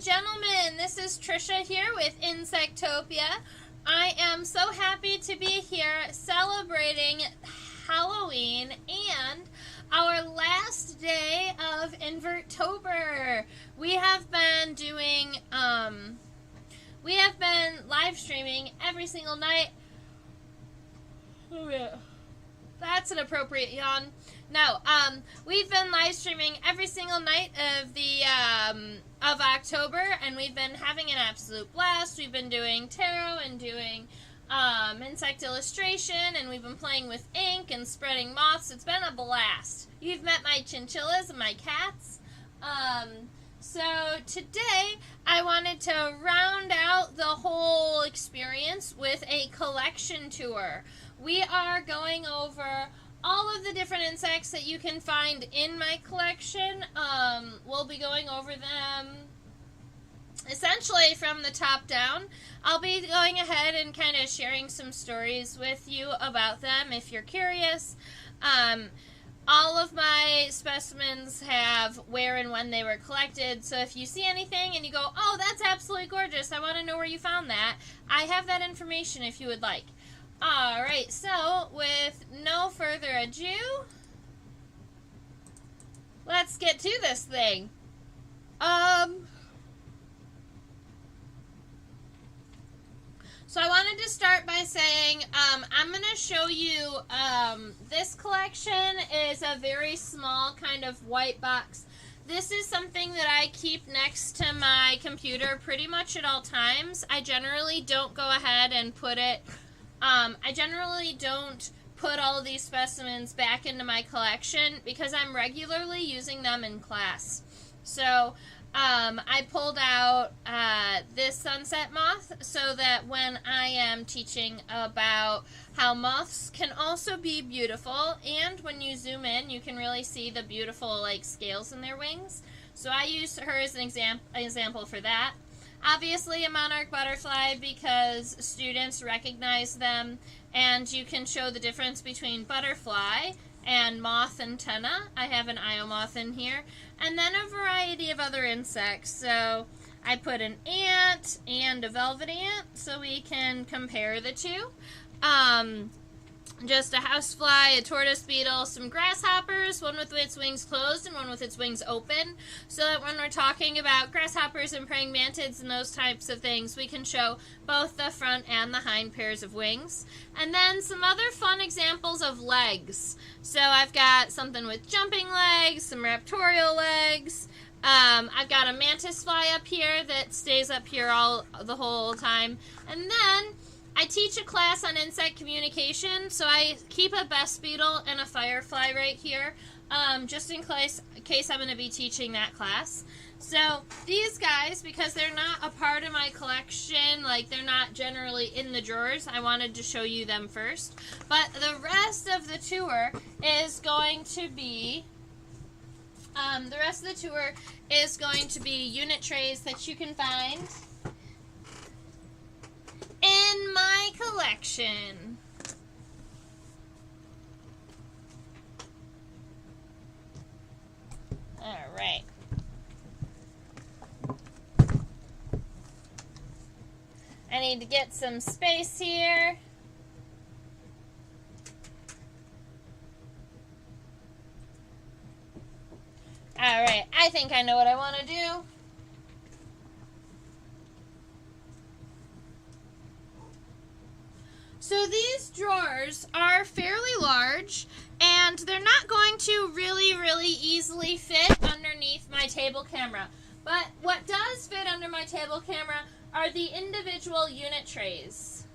gentlemen, this is Trisha here with Insectopia. I am so happy to be here celebrating Halloween and our last day of Invertober. We have been doing, live streaming every single night. Oh, yeah. That's an appropriate yawn. No, we've been live streaming every single night of the of October, and we've been having an absolute blast. We've been doing tarot and doing insect illustration, and we've been playing with ink and spreading moths. It's been a blast. You've met my chinchillas and my cats. So today I wanted to round out the whole experience with a collection tour. We are going over all of the different insects that you can find in my collection. We'll be going over them essentially from the top down. I'll be going ahead and kind of sharing some stories with you about them if you're curious. All of my specimens have where and when they were collected, so if you see anything and you go, oh, that's absolutely gorgeous, I want to know where you found that, I have that information if you would like. Alright, so with no further ado, let's get to this thing. So I wanted to start by saying, I'm going to show you, this collection is a very small kind of white box. This is something that I keep next to my computer pretty much at all times. I generally don't go ahead and put it, I generally don't put all of these specimens back into my collection because I'm regularly using them in class. So, I pulled out this sunset moth so that when I am teaching about how moths can also be beautiful, and when you zoom in you can really see the beautiful like scales in their wings. So I used her as an example for that. Obviously a monarch butterfly because students recognize them, and you can show the difference between butterfly and moth antenna. I have an Io moth in here. And then a variety of other insects. So I put an ant and a velvet ant so we can compare the two. Just a housefly, a tortoise beetle, some grasshoppers, one with its wings closed and one with its wings open, so that when we're talking about grasshoppers and praying mantids and those types of things, we can show both the front and the hind pairs of wings. And then some other fun examples of legs. So I've got something with jumping legs, some raptorial legs. I've got a mantis fly up here that stays up here the whole time. And then I teach a class on insect communication, so I keep a best beetle and a firefly right here, just in case I'm going to be teaching that class. So these guys, because they're not a part of my collection, like they're not generally in the drawers, I wanted to show you them first. But the rest of the tour is going to be unit trays that you can find in my collection. Alright. I need to get some space here. Alright, I think I know what I want to do. So these drawers are fairly large, and they're not going to really easily fit underneath my table camera. But what does fit under my table camera are the individual unit trays.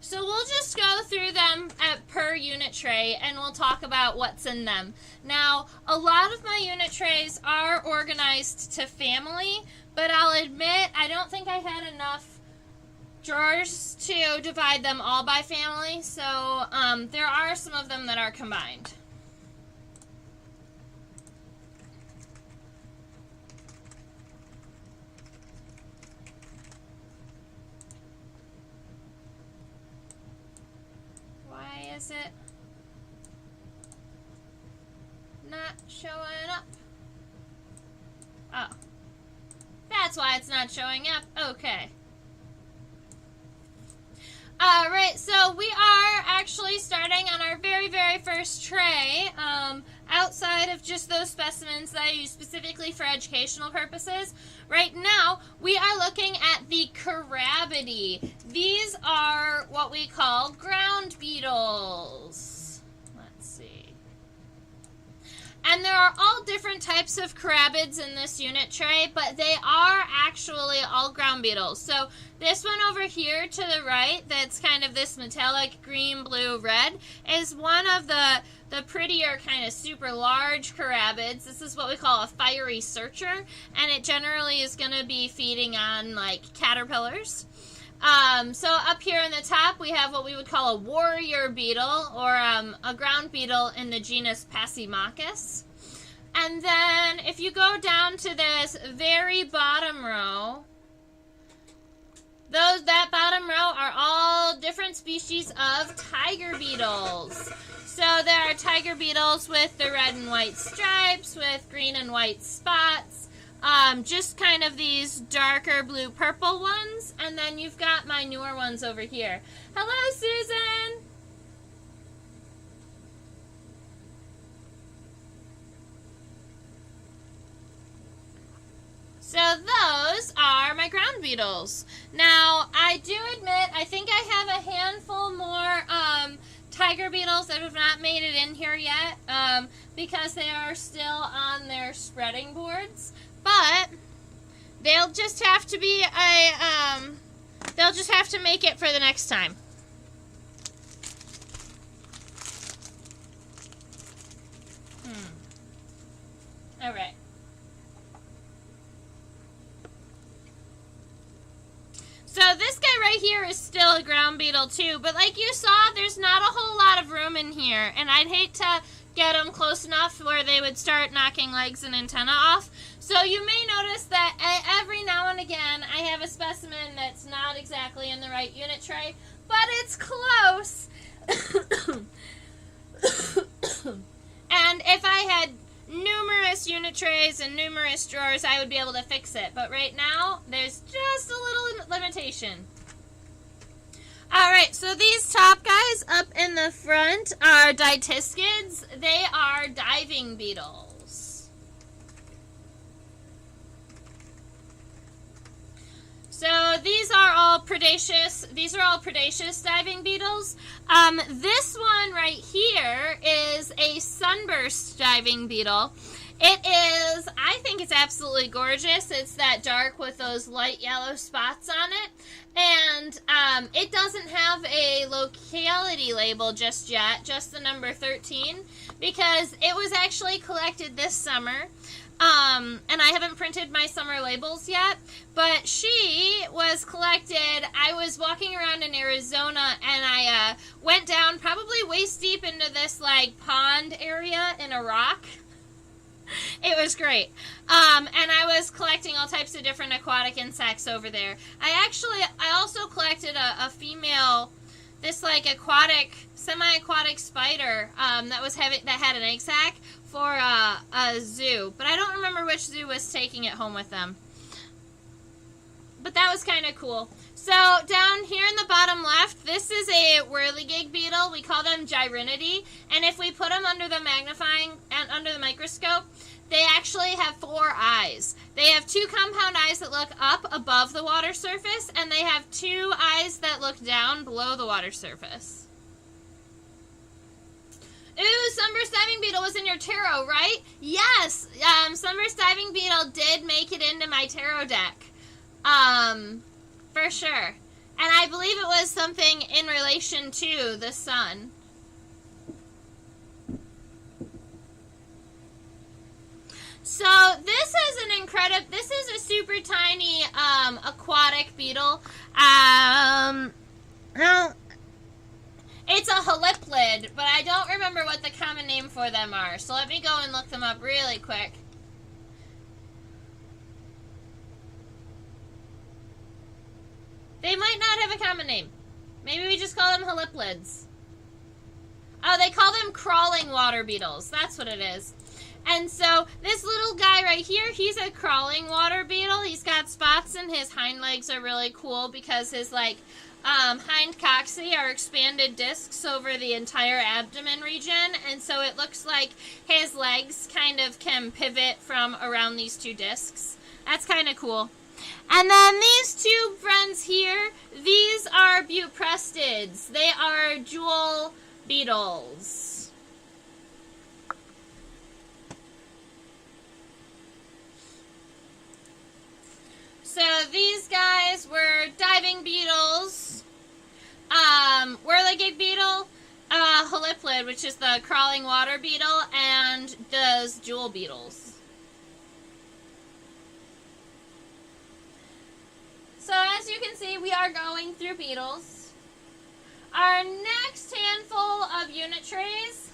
So we'll just go through them per unit tray, and we'll talk about what's in them. Now, a lot of my unit trays are organized to family, but I'll admit I don't think I had enough drawers to divide them all by family, so there are some of them that are combined. Why is it not showing up? Oh, that's why it's not showing up. Okay. Alright, so we are actually starting on our very, very first tray. Outside of just those specimens that I use specifically for educational purposes, right now we are looking at the Carabidae. These are what we call ground beetles. Let's see. And there are all different types of carabids in this unit tray, but they are actually all ground beetles. So this one over here to the right, that's kind of this metallic green, blue, red, is one of the prettier kind of super large carabids. This is what we call a fiery searcher, and it generally is going to be feeding on like caterpillars. So up here in the top we have what we would call a warrior beetle, or a ground beetle in the genus Passymachus. And then if you go down to this very bottom row, that bottom row are all different species of tiger beetles. So there are tiger beetles with the red and white stripes, with green and white spots, just kind of these darker blue-purple ones, and then you've got my newer ones over here. Hello, Susan! So those are my ground beetles. Now, I do admit, I think I have a handful more tiger beetles that have not made it in here yet, because they are still on their spreading boards. But they'll just have to be they'll just have to make it for the next time. All right. So this guy right here is still a ground beetle too, but like you saw, there's not a whole lot of room in here, and I'd hate to get them close enough where they would start knocking legs and antenna off. So you may notice that every now and again I have a specimen that's not exactly in the right unit tray, but it's close. And if I had numerous unit trays and numerous drawers, I would be able to fix it. But right now, there's just a little limitation. Alright, so these top guys up in the front are Dytiscids. They are diving beetles. So these are all predaceous. These are all predaceous diving beetles. This one right here is a sunburst diving beetle. It is, I think it's absolutely gorgeous. It's that dark with those light yellow spots on it. And it doesn't have a locality label just yet, just the number 13, because it was actually collected this summer. And I haven't printed my summer labels yet, but she was collected. I was walking around in Arizona, and I went down probably waist deep into this like pond area in a rock. It was great. And I was collecting all types of different aquatic insects over there. I also collected a female, this like semi-aquatic spider that had an egg sac for a zoo, but I don't remember which zoo was taking it home with them. But that was kind of cool. So down here in the bottom left, this is a whirligig beetle. We call them Gyrinidae, and if we put them under the magnifying and under the microscope, they actually have 4 eyes. They have 2 compound eyes that look up above the water surface, and they have 2 eyes that look down below the water surface. Ooh, Sunburst Diving Beetle was in your tarot, right? Yes, Sunburst Diving Beetle did make it into my tarot deck. For sure. And I believe it was something in relation to the sun. So this is a super tiny aquatic beetle. Well, it's a haliplid, but I don't remember what the common name for them are. So let me go and look them up really quick. They might not have a common name. Maybe we just call them haliplids. Oh, they call them crawling water beetles. That's what it is. And so this little guy right here, he's a crawling water beetle. He's got spots and his hind legs are really cool because his like hind coccyx are expanded discs over the entire abdomen region, and so it looks like his legs kind of can pivot from around these two discs. That's kind of cool. And then these two friends here, these are buprestids. They are jewel beetles. So these guys were diving beetles, whirligig beetle, haliplid, which is the crawling water beetle, and those jewel beetles. So as you can see, we are going through beetles. Our next handful of unit trays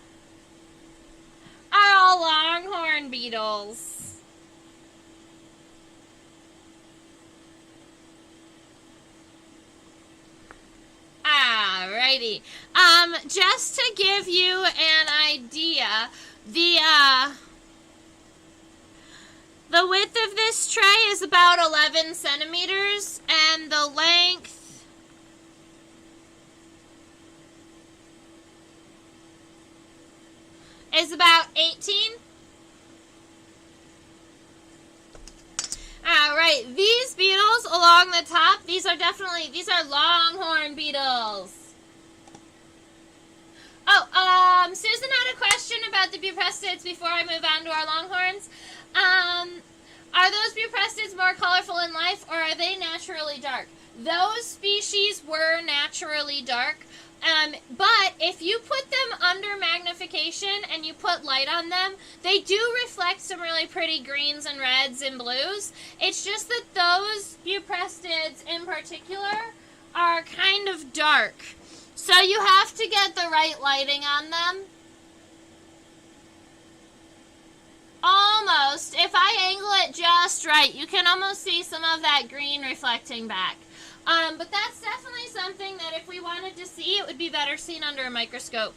are all longhorn beetles. Alrighty. Just to give you an idea, the width of this tray is about 11 centimeters, and the length is about 18. Alright, these beetles along the top, these are longhorn beetles. Oh, Susan had a question about the buprestids before I move on to our longhorns. Are those buprestids more colorful in life, or are they naturally dark? Those species were naturally dark, but if you put them under magnification and you put light on them, they do reflect some really pretty greens and reds and blues. It's just that those buprestids in particular are kind of dark. So you have to get the right lighting on them. Almost. If I angle it just right, you can almost see some of that green reflecting back. But that's definitely something that if we wanted to see, it would be better seen under a microscope.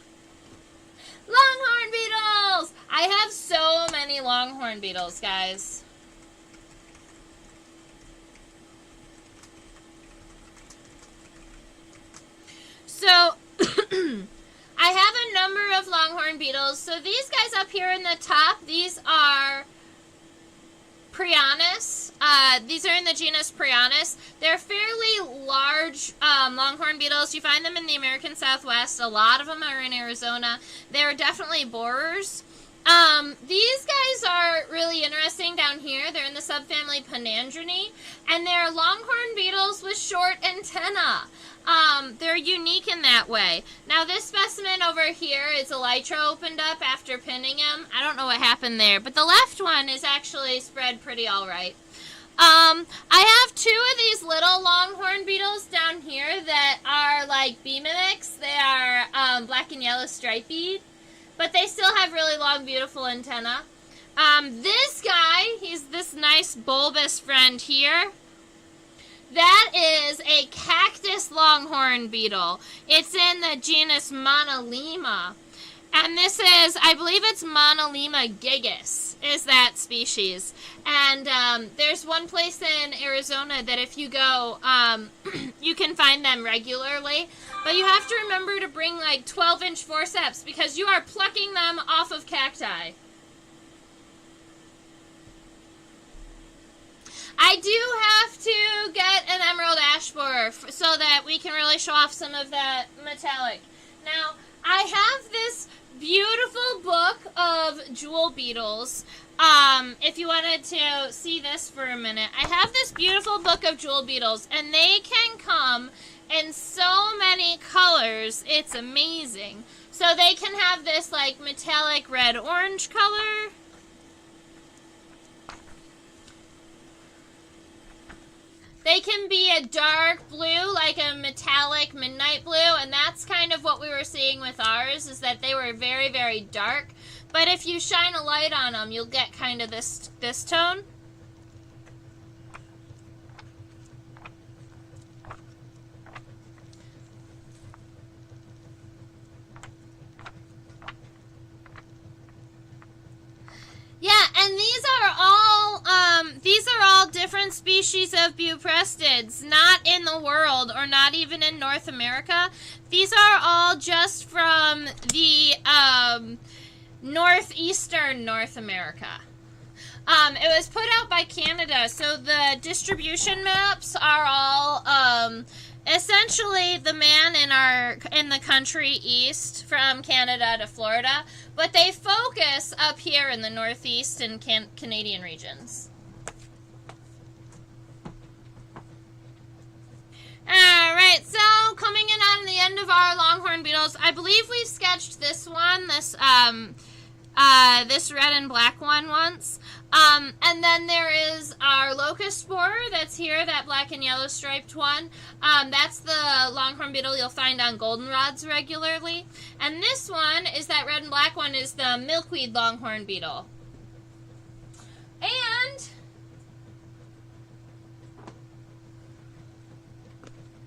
Longhorn beetles! I have so many longhorn beetles, guys. So, I have a number of longhorn beetles. So these guys up here in the top, these are Prianus. These are in the genus Prianus. They're fairly large longhorn beetles. You find them in the American Southwest. A lot of them are in Arizona. They're definitely borers. These guys are really interesting down here. They're in the subfamily Panandrinae, and they're longhorn beetles with short antennae. They're unique in that way. Now this specimen over here is elytra opened up after pinning him. I don't know what happened there, but the left one is actually spread pretty alright. I have two of these little longhorn beetles down here that are like bee mimics. They are black and yellow striped, but they still have really long, beautiful antennae. This guy, he's this nice bulbous friend here. That is a cactus longhorn beetle. It's in the genus Monolema. And this is, I believe it's Monolema gigas, is that species. And there's one place in Arizona that if you go, you can find them regularly. But you have to remember to bring like 12-inch forceps because you are plucking them off of cacti. I do have to get an emerald ash borer so that we can really show off some of that metallic. Now, I have this beautiful book of jewel beetles. If you wanted to see this for a minute, I have this beautiful book of jewel beetles, and they can come in so many colors. It's amazing. So they can have this like metallic red-orange color. They can be a dark blue, like a metallic midnight blue, and that's kind of what we were seeing with ours, is that they were very, very dark. But if you shine a light on them, you'll get kind of this tone. common species of buprestids, not in the world or not even in North America. These are all just from the northeastern North America. It was put out by Canada, so the distribution maps are all essentially the man in the country east from Canada to Florida, but they focus up here in the northeast and Canadian regions. Alright, so coming in on the end of our longhorn beetles, I believe we've sketched this one, this red and black one once. And then there is our locust borer that's here, that black and yellow striped one. That's the longhorn beetle you'll find on goldenrods regularly. And this one is that red and black one, is the milkweed longhorn beetle. And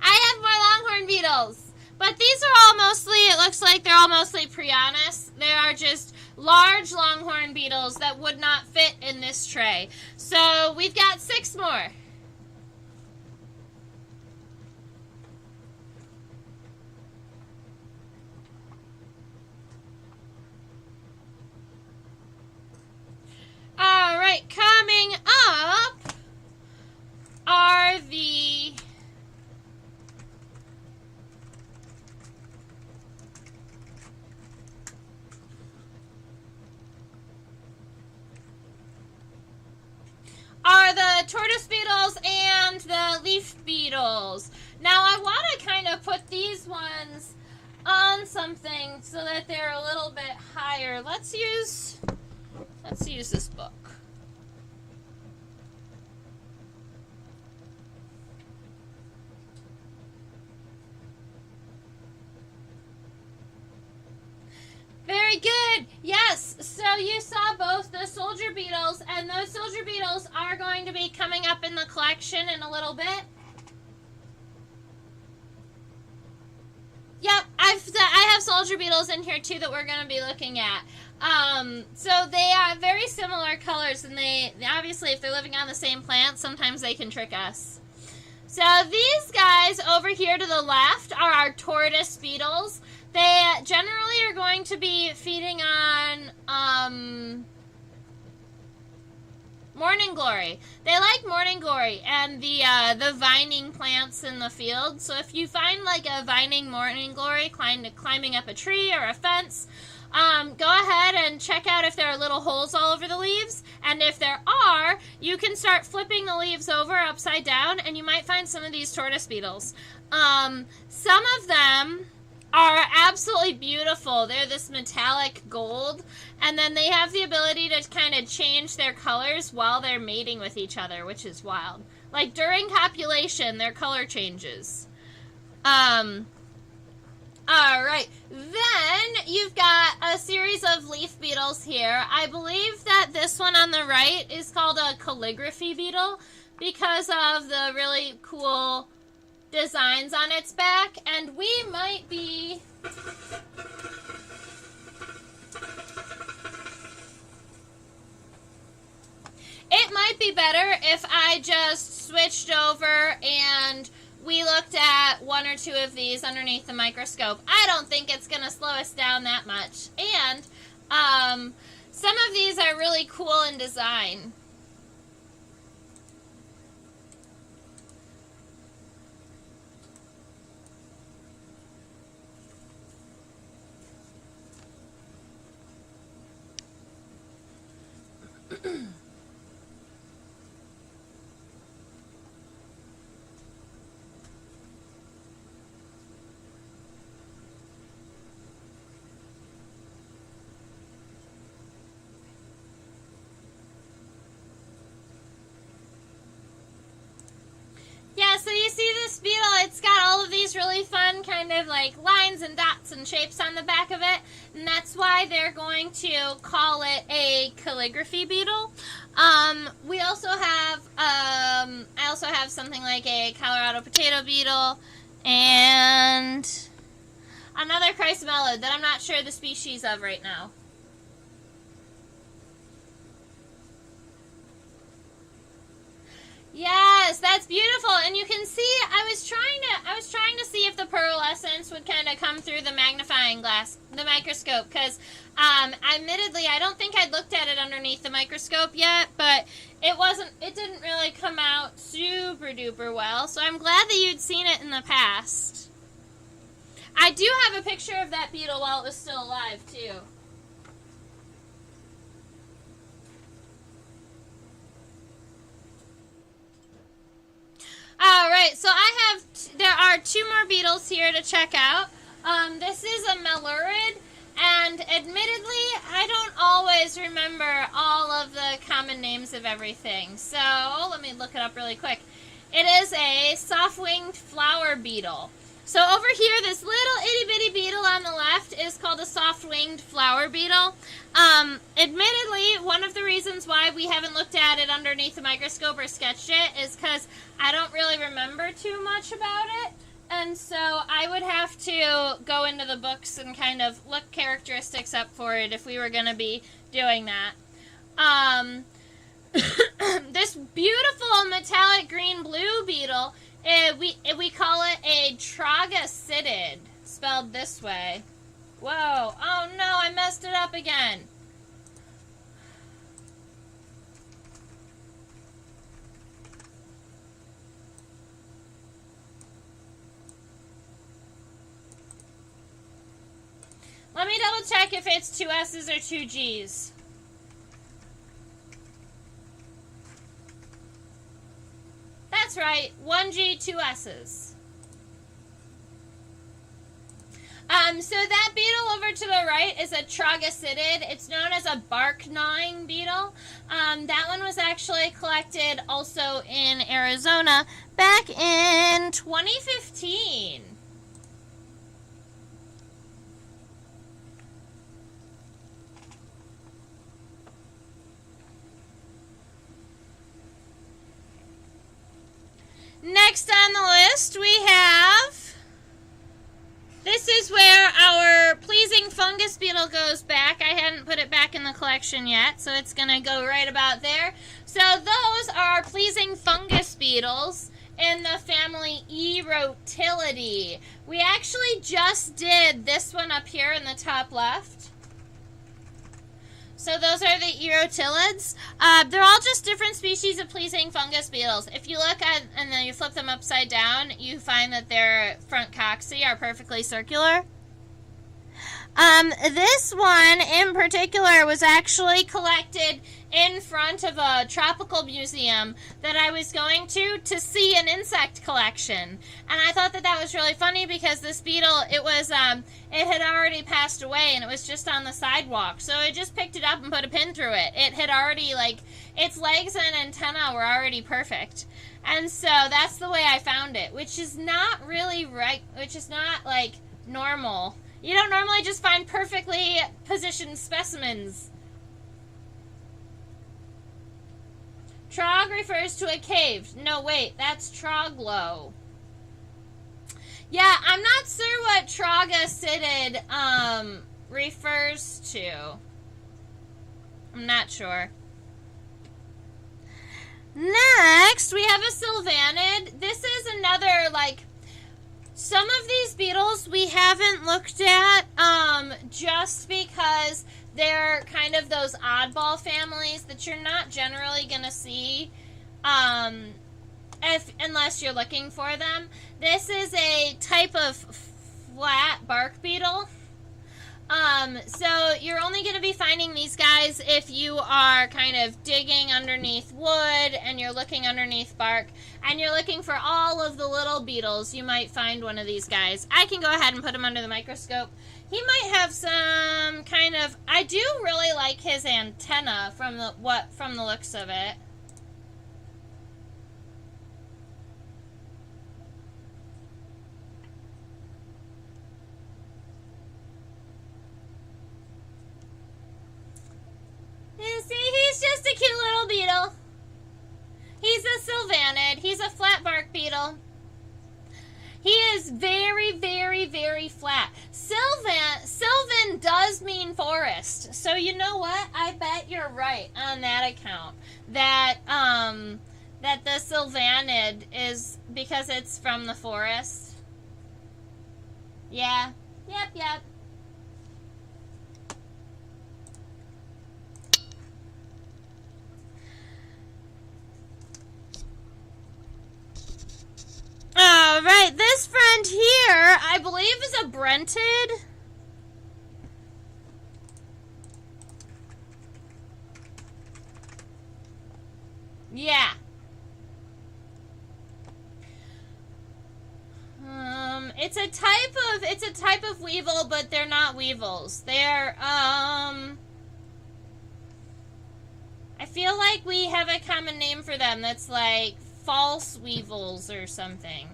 I have more longhorn beetles. But these are all mostly, it looks like they're all mostly Prianus. They are just large longhorn beetles that would not fit in this tray. So we've got 6 more. All right, coming up are the tortoise beetles and the leaf beetles. Now I want to kind of put these ones on something so that they're a little bit higher. Let's use this book. Very good. Yes. So you saw both the soldier beetles, and those soldier beetles are going to be coming up in the collection in a little bit. Yep, I have soldier beetles in here too that we're going to be looking at. So they are very similar colors, and they obviously, if they're living on the same plant, sometimes they can trick us. So these guys over here to the left are our tortoise beetles. They generally are going to be feeding on morning glory. They like morning glory and the vining plants in the field. So if you find like a vining morning glory climbing up a tree or a fence, go ahead and check out if there are little holes all over the leaves. And if there are, you can start flipping the leaves over upside down, and you might find some of these tortoise beetles. Some of them are absolutely beautiful. They're this metallic gold, and then they have the ability to kind of change their colors while they're mating with each other, which is wild. Like during copulation, their color changes. Alright, then you've got a series of leaf beetles here. I believe that this one on the right is called a calligraphy beetle because of the really cool designs on its back, and we might be better if I just switched over and we looked at 1 or 2 of these underneath the microscope. I don't think it's going to slow us down that much. And some of these are really cool in design. Yeah, so you see this beetle, it's got all of these really fun kind of like lines and dots and shapes on the back of it, and that's why they're going to call it a calligraphy beetle. We also have, I also have something like a Colorado potato beetle and another chrysomelid that I'm not sure the species of right now. Yeah, that's beautiful. And you can see I was trying to see if the pearlescence would kind of come through the magnifying glass, the microscope, because admittedly I don't think I'd looked at it underneath the microscope yet, but it didn't really come out super duper well. So I'm glad that you'd seen it in the past. I do have a picture of that beetle while it was still alive too. Alright, so there are two more beetles here to check out. This is a melurid, and admittedly, I don't always remember all of the common names of everything. So, let me look it up really quick. It is a soft-winged flower beetle. So over here, this little itty-bitty beetle on the left is called a soft-winged flower beetle. Admittedly, one of the reasons why we haven't looked at it underneath the microscope or sketched it is because I don't really remember too much about it. And so I would have to go into the books and kind of look characteristics up for it if we were going to be doing that. This beautiful metallic green-blue beetle, we call it a troglodytid, spelled this way. Whoa, oh no, I messed it up again. Let me double check if it's 2 S's or 2 G's. That's right, 1 G, 2 S's. So that beetle over to the right is a troglodytid. It's known as a bark-gnawing beetle. That one was actually collected also in Arizona back in 2015. Next on the list we have, this is where our pleasing fungus beetle goes back. I hadn't put it back in the collection yet, so it's going to go right about there. So those are pleasing fungus beetles in the family Erotilidae. We actually just did this one up here in the top left. So those are the Erotilids. They're all just different species of pleasing fungus beetles. If you look at, and then you flip them upside down, you find that their front cocci are perfectly circular. This one in particular was actually collected in front of a tropical museum that I was going to see an insect collection. And I thought that that was really funny because this beetle, it had already passed away and it was just on the sidewalk. So I just picked it up and put a pin through it. It had already, its legs and antenna were already perfect. And so that's the way I found it, which is not really right, which is not, normal. You don't normally just find perfectly positioned specimens. Trog refers to a cave. No, wait, that's troglo. Yeah, I'm not sure what troglodytid refers to. I'm not sure. Next, we have a sylvanid. This is another, some of these beetles we haven't looked at just because they're kind of those oddball families that you're not generally going to see unless you're looking for them. This is a type of flat bark beetle. So you're only going to be finding these guys if you are kind of digging underneath wood and you're looking underneath bark and you're looking for all of the little beetles. You might find one of these guys. I can go ahead and put him under the microscope. He might have some kind of, I do really like his antenna from the looks of it. You see, he's just a cute little beetle. He's a sylvanid. He's a flat bark beetle. He is very, very, very flat. Sylvan does mean forest. So you know what? I bet you're right on that account. That that the sylvanid is because it's from the forest. Yeah. Yep. Alright, this friend here, I believe is a Brented. Yeah. It's a type of weevil, but they're not weevils. They're, I feel like we have a common name for them that's like false weevils or something.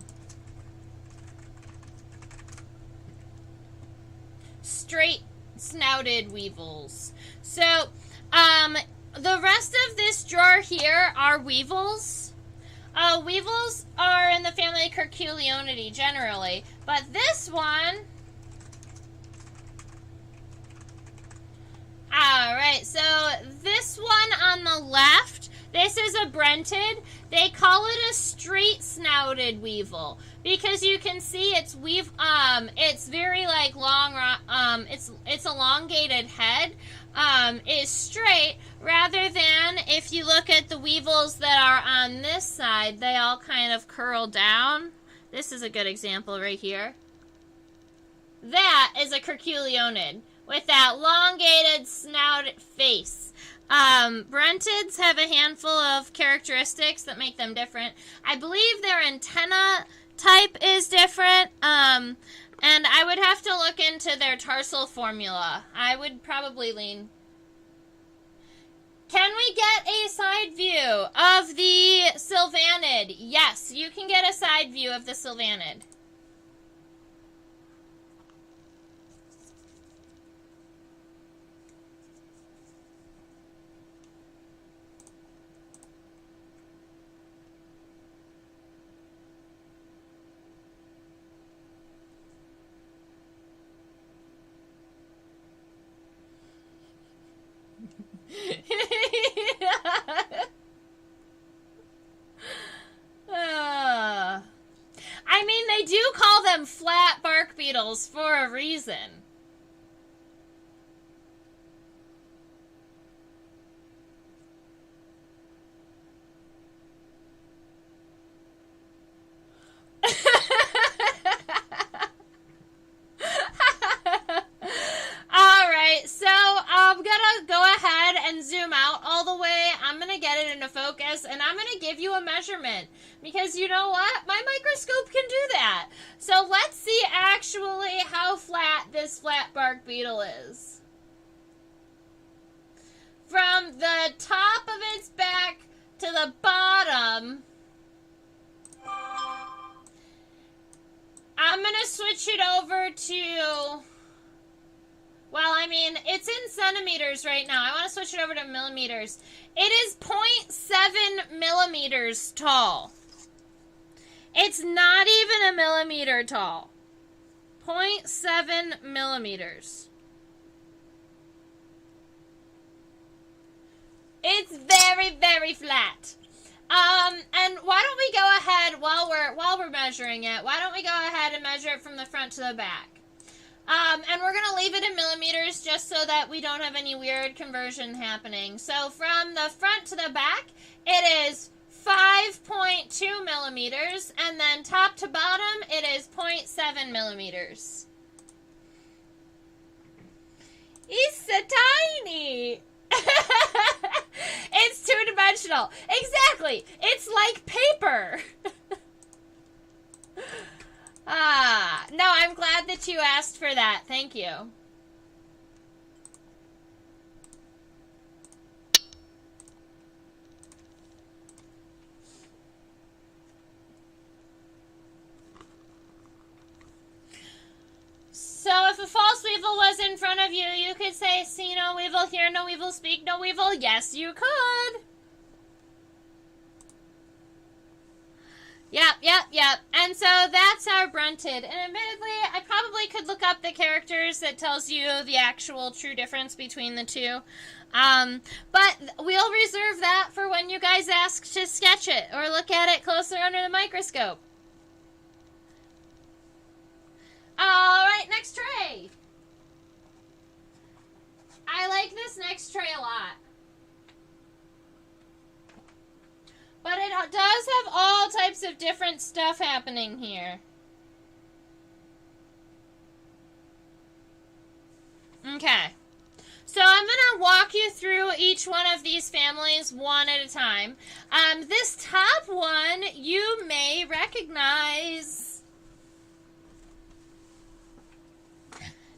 Straight snouted weevils. So, the rest of this drawer here are weevils. Weevils are in the family Curculionidae generally, but this one... Alright, so this one on the left, this is a Brented. They call it a straight snouted weevil because you can see it's very like long, it's elongated head. Is straight, rather than if you look at the weevils that are on this side, they all kind of curl down. This is a good example right here. That is a Curculionid with that elongated snout face. Brentids have a handful of characteristics that make them different. I believe their antenna type is different. And I would have to look into their tarsal formula. I would probably lean. Can we get a side view of the sylvanid? Yes, you can get a side view of the sylvanid. I mean, they do call them flat bark beetles for a reason. Alright, so I'm gonna go ahead and zoom out all the way. I'm gonna get it into focus, and I'm gonna give you a measurement. Because you know what? My microscope can do that. So let's see actually how flat this flat bark beetle is. From the top of its back to the bottom, I'm going to switch it over to, well, I mean, it's in centimeters right now. I want to switch it over to millimeters. It is 0.7 millimeters tall. It's not even a millimeter tall. 0.7 millimeters. It's very, very flat. And why don't we go ahead while we're measuring it? Why don't we go ahead and measure it from the front to the back? And we're gonna leave it in millimeters just so that we don't have any weird conversion happening. So from the front to the back, it is 5.2 millimeters, and then top to bottom, it is 0.7 millimeters. It's so tiny. It's two-dimensional. Exactly. It's like paper. No, I'm glad that you asked for that. Thank you. So if a false weevil was in front of you, you could say, see no weevil, hear no weevil, speak no weevil. Yes, you could. Yep. And so that's our Brunted. And admittedly, I probably could look up the characters that tells you the actual true difference between the two. But we'll reserve that for when you guys ask to sketch it or look at it closer under the microscope. Alright, next tray. I like this next tray a lot. But it does have all types of different stuff happening here. Okay. So I'm going to walk you through each one of these families one at a time. This top one you may recognize.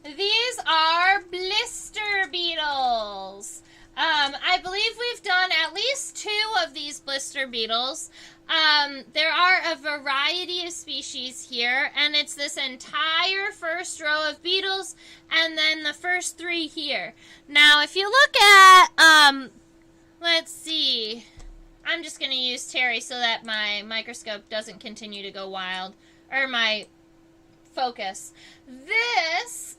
These are blister beetles. I believe we've done at least 2 of these blister beetles. There are a variety of species here, and it's this entire first row of beetles, and then the first 3 here. Now, if you look at, let's see, I'm just going to use Terry so that my microscope doesn't continue to go wild, or my focus. This,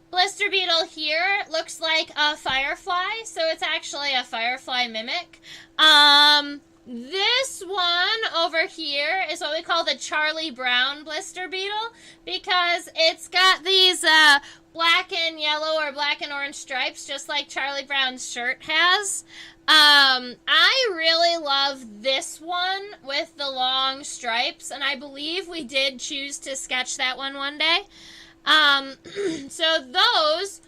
blister beetle here looks like a firefly, so it's actually a firefly mimic. This one over here is what we call the Charlie Brown blister beetle, because it's got these black and yellow or black and orange stripes, just like Charlie Brown's shirt has. I really love this one with the long stripes, and I believe we did choose to sketch that one day. So those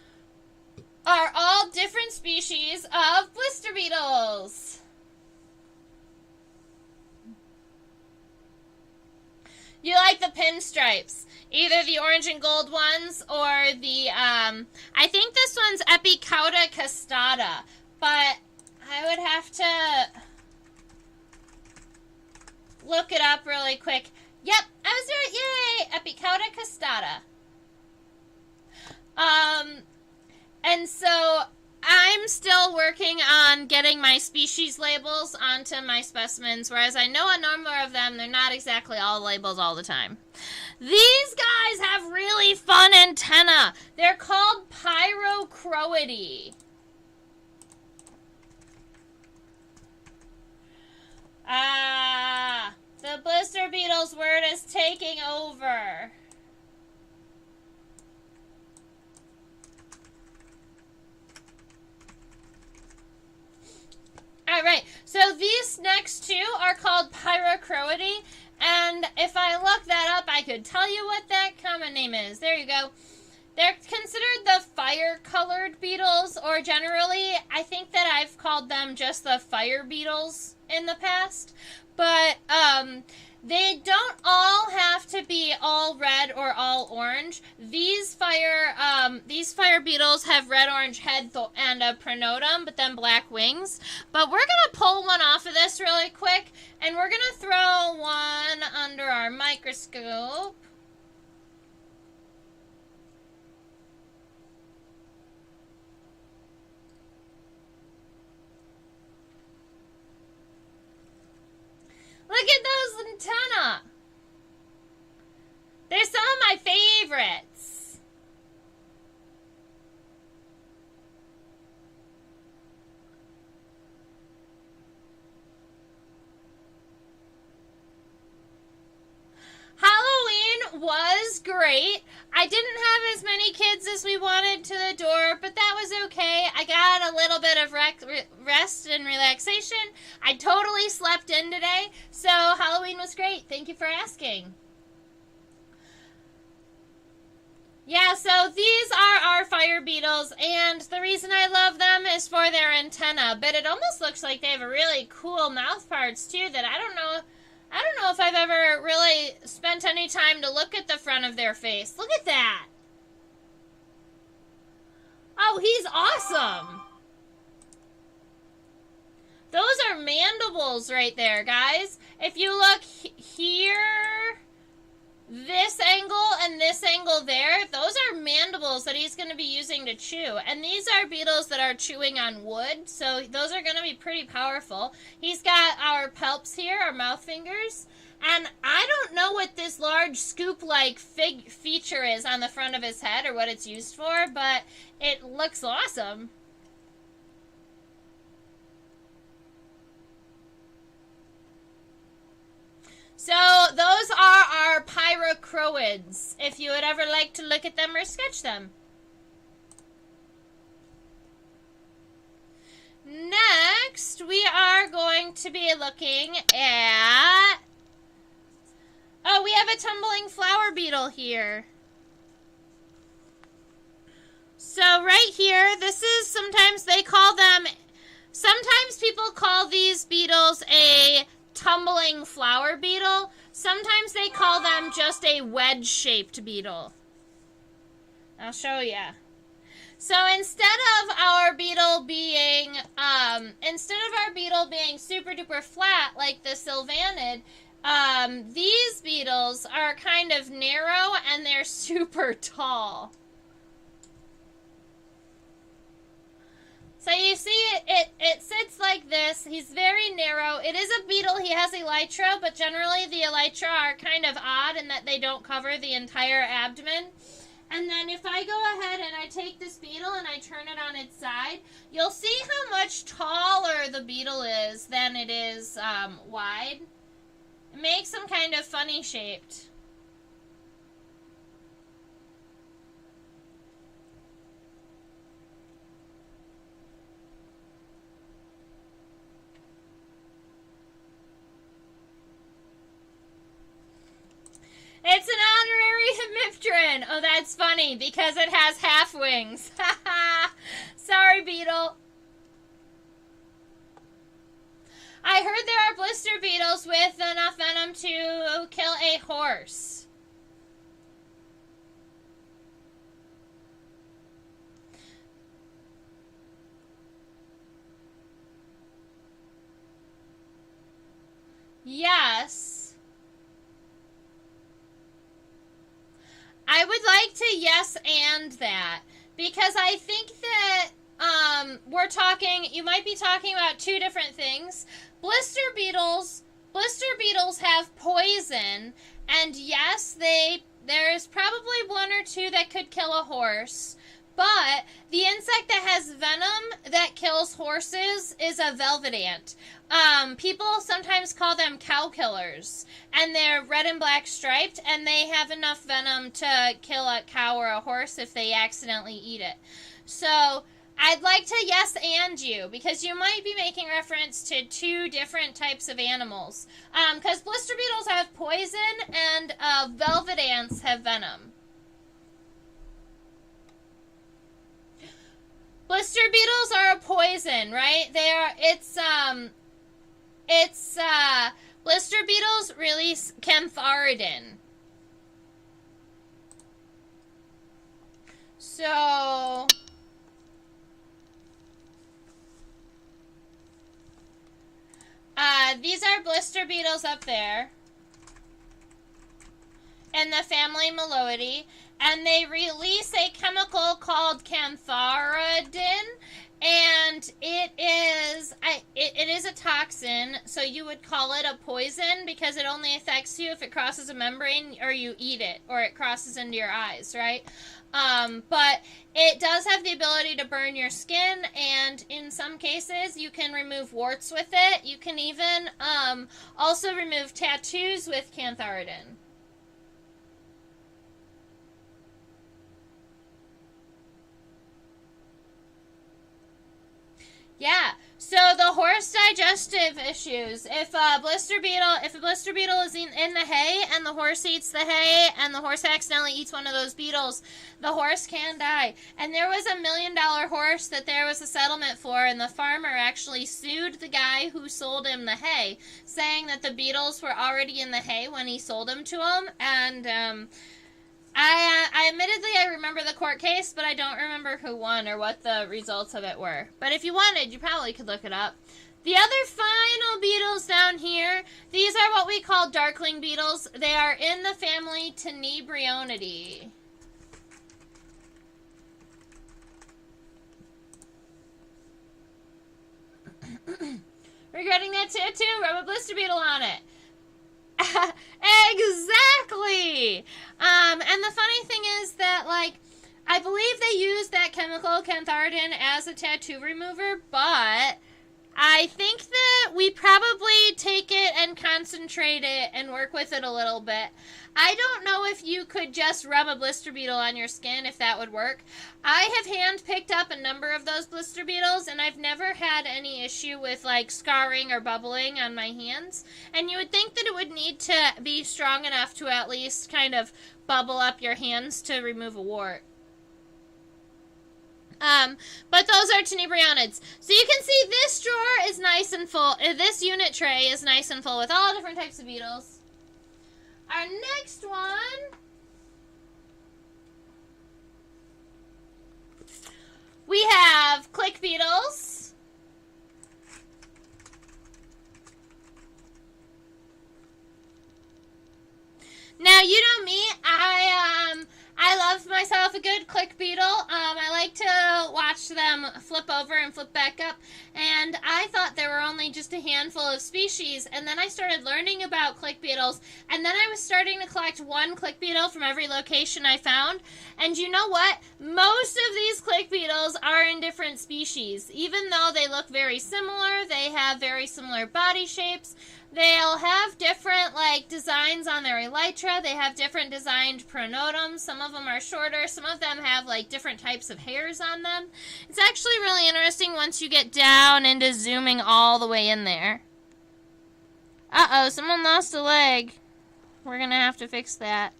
are all different species of blister beetles. You like the pinstripes, either the orange and gold ones or the, I think this one's Epicauda castata, but I would have to look it up really quick. Yep, I was right, yay, Epicauda castata. And so I'm still working on getting my species labels onto my specimens, whereas I know a number of them, they're not exactly all labeled all the time. These guys have really fun antennae. They're called Pyrocroidae. The blister beetle's word is taking over. Alright, so these next 2 are called Pyrocroidae, and if I look that up, I could tell you what that common name is. There you go. They're considered the fire-colored beetles, or generally, I think that I've called them just the fire beetles in the past, but they don't all have to be all red or all orange. These fire beetles have red-orange head and a pronotum, but then black wings. But we're going to pull one off of this really quick, and we're going to throw one under our microscope. Look at those antennae. They're some of my favorites. Halloween was great. I didn't have as many kids as we wanted to the door, but that was okay. I got a little bit of rest and relaxation. I totally slept in today, so Halloween was great. Thank you for asking. Yeah, so these are our fire beetles, and the reason I love them is for their antenna, but it almost looks like they have a really cool mouth parts too that I don't know if I've ever really spent any time to look at the front of their face. Look at that. Oh, he's awesome. Those are mandibles right there, guys. If you look here this angle and this angle there, those are mandibles that he's going to be using to chew. And these are beetles that are chewing on wood, so those are going to be pretty powerful. He's got our palps here, our mouth fingers. And I don't know what this large scoop-like feature is on the front of his head or what it's used for, but it looks awesome. So those are our pyracroids, if you would ever like to look at them or sketch them. Next, we are going to be looking at... Oh, we have a tumbling flower beetle here. So right here, this is, sometimes they call them, sometimes people call these beetles a tumbling flower beetle. Sometimes they call them just a wedge-shaped beetle. I'll show you. So instead of our beetle being, super duper flat like the sylvanid, these beetles are kind of narrow and they're super tall. So you see it sits like this. He's very narrow. It is a beetle. He has elytra, but generally the elytra are kind of odd in that they don't cover the entire abdomen. And then if I go ahead and I take this beetle and I turn it on its side, you'll see how much taller the beetle is than it is wide. It makes them kind of funny shaped. It's an honorary hemipteran. Oh, that's funny because it has half wings. Sorry, beetle. I heard there are blister beetles with enough venom to kill a horse. Yes. I would like to yes and that, because I think that you might be talking about two different things. Blister beetles have poison, and yes, there's probably one or two that could kill a horse, but the insect that has venom that kills horses is a velvet ant. People sometimes call them cow killers, and they're red and black striped, and they have enough venom to kill a cow or a horse if they accidentally eat it. So I'd like to yes and you, because you might be making reference to two different types of animals. Because blister beetles have poison, and velvet ants have venom. Blister beetles are a poison, right? Blister beetles release cantharidin. So, these are blister beetles up there in the family Meloidae, and they release a chemical called cantharidin, and it is a toxin, so you would call it a poison because it only affects you if it crosses a membrane or you eat it or it crosses into your eyes, right? But it does have the ability to burn your skin, and in some cases you can remove warts with it. You can even also remove tattoos with cantharidin. Yeah, so the horse digestive issues. If a blister beetle is in the hay and the horse eats the hay and the horse accidentally eats one of those beetles, the horse can die. And there was $1 million horse that there was a settlement for, and the farmer actually sued the guy who sold him the hay, saying that the beetles were already in the hay when he sold them to him, and I admittedly, I remember the court case, but I don't remember who won or what the results of it were. But if you wanted, you probably could look it up. The other final beetles down here, these are what we call darkling beetles. They are in the family Tenebrionidae. Regretting that tattoo? Rub a blister beetle on it. Exactly! And the funny thing is that, like, I believe they use that chemical cantharidin as a tattoo remover, but I think that we probably take it and concentrate it and work with it a little bit. I don't know if you could just rub a blister beetle on your skin, if that would work. I have hand-picked up a number of those blister beetles, and I've never had any issue with, like, scarring or bubbling on my hands. And you would think that it would need to be strong enough to at least kind of bubble up your hands to remove a wart. But those are tenebrionids. So you can see this drawer is nice and full. This unit tray is nice and full with all different types of beetles. Our next one, we have click beetles. Now, you know me, I love myself a good click beetle. I like to watch them flip over and flip back up, and I thought there were only just a handful of species, and then I started learning about click beetles, and then I was starting to collect one click beetle from every location I found, and you know what? Most of these click beetles are in different species. Even though they look very similar, they have very similar body shapes. They'll have different, like, designs on their elytra. They have different designed pronotum. Some of them are shorter. Some of them have, like, different types of hairs on them. It's actually really interesting once you get down into zooming all the way in there. Uh-oh, someone lost a leg. We're going to have to fix that.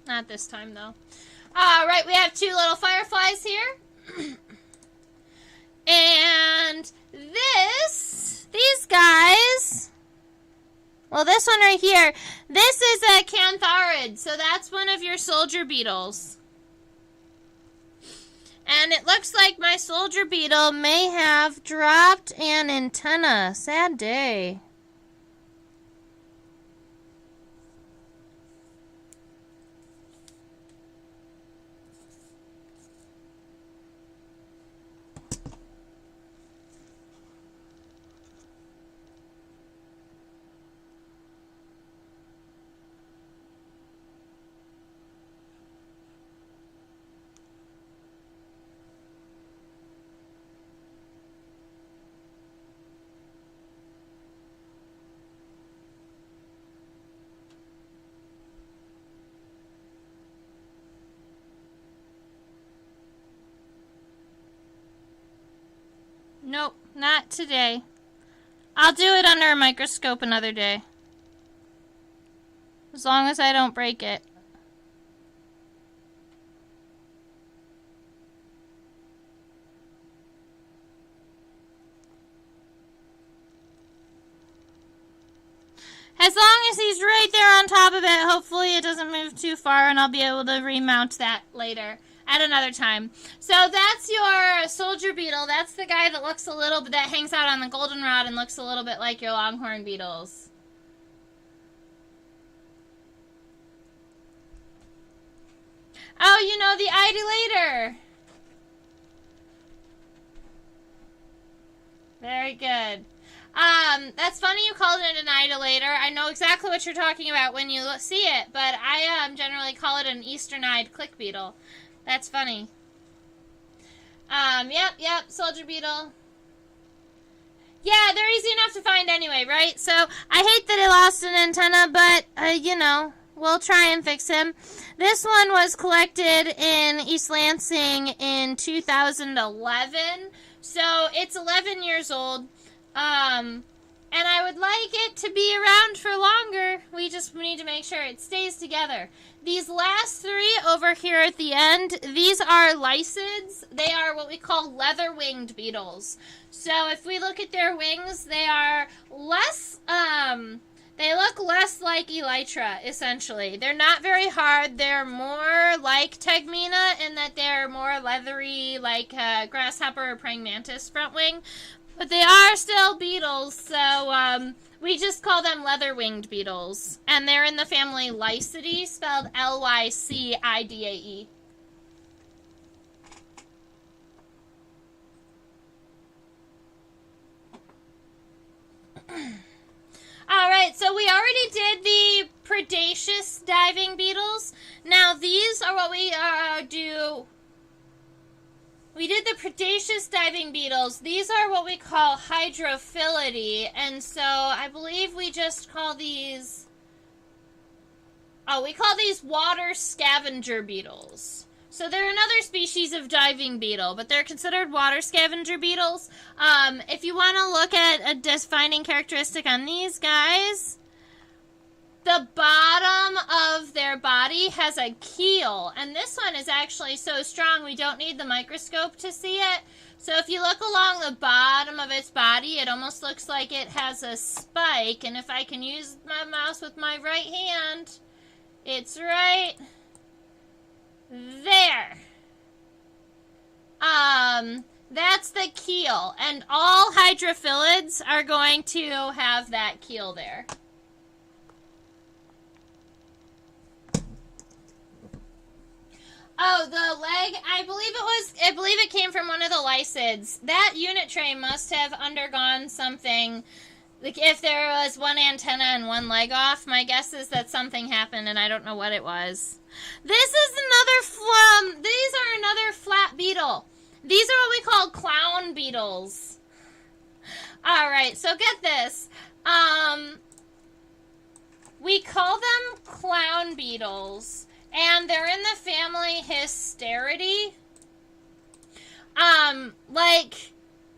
Not this time, though. All right, we have two little fireflies here. And these guys, well, this one right here, this is a cantharid, so that's one of your soldier beetles. And it looks like my soldier beetle may have dropped an antenna. Sad day. Nope, not today. I'll do it under a microscope another day. As long as I don't break it. As long as he's right there on top of it, hopefully it doesn't move too far and I'll be able to remount that later. At another time. So that's your soldier beetle. That's the guy that looks a little bit, that hangs out on the goldenrod and looks a little bit like your longhorn beetles. Oh, you know, the idolator. Very good. That's funny you called it an idolator. I know exactly what you're talking about when you see it, but I generally call it an eastern-eyed click beetle. That's funny. Yep, soldier beetle. Yeah, they're easy enough to find anyway, right? So, I hate that he lost an antenna, but, you know, we'll try and fix him. This one was collected in East Lansing in 2011, so it's 11 years old. And I would like it to be around for longer. We just need to make sure it stays together. These last three over here at the end, these are lycids. They are what we call leather-winged beetles. So if we look at their wings, they are less, They look less like elytra, essentially. They're not very hard. They're more like tegmina in that they're more leathery, like grasshopper or praying mantis front wing. But they are still beetles, so we just call them leather-winged beetles. And they're in the family Lycidae, spelled Lycidae. Alright, so we already did the predaceous diving beetles. Now these are what we do. We did the predaceous diving beetles. These are what we call hydrophilidae, and so I believe we just call these... Oh, we call these water scavenger beetles. So they're another species of diving beetle, but they're considered water scavenger beetles. If you want to look at a defining characteristic on these guys, the bottom of their body has a keel, and this one is actually so strong we don't need the microscope to see it. So if you look along the bottom of its body, it almost looks like it has a spike, and if I can use my mouse with my right hand, it's right there. That's the keel, and all hydrophilids are going to have that keel there. Oh, the leg, I believe it came from one of the lycids. That unit tray must have undergone something. Like, if there was one antenna and one leg off, my guess is that something happened and I don't know what it was. This is these are another flat beetle. These are what we call clown beetles. Alright, so get this. We call them clown beetles, and they're in the family Hysteridae. Like,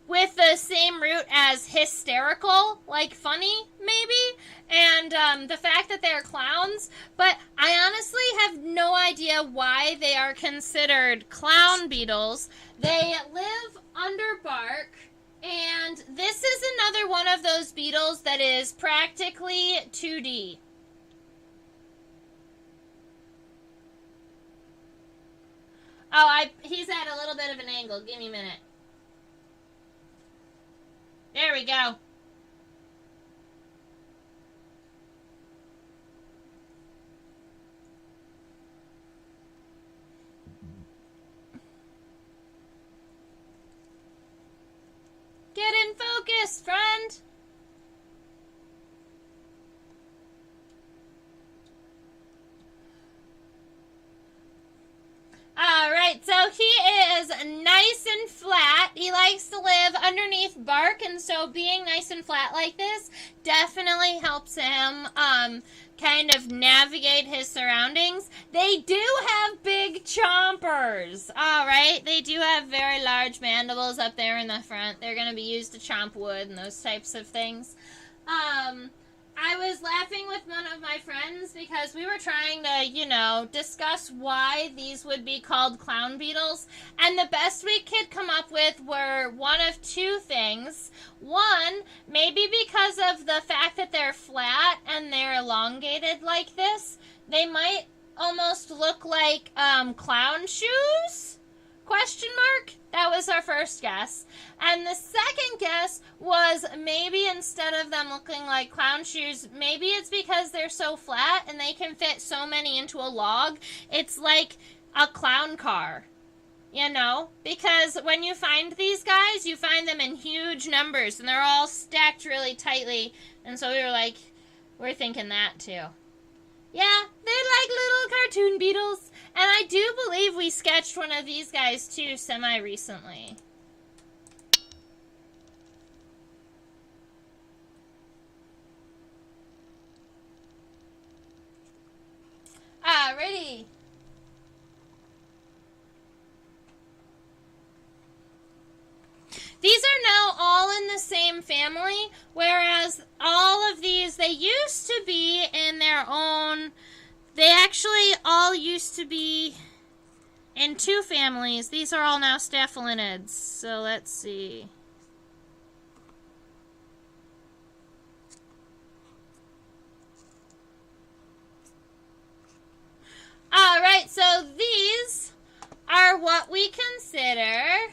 with the same root as hysterical, like funny, maybe, and the fact that they're clowns, but I honestly have no idea why they are considered clown beetles. They live under bark, and this is another one of those beetles that is practically 2D. Oh, he's at a little bit of an angle. Give me a minute. There we go. Get in focus, friend. Alright, so he is nice and flat. He likes to live underneath bark, and so being nice and flat like this definitely helps him kind of navigate his surroundings. They do have big chompers. Alright, they do have very large mandibles up there in the front. They're going to be used to chomp wood and those types of things. I was laughing with one of my friends because we were trying to, discuss why these would be called clown beetles. And the best we could come up with were one of two things. One, maybe because of the fact that they're flat and they're elongated like this, they might almost look like clown shoes? Question mark? That was our first guess. And the second guess was maybe instead of them looking like clown shoes, maybe it's because they're so flat and they can fit so many into a log. It's like a clown car, Because when you find these guys, you find them in huge numbers and they're all stacked really tightly. And so we were like, we're thinking that too. Yeah, they're like little cartoon beetles. And I do believe we sketched one of these guys, too, semi-recently. Alrighty. These are now all in the same family, whereas all of these, they used to be in their own... They actually all used to be in two families. These are all now staphylinids. So let's see. All right, so these are what we consider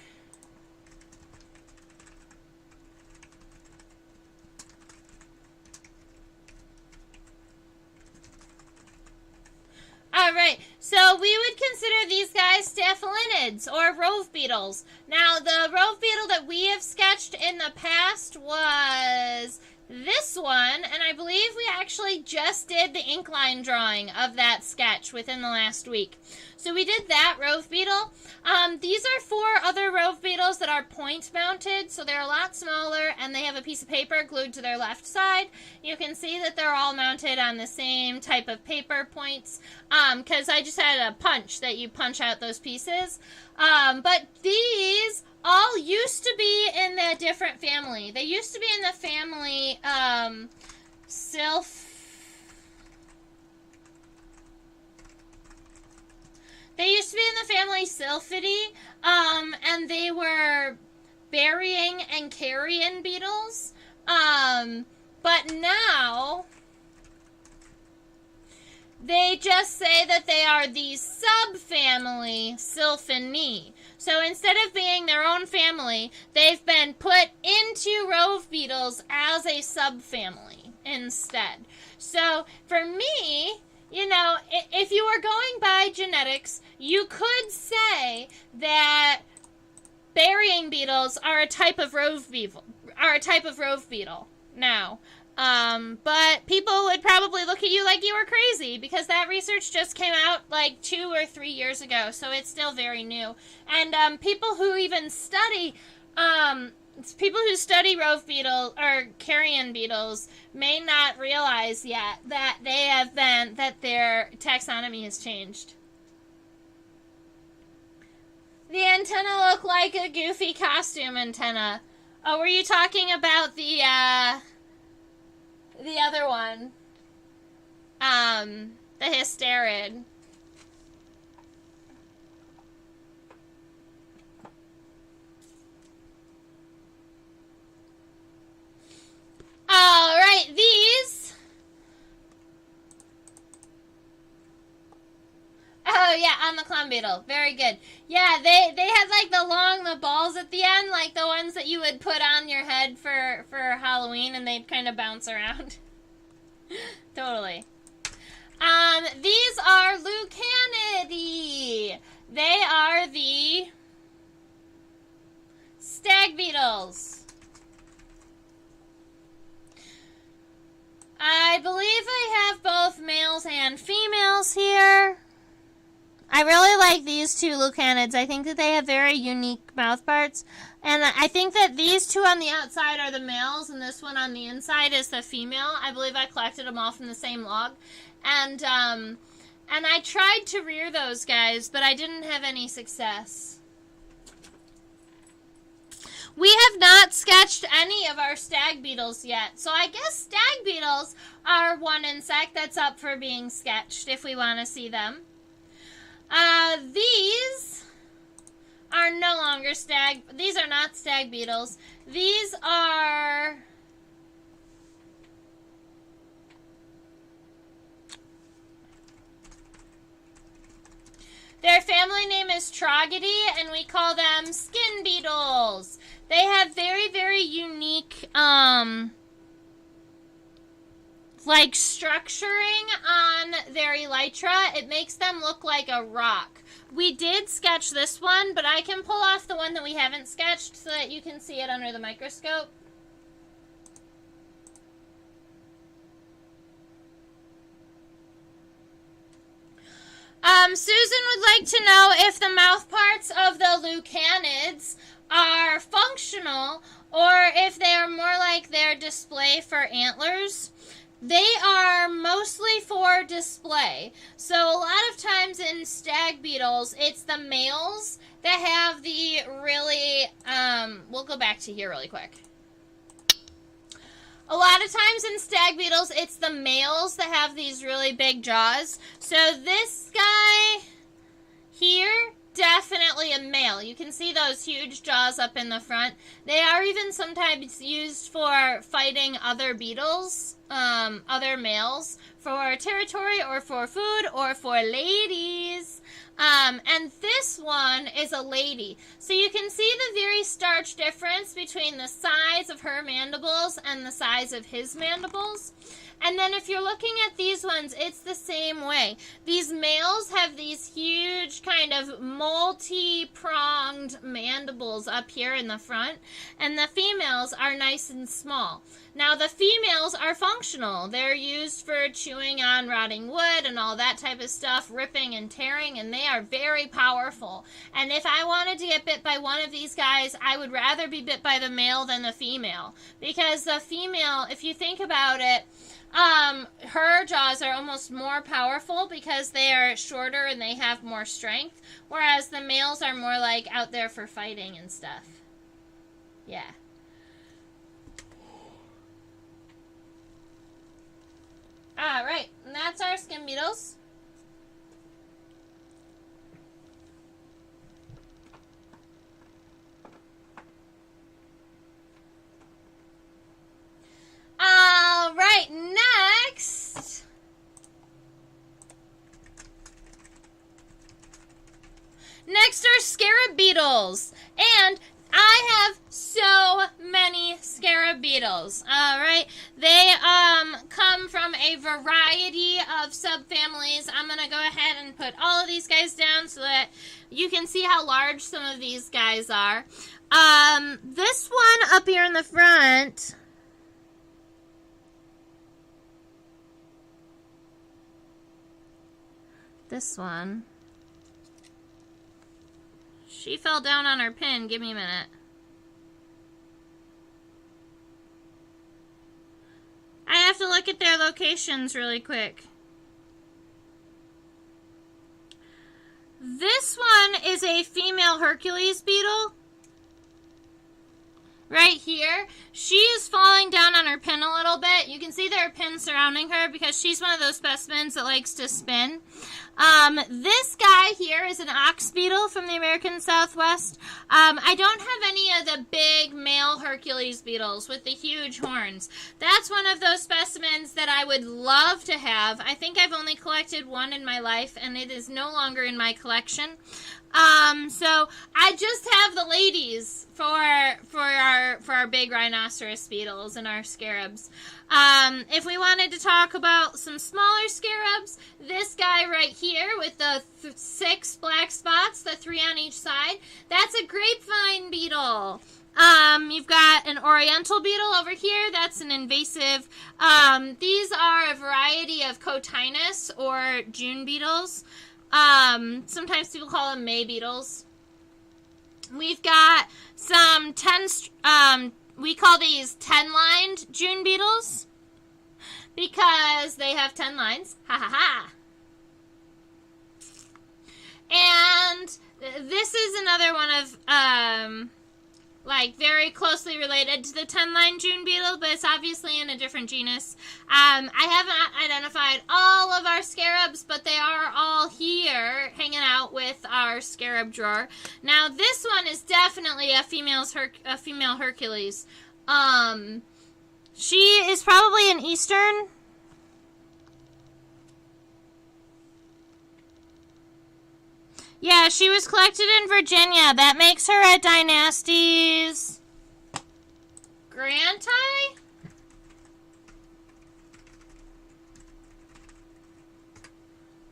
all right, so we would consider these guys staphylinids or rove beetles. Now, the rove beetle that we have sketched in the past was this one, and I believe we actually just did the ink line drawing of that sketch within the last week. So we did that rove beetle. These are 4 other rove beetles that are point mounted, so they're a lot smaller, and they have a piece of paper glued to their left side. You can see that they're all mounted on the same type of paper points, because I just had a punch that you punch out those pieces. But these all used to be in a different family. They used to be in the family They used to be in the family Sylphidae, and they were burying and carrion beetles. But now they just say that they are the subfamily Sylphinae. So instead of being their own family, they've been put into rove beetles as a subfamily instead. So for me, you know, if you were going by genetics, you could say that burying beetles are a type of rove beetle. Now. But people would probably look at you like you were crazy because that research just came out like 2 or 3 years ago, so it's still very new. And people who even study rove beetle or carrion beetles may not realize yet that that their taxonomy has changed. The antenna look like a goofy costume antenna. Oh, were you talking about the other one? The hysterid. All right, these. Oh yeah, on the clown beetle. Very good. Yeah, they had like the balls at the end, like the ones that you would put on your head for Halloween, and they'd kind of bounce around. Totally. These are Lucanidae. They are the stag beetles. I believe I have both males and females here. I really like these 2 Lucanids. I think that they have very unique mouth parts. And I think that these 2 on the outside are the males, and this one on the inside is the female. I believe I collected them all from the same log. And I tried to rear those guys, but I didn't have any success. We have not sketched any of our stag beetles yet. So I guess stag beetles are one insect that's up for being sketched if we want to see them. These are no longer these are not stag beetles. These are their family name is Trogody, and we call them skin beetles. They have very, very unique like structuring on their elytra. It makes them look like a rock. We did sketch this one, but I can pull off the one that we haven't sketched so that you can see it under the microscope. Susan would like to know if the mouth parts of the Lucanids are functional or if they are more like their display for antlers. They are mostly for display. So a lot of times in stag beetles, it's the males that have the really, we'll go back to here really quick. A lot of times in stag beetles, it's the males that have these really big jaws. So this guy here, definitely a male. You can see those huge jaws up in the front. They are even sometimes used for fighting other beetles. other males for territory or for food or for ladies. And this one is a lady. So you can see the very stark difference between the size of her mandibles and the size of his mandibles. And then if you're looking at these ones, it's the same way. These males have these huge kind of multi-pronged mandibles up here in the front, and the females are nice and small. Now, the females are functional. They're used for chewing on rotting wood and all that type of stuff, ripping and tearing, and they are very powerful. And if I wanted to get bit by one of these guys, I would rather be bit by the male than the female. Because the female, if you think about it, her jaws are almost more powerful because they are shorter and they have more strength, whereas the males are more like out there for fighting and stuff. Yeah. Alright, and that's our skin beetles. Alright, next. Next are scarab beetles. And I have so many scarab beetles. Alright, they come from a variety of subfamilies. I'm going to go ahead and put all of these guys down so that you can see how large some of these guys are. This one up here in the front, this one, she fell down on her pin. Give me a minute. I have to look at their locations really quick. This one is a female Hercules beetle. Right here. She is falling down on her pin a little bit. You can see there are pins surrounding her because she's one of those specimens that likes to spin. This guy here is an ox beetle from the American Southwest. I don't have any of the big male Hercules beetles with the huge horns. That's one of those specimens that I would love to have. I think I've only collected one in my life, and it is no longer in my collection. So I just have the ladies for our big rhinoceros beetles and our scarabs. If we wanted to talk about some smaller scarabs, this guy right here with the 6 black spots, the 3 on each side, that's a grapevine beetle. You've got an oriental beetle over here. That's an invasive. These are a variety of cotinus or June beetles. Sometimes people call them May beetles. We've got some we call these 10-lined June beetles because they have 10 lines. Ha ha ha. And this is another one of, like, very closely related to the 10-line June beetle, but it's obviously in a different genus. I haven't identified all of our scarabs, but they are all here hanging out with our scarab drawer. Now, this one is definitely a female Hercules. She is probably an eastern. Yeah, she was collected in Virginia. That makes her a Dynasties Granti?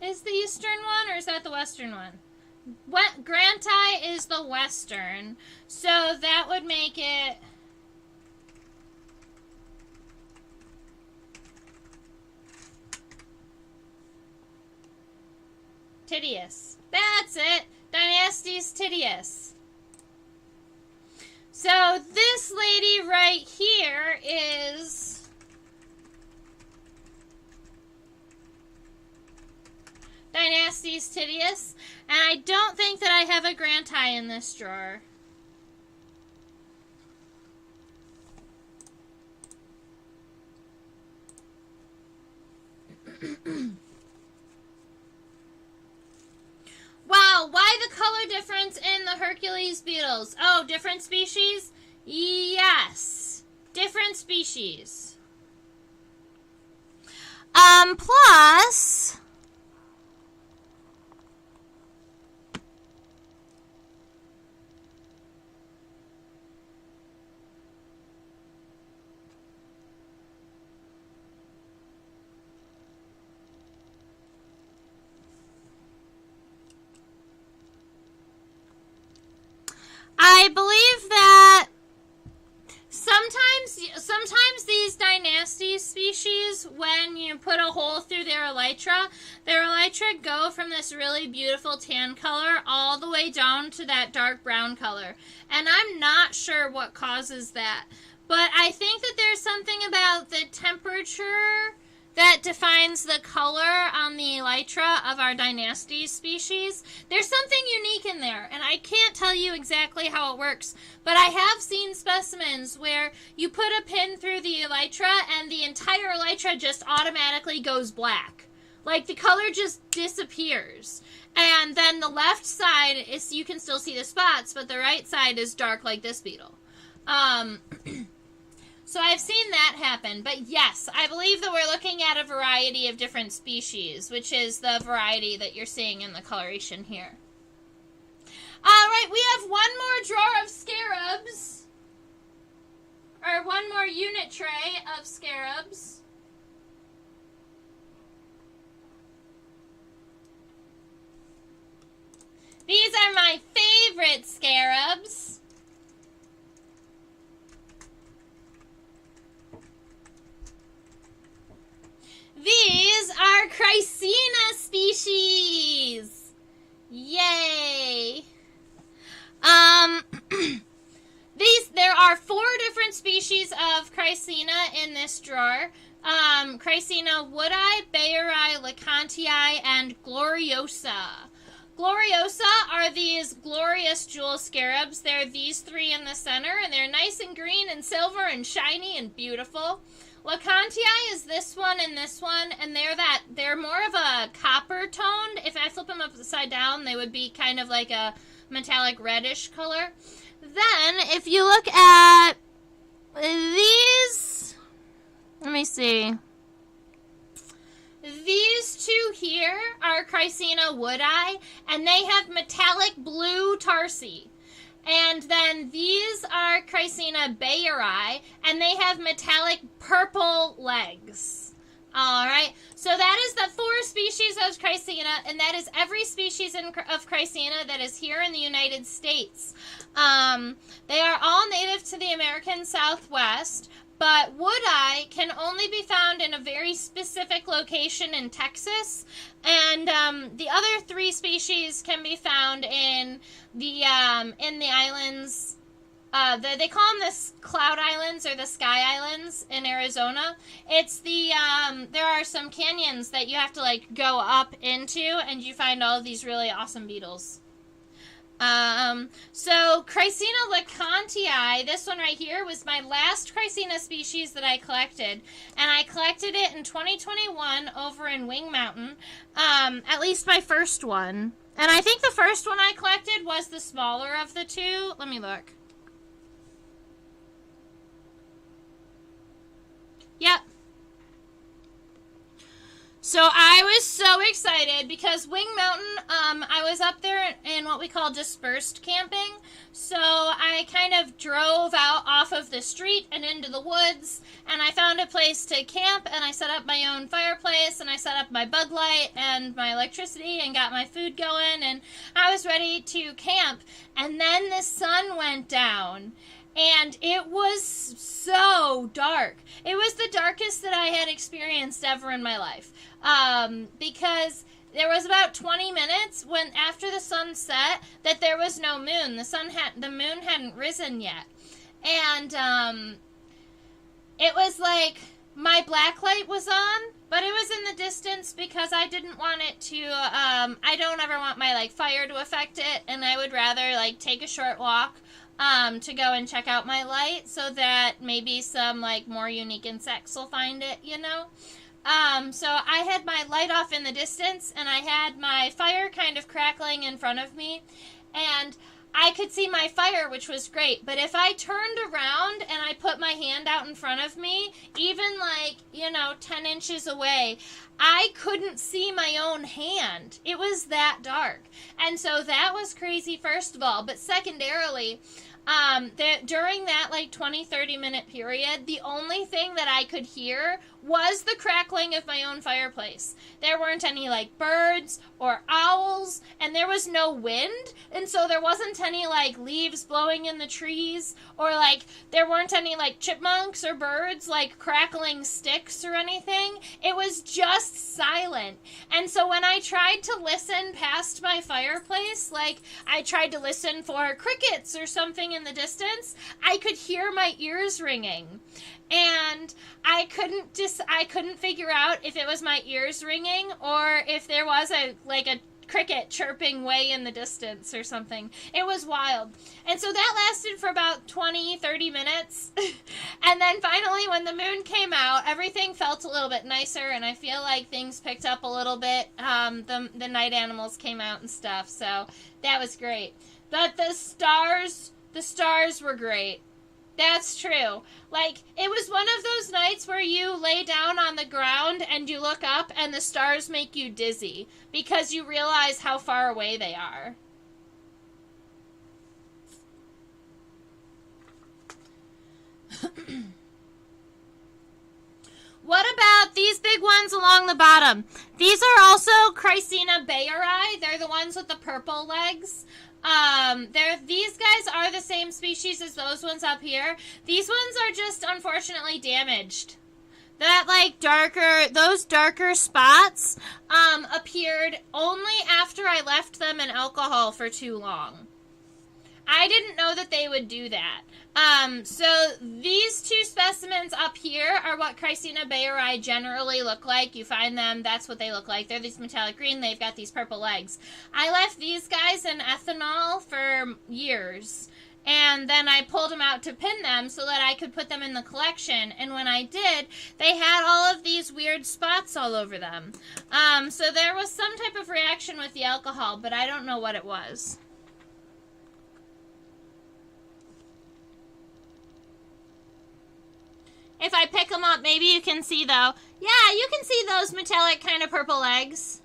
Is the eastern one, or is that the western one? Granti is the western, so that would make it... Titius. That's it. Dynasties Titius. So this lady right here is Dynasties Titius. And I don't think that I have a Granti in this drawer. Wow, why the color difference in the Hercules beetles? Oh, different species? Yes. Different species. Plus, I believe that sometimes these dynasty species, when you put a hole through their elytra go from this really beautiful tan color all the way down to that dark brown color. And I'm not sure what causes that. But I think that there's something about the temperature that defines the color on the elytra of our dynasty species. There's something unique in there, and I can't tell you exactly how it works, but I have seen specimens where you put a pin through the elytra and the entire elytra just automatically goes black. Like the color just disappears. And then the left side is, you can still see the spots, but the right side is dark like this beetle. So I've seen that happen, but yes, I believe that we're looking at a variety of different species, which is the variety that you're seeing in the coloration here. Alright, we have one more drawer of scarabs, or one more unit tray of scarabs. These are my favorite scarabs. These are Chrysina species. Yay. There are 4 different species of Chrysina in this drawer. Chrysina woodi, bayeri, lecantii, and gloriosa. Gloriosa are these glorious jewel scarabs. They're these 3 in the center, and they're nice and green and silver and shiny and beautiful. Lecantii is this one and this one, and they're more of a copper toned. If I flip them upside down, they would be kind of like a metallic reddish color. Then, if you look at these, let me see. These 2 here are Chrysina woodi, and they have metallic blue tarsi. And then these are Chrysina bayeri, and they have metallic purple legs. Alright, so that is the 4 species of Chrysina, and that is every species of Chrysina that is here in the United States. They are all native to the American Southwest, but woodi can only be found in a very specific location in Texas, and the other 3 species can be found in the islands. They call them the Cloud Islands or the Sky Islands in Arizona. It's there are some canyons that you have to like go up into, and you find all of these really awesome beetles. So Chrysina lecantii, this one right here, was my last Chrysina species that I collected, and I collected it in 2021 over in Wing Mountain, at least my first one, and I think the first one I collected was the smaller of the 2. Let me look. Yep. So I was so excited because Wing Mountain, I was up there in what we call dispersed camping. So I kind of drove out off of the street and into the woods, and I found a place to camp, and I set up my own fireplace, and I set up my bug light and my electricity and got my food going, and I was ready to camp. And then the sun went down. And it was so dark. It was the darkest that I had experienced ever in my life. Because there was about 20 minutes after the sun set that there was no moon. The moon hadn't risen yet. And it was like my black light was on, but it was in the distance because I didn't want it to, I don't ever want my fire to affect it, and I would rather take a short walk to go and check out my light so that maybe some more unique insects will find it, So I had my light off in the distance, and I had my fire kind of crackling in front of me, and I could see my fire, which was great. But if I turned around and I put my hand out in front of me, even like, 10 inches away, I couldn't see my own hand. It was that dark. And so that was crazy, first of all. But secondarily, during that like 20-30 minute period, the only thing that I could hear was the crackling of my own fireplace. There weren't any like birds or owls, and there was no wind, and so there wasn't any like leaves blowing in the trees, or like there weren't any like chipmunks or birds like crackling sticks or anything. It was just silent. And so when I tried to listen past my fireplace, like I tried to listen for crickets or something in the distance, I could hear my ears ringing. And I couldn't figure out if it was my ears ringing or if there was a cricket chirping way in the distance or something. It was wild. And so that lasted for about 20-30 minutes. And then finally when the moon came out, everything felt a little bit nicer, and I feel like things picked up a little bit. The night animals came out and stuff, so that was great. But the stars were great. That's true. Like, it was one of those nights where you lay down on the ground and you look up and the stars make you dizzy because you realize how far away they are. What about these big ones along the bottom? These are also Chrysina bayeri. They're the ones with the purple legs. These guys are the same species as those ones up here. These ones are just unfortunately damaged. Those darker spots, appeared only after I left them in alcohol for too long. I didn't know that they would do that. So these two specimens up here are what Chrysina bayeri generally look like. You find them, that's what they look like. They're these metallic green, they've got these purple legs. I left these guys in ethanol for years, and then I pulled them out to pin them so that I could put them in the collection, and when I did, they had all of these weird spots all over them. So there was some type of reaction with the alcohol, but I don't know what it was. If I pick them up, maybe you can see, though. Yeah, you can see those metallic kind of purple legs.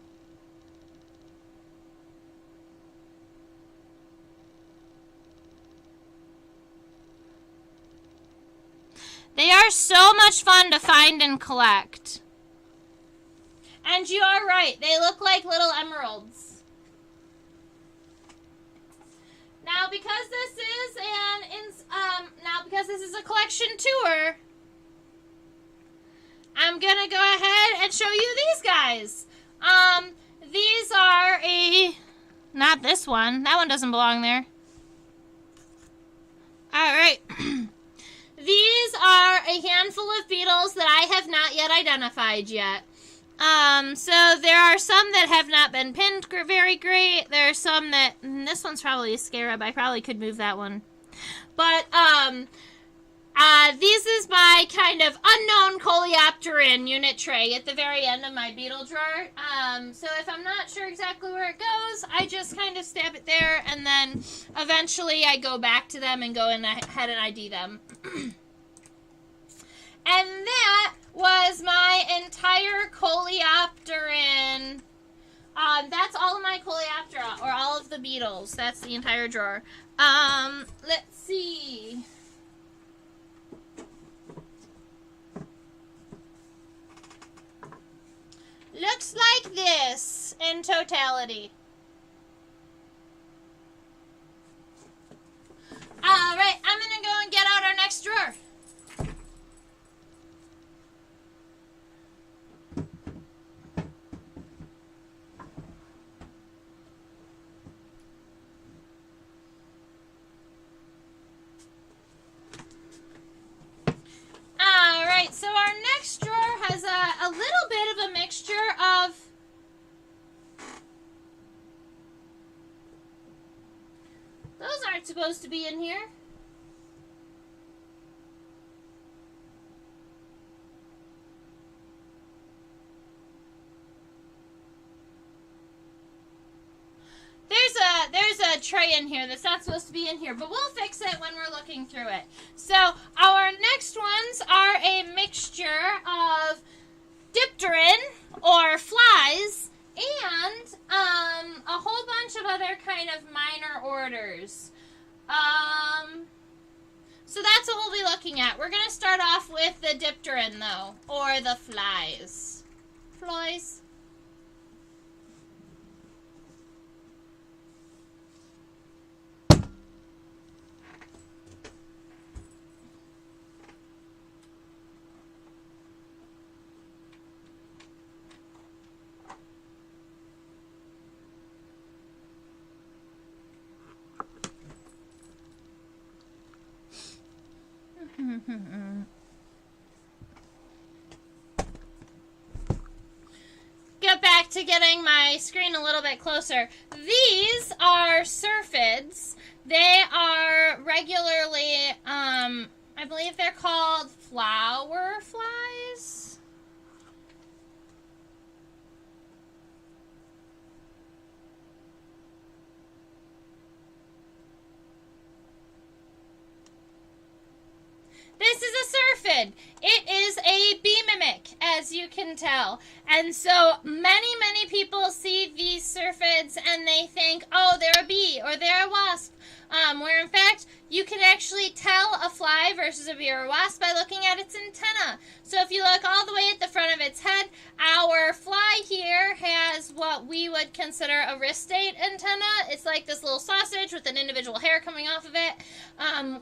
They are so much fun to find and collect. And you are right. They look like little emeralds. Now, because this is a collection tour, I'm gonna go ahead and show you these guys. These are not this one. That one doesn't belong there. Alright. These are a handful of beetles that I have not yet identified yet. So there are some that have not been pinned very great. There are some that, this one's probably a scarab. I probably could move that one. But, this is my kind of unknown coleopteran unit tray at the very end of my beetle drawer. So if I'm not sure exactly where it goes, I just kind of stab it there, and then eventually I go back to them and go ahead and ID them. And that was my entire coleopteran. That's all of my coleoptera, or all of the beetles. That's the entire drawer. Let's see. Looks like this in totality. Alright, I'm gonna go and get out our next drawer. Alright, so our next drawer has a little bit of a mixture of those aren't supposed to be in here. There's a tray in here that's not supposed to be in here, but we'll fix it when we're looking through it. So our next ones are a mixture of dipteran, or flies, and a whole bunch of other kind of minor orders. So that's what we'll be looking at. We're going to start off with the dipteran, though, or the flies. Flies. Get back to getting my screen a little bit closer. These are syrphids. They are regularly, I believe they're called flower flies. This is a syrphid. It is a bee mimic, as you can tell. And so many people see these syrphids and they think, oh, they're a bee or they're a wasp. Where in fact, you can actually tell a fly versus a bee or a wasp by looking at its antenna. So if you look all the way at the front of its head, our fly here has what we would consider a wristate antenna. It's like this little sausage with an individual hair coming off of it.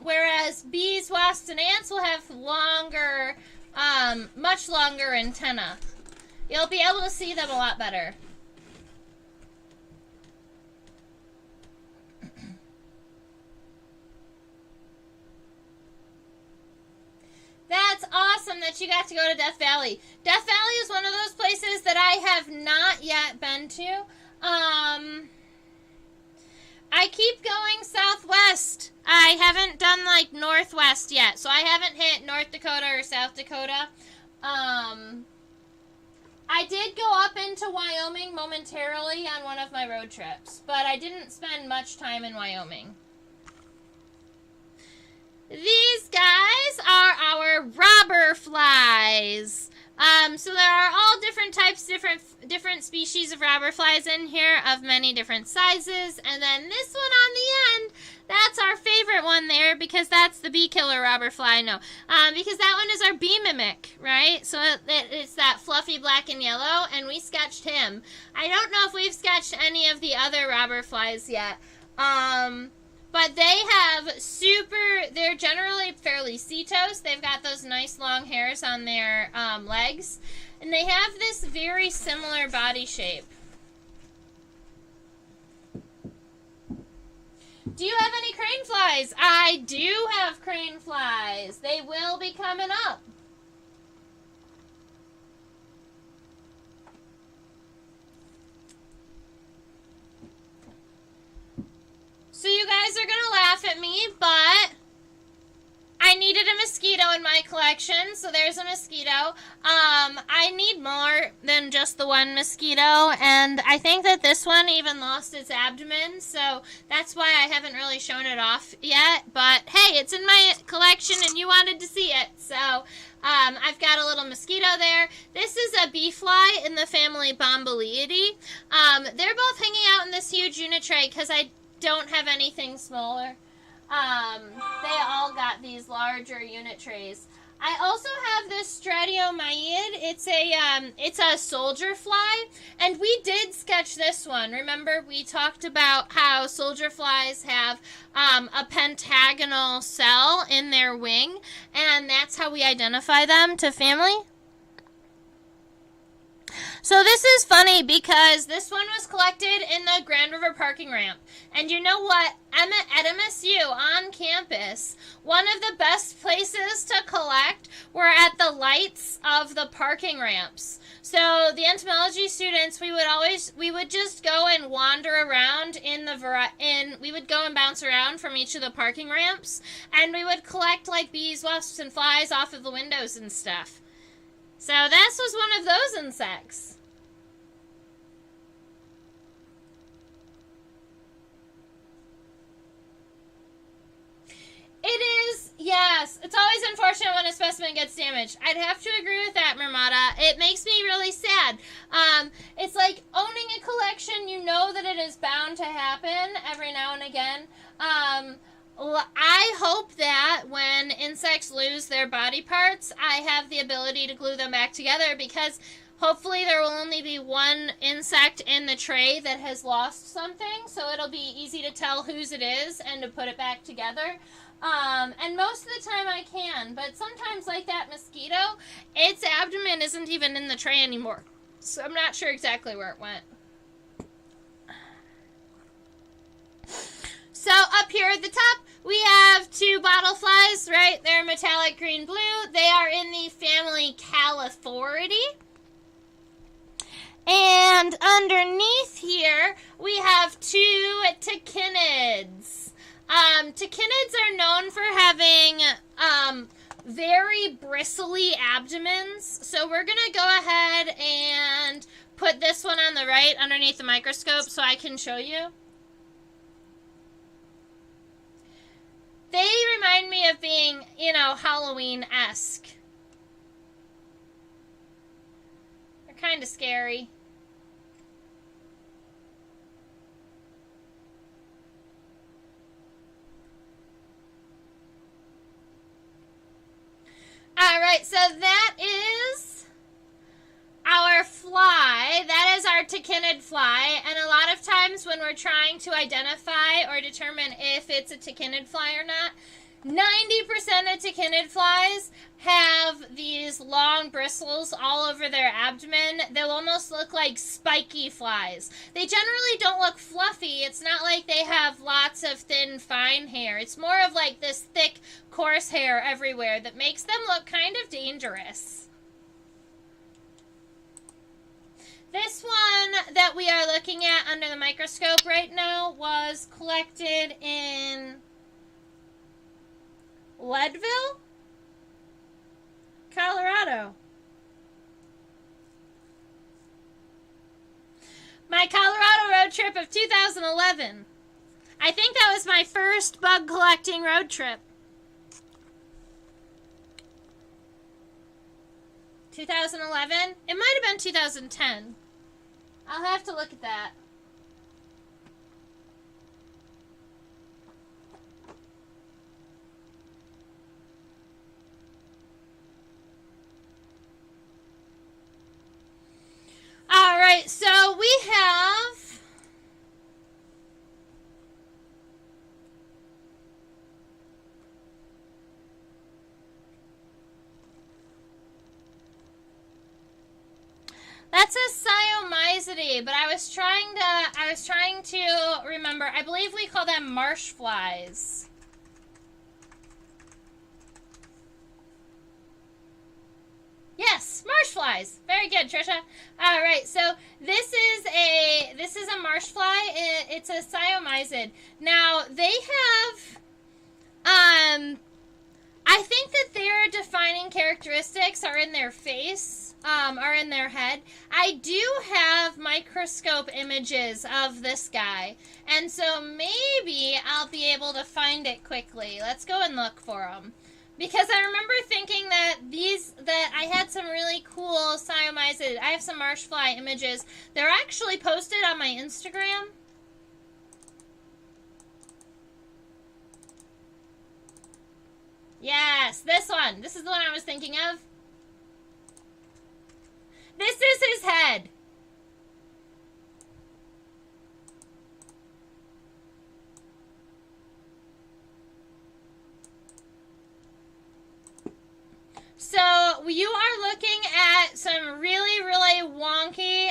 Whereas bees, wasps, and ants will have longer, much longer antenna. You'll be able to see them a lot better. That's awesome that you got to go to Death Valley. Death Valley is one of those places that I have not yet been to. I keep going southwest. I haven't done like northwest yet, so I haven't hit North Dakota or South Dakota. I did go up into Wyoming momentarily on one of my road trips, but I didn't spend much time in Wyoming. These guys are our robber flies. So there are all different types, different species of robber flies in here of many different sizes. And then this one on the end, that's our favorite one there because that's the bee killer robber fly. No, because that one is our bee mimic, right? So it's that fluffy black and yellow, and we sketched him. I don't know if we've sketched any of the other robber flies yet. But they have they're generally fairly cetose. They've got those nice long hairs on their legs. And they have this very similar body shape. Do you have any crane flies? I do have crane flies. They will be coming up. So you guys are going to laugh at me, but I needed a mosquito in my collection, so there's a mosquito. I need more than just the one mosquito, and I think that this one even lost its abdomen, so that's why I haven't really shown it off yet. But hey, it's in my collection, and you wanted to see it, so I've got a little mosquito there. This is a bee fly in the family Bombyliidae. They're both hanging out in this huge unit tray because I don't have anything smaller. They all got these larger unit trays. I also have this Stratiomyiid. It's a soldier fly, and we did sketch this one. Remember, we talked about how soldier flies have a pentagonal cell in their wing, and that's how we identify them to family. So this is funny because this one was collected in the Grand River parking ramp. And you know what? At MSU on campus, one of the best places to collect were at the lights of the parking ramps. So the entomology students, we would just go and wander around we would go and bounce around from each of the parking ramps, and we would collect like bees, wasps, and flies off of the windows and stuff. So this was one of those insects. specimen gets damaged. I'd have to agree with that, Marmota. It makes me really sad. It's like owning a collection, you know that it is bound to happen every now and again. I hope that when insects lose their body parts, I have the ability to glue them back together, because hopefully there will only be one insect in the tray that has lost something, so it'll be easy to tell whose it is and to put it back together. And most of the time I can, but sometimes, like that mosquito, its abdomen isn't even in the tray anymore, so I'm not sure exactly where it went. So up here at the top, we have two bottle flies, right? They're metallic green blue. They are in the family Calithoridae. And underneath here, we have two tachinids. Tachinids are known for having very bristly abdomens. So we're going to go ahead and put this one on the right underneath the microscope so I can show you. They remind me of being, you know, Halloween-esque. They're kind of scary. Alright, so that is our fly. That is our tachinid fly. And a lot of times when we're trying to identify or determine if it's a tachinid fly or not, 90% of tachinid flies have these long bristles all over their abdomen. They'll almost look like spiky flies. They generally don't look fluffy. It's not like they have lots of thin, fine hair. It's more of like this thick, coarse hair everywhere that makes them look kind of dangerous. This one that we are looking at under the microscope right now was collected in Leadville, Colorado. My Colorado road trip of 2011. I think that was my first bug collecting road trip. 2011? It might have been 2010. I'll have to look at that. Alright, so we have that's a Siomyzidae, but I was trying to remember. I believe we call them marsh flies. Yes, marsh flies. Very good, Trisha. All right, so this is a marsh fly. It's a Siomyzid. Now they have, I think that their defining characteristics are in their face, are in their head. I do have microscope images of this guy, and so maybe I'll be able to find it quickly. Let's go and look for him. Because I remember thinking that I had some really cool Siomyzid. I have some marsh fly images. They're actually posted on my Instagram. Yes, this one. This is the one I was thinking of. This is his head. So you are looking at some really, really wonky,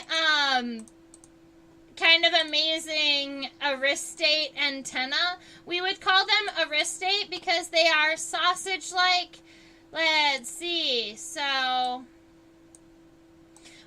kind of amazing aristate antenna. We would call them aristate because they are sausage-like. Let's see. So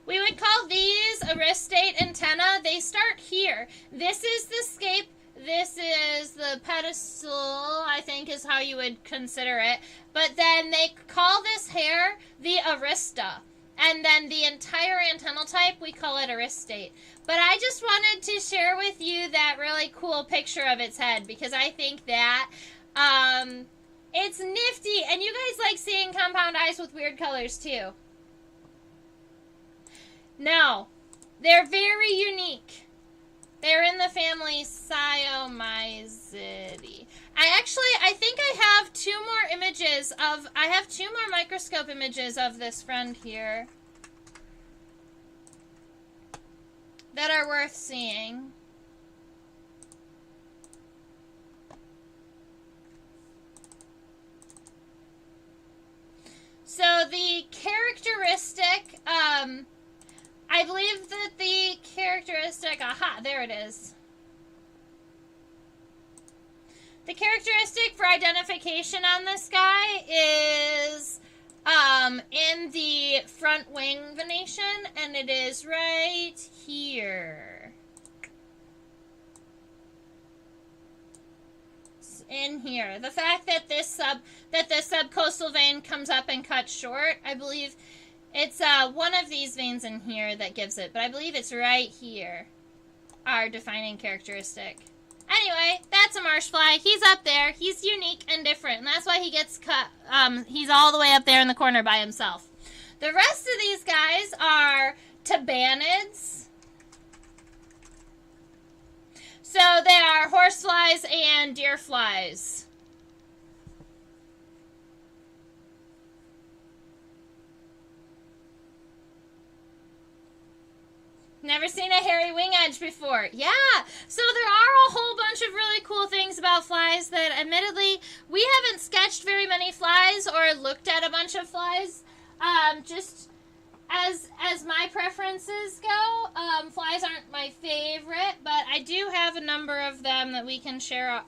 we would call these aristate antenna. They start here. This is the scape. This is the pedestal, I think is how you would consider it. But then they call this hair the arista. And then the entire antennal type, we call it aristate. But I just wanted to share with you that really cool picture of its head, because I think that It's nifty, and you guys like seeing compound eyes with weird colors too. No, they're very unique. They're in the family Siomyzidae. I think I have two more images of, I have two more microscope images of this friend here that are worth seeing. So the characteristic, I believe that the characteristic, aha, there it is. The characteristic for identification on this guy is in the front wing venation, and it is right here. It's in here. The fact that the subcostal vein comes up and cuts short, I believe it's one of these veins in here that gives it, but I believe it's right here, our defining characteristic. Anyway, that's a marsh fly. He's up there. He's unique and different, and that's why he gets cut. He's all the way up there in the corner by himself. The rest of these guys are tabanids. So they are horseflies and deer flies. Never seen a hairy wing edge before. Yeah, so there are a whole bunch of really cool things about flies that, admittedly, we haven't sketched very many flies or looked at a bunch of flies. Just as my preferences go, flies aren't my favorite, but I do have a number of them that we can share.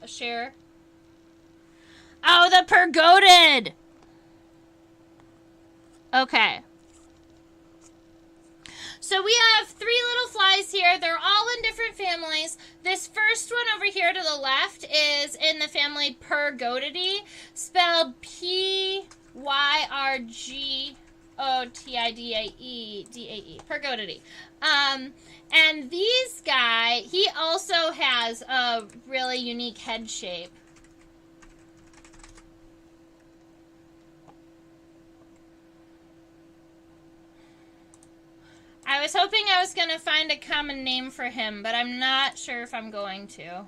Oh, the pergodid! Okay. So we have three little flies here. They're all in different families. This first one over here to the left is in the family Pergodidae, spelled Pyrgotiddae, Pergodidae. And these guy, he also has a really unique head shape. I was hoping I was going to find a common name for him, but I'm not sure if I'm going to.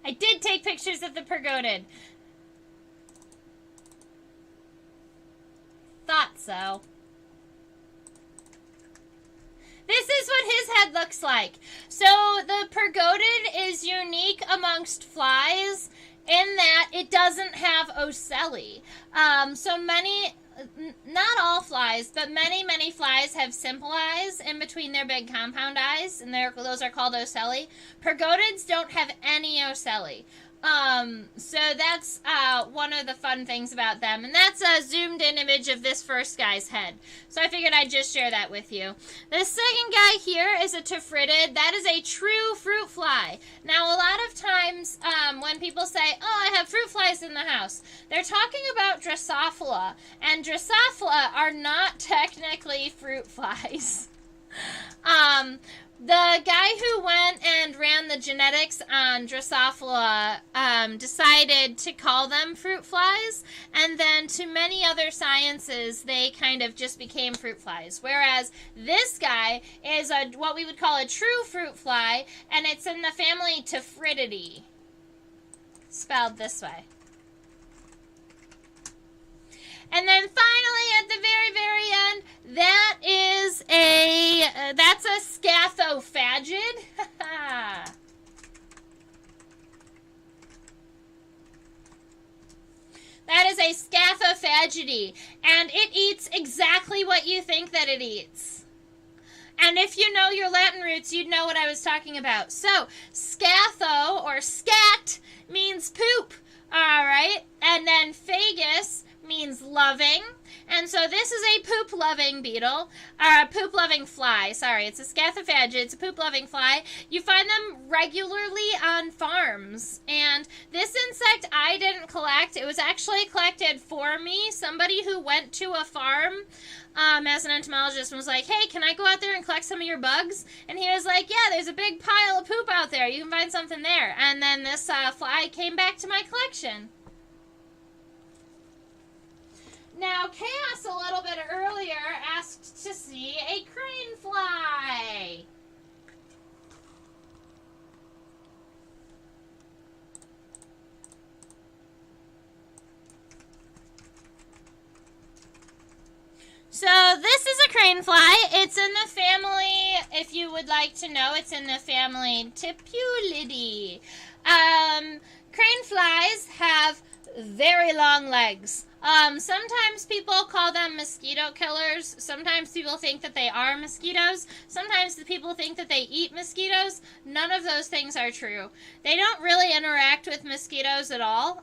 I did take pictures of the pergodid. Thought so. This is what his head looks like. So the pergodid is unique amongst flies in that it doesn't have ocelli. So many, not all flies, but many flies have simple eyes in between their big compound eyes, and those are called ocelli. Pergodids don't have any ocelli. So that's one of the fun things about them. And that's a zoomed in image of this first guy's head. So I figured I'd just share that with you. The second guy here is a tephritid. That is a true fruit fly. Now, a lot of times when people say, oh, I have fruit flies in the house, they're talking about Drosophila. And Drosophila are not technically fruit flies. The guy who went and ran the genetics on Drosophila decided to call them fruit flies, and then to many other sciences, they kind of just became fruit flies. Whereas this guy is what we would call a true fruit fly, and it's in the family Tephritidae, spelled this way. And then finally, at the very, very end, that's a scathophagid. That is a scathophagidae, and it eats exactly what you think that it eats. And if you know your Latin roots, you'd know what I was talking about. So, scatho, or scat, means poop, all right? And then phagus means loving. And so this is a poop-loving beetle, or a poop-loving fly. Sorry, it's a scathophage. It's a poop-loving fly. You find them regularly on farms. And this insect I didn't collect. It was actually collected for me. Somebody who went to a farm as an entomologist and was like, hey, can I go out there and collect some of your bugs? And he was like, yeah, there's a big pile of poop out there. You can find something there. And then this fly came back to my collection. Now, Chaos a little bit earlier asked to see a crane fly. So this is a crane fly. It's in the family, if you would like to know, it's in the family Tipulidae. Crane flies have very long legs. Sometimes people call them mosquito killers. Sometimes people think that they are mosquitoes. Sometimes the people think that they eat mosquitoes. None of those things are true. They don't really interact with mosquitoes at all.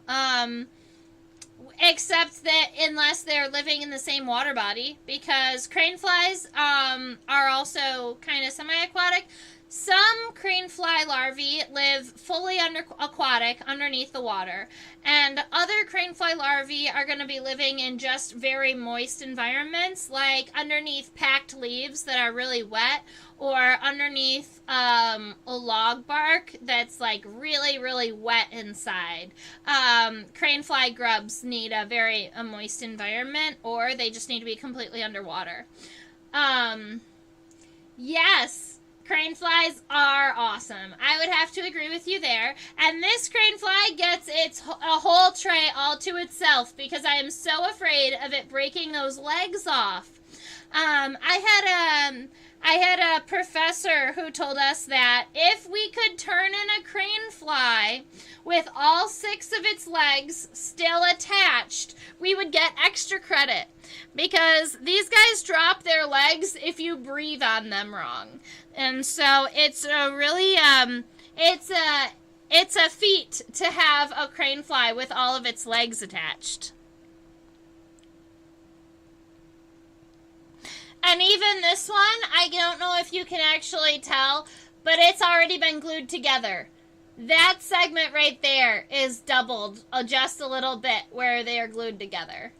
Except that unless they're living in the same water body, because crane flies are also kind of semi-aquatic. Some crane fly larvae live fully aquatic underneath the water, and other crane fly larvae are going to be living in just very moist environments, like underneath packed leaves that are really wet, or underneath a log bark that's like really, really wet inside. Crane fly grubs need a moist environment, or they just need to be completely underwater. Yes. Crane flies are awesome. I would have to agree with you there. And this crane fly gets a whole tray all to itself because I am so afraid of it breaking those legs off. I had a professor who told us that if we could turn in a crane fly with all 6 of its legs still attached, we would get extra credit. Because these guys drop their legs if you breathe on them wrong. And so it's a really, it's a feat to have a crane fly with all of its legs attached. And even this one, I don't know if you can actually tell, but it's already been glued together. That segment right there is doubled just a little bit where they are glued together.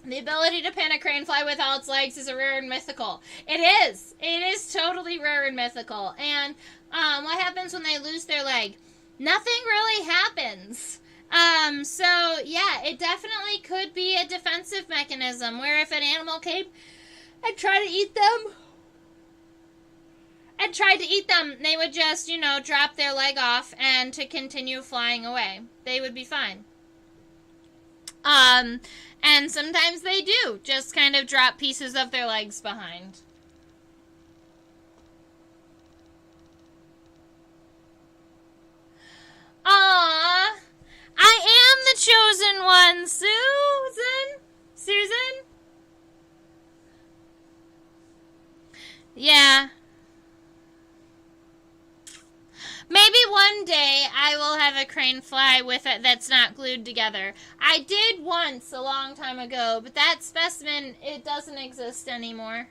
The ability to pin a crane fly with all its legs is a rare and mythical. It is. It is totally rare and mythical. And what happens when they lose their leg? Nothing really happens. So, yeah, it definitely could be a defensive mechanism where if an animal came and tried to eat them, they would just, drop their leg off and to continue flying away. They would be fine. And sometimes they do just kind of drop pieces of their legs behind. Aww, I am the chosen one, Susan? Yeah. Maybe one day I will have a crane fly with it that's not glued together. I did once a long time ago, but that specimen, it doesn't exist anymore.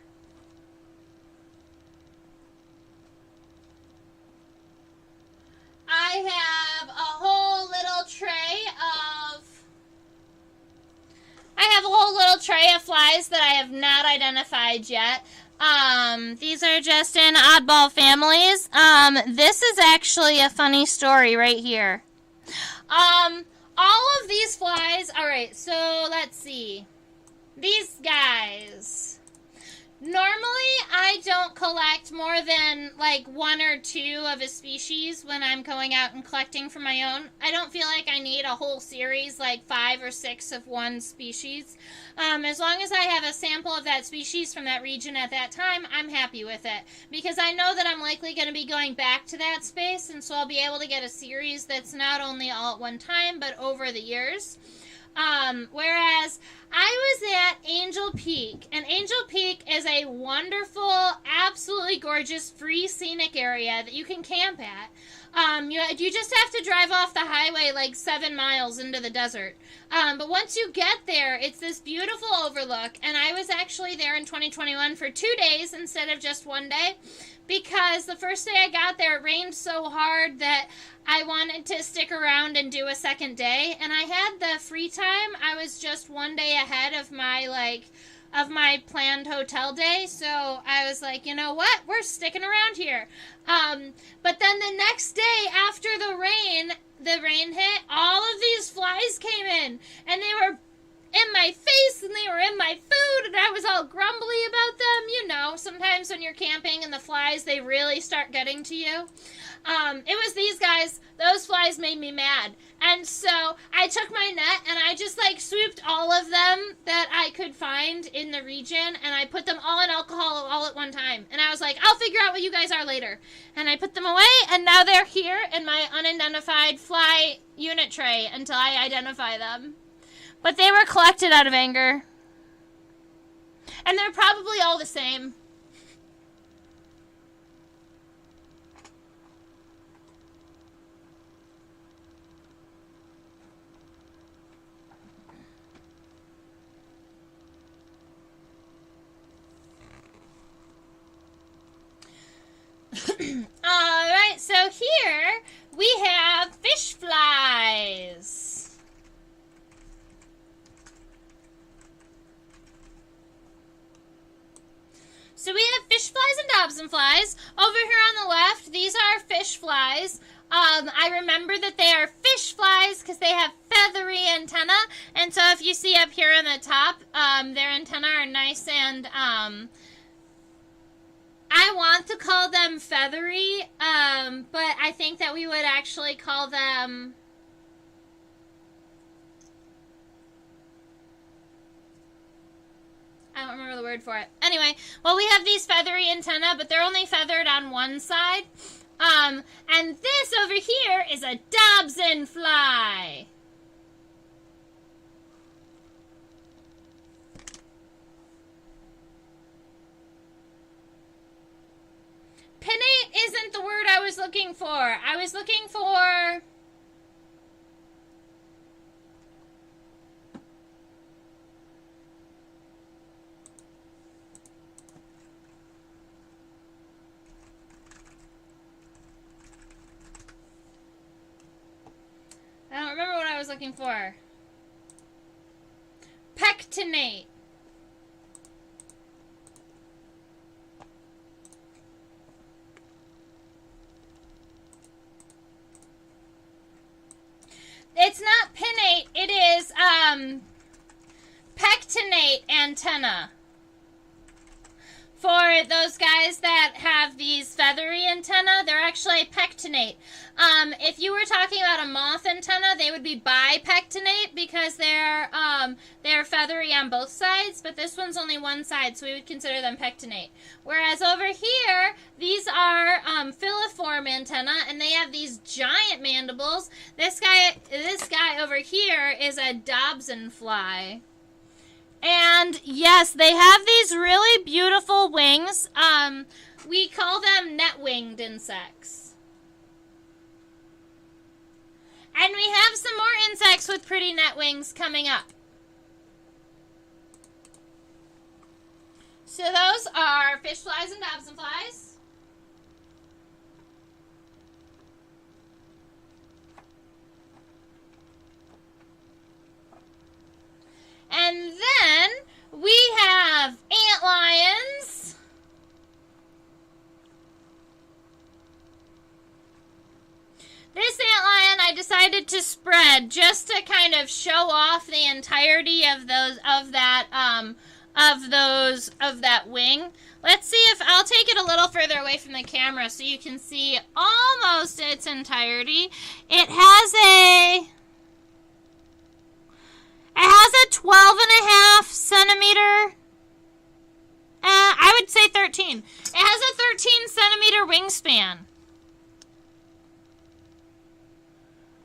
I have a whole little tray of flies that I have not identified yet. These are just in oddball families. This is actually a funny story right here. All of these flies, alright, so let's see. These guys. Normally, I don't collect more than, like, 1 or 2 of a species when I'm going out and collecting for my own. I don't feel like I need a whole series, like 5 or 6 of one species. As long as I have a sample of that species from that region at that time, I'm happy with it. Because I know that I'm likely going to be going back to that space, and so I'll be able to get a series that's not only all at one time, but over the years. Whereas I was at Angel Peak, and Angel Peak is a wonderful, absolutely gorgeous, free scenic area that you can camp at. You just have to drive off the highway like 7 miles into the desert. But once you get there, it's this beautiful overlook, and I was actually there in 2021 for 2 days instead of just 1 day, because the first day I got there, it rained so hard that I wanted to stick around and do a second day, and I had the free time. I was just 1 day ahead of my planned hotel day, so I was like, you know what, we're sticking around here. But then the next day after the rain hit, all of these flies came in, and they were in my face, and they were in my food, and I was all grumbly about them. You know, sometimes when you're camping and the flies, they really start getting to you. It was these guys. Those flies made me mad. And so I took my net and I just like swooped all of them that I could find in the region, and I put them all in alcohol all at one time. And I was like, I'll figure out what you guys are later. And I put them away, and now they're here in my unidentified fly unit tray until I identify them. But they were collected out of anger. And they're probably all the same. Alright, so here we have fish flies. So we have fish flies and dobson flies. Over here on the left, these are fish flies. I remember that they are fish flies because they have feathery antennae. And so if you see up here on the top, their antennae are nice and, I want to call them feathery, but I think that we would actually call them... I don't remember the word for it. Anyway, well, we have these feathery antennae, but they're only feathered on one side. And this over here is a dobson fly. Pinnate isn't the word I was looking for. I was looking for... I don't remember what I was looking for. Pectinate. It's not pinnate, it is pectinate antenna. For those guys that have these feathery antennae, they're actually pectinate. If you were talking about a moth antenna, they would be bipectinate because they're feathery on both sides, but this one's only one side, so we would consider them pectinate. Whereas over here, these are filiform antenna, and they have these giant mandibles. This guy over here is a dobson fly. And yes, they have these really beautiful wings. We call them net-winged insects. And we have some more insects with pretty net wings coming up. So those are fish flies and dobson flies. And then we have ant lions. This ant lion I decided to spread just to kind of show off the entirety of that wing. Let's see if I'll take it a little further away from the camera so you can see almost its entirety. It has a 12.5 centimeter, I would say 13. It has a 13 centimeter wingspan.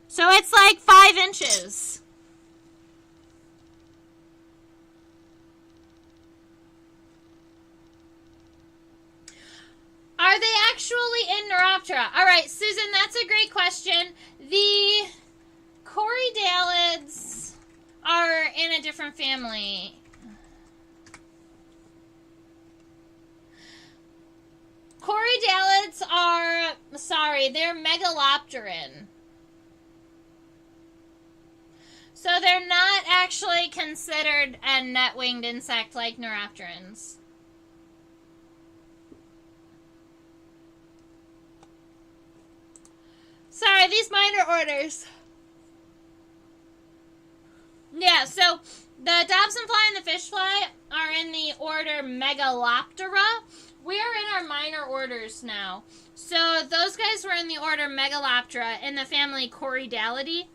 So it's like 5 inches. Are they actually in Neuroptera? All right, Susan, that's a great question. The corydalids are in a different family. Corydalids are, sorry, they're megalopteran. So they're not actually considered a net-winged insect like neuropterans. Sorry, these minor orders. Yeah, so the dobson fly and the fish fly are in the order Megaloptera. We are in our minor orders now. So those guys were in the order Megaloptera in the family Corydalidae.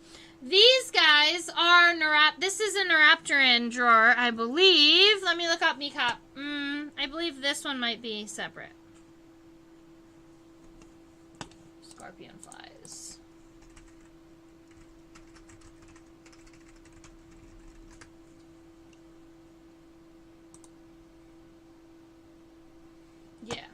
These guys are this is a neuropteran drawer, I believe. Let me look up Mecop. I believe this one might be separate. Scorpion flies. Yeah.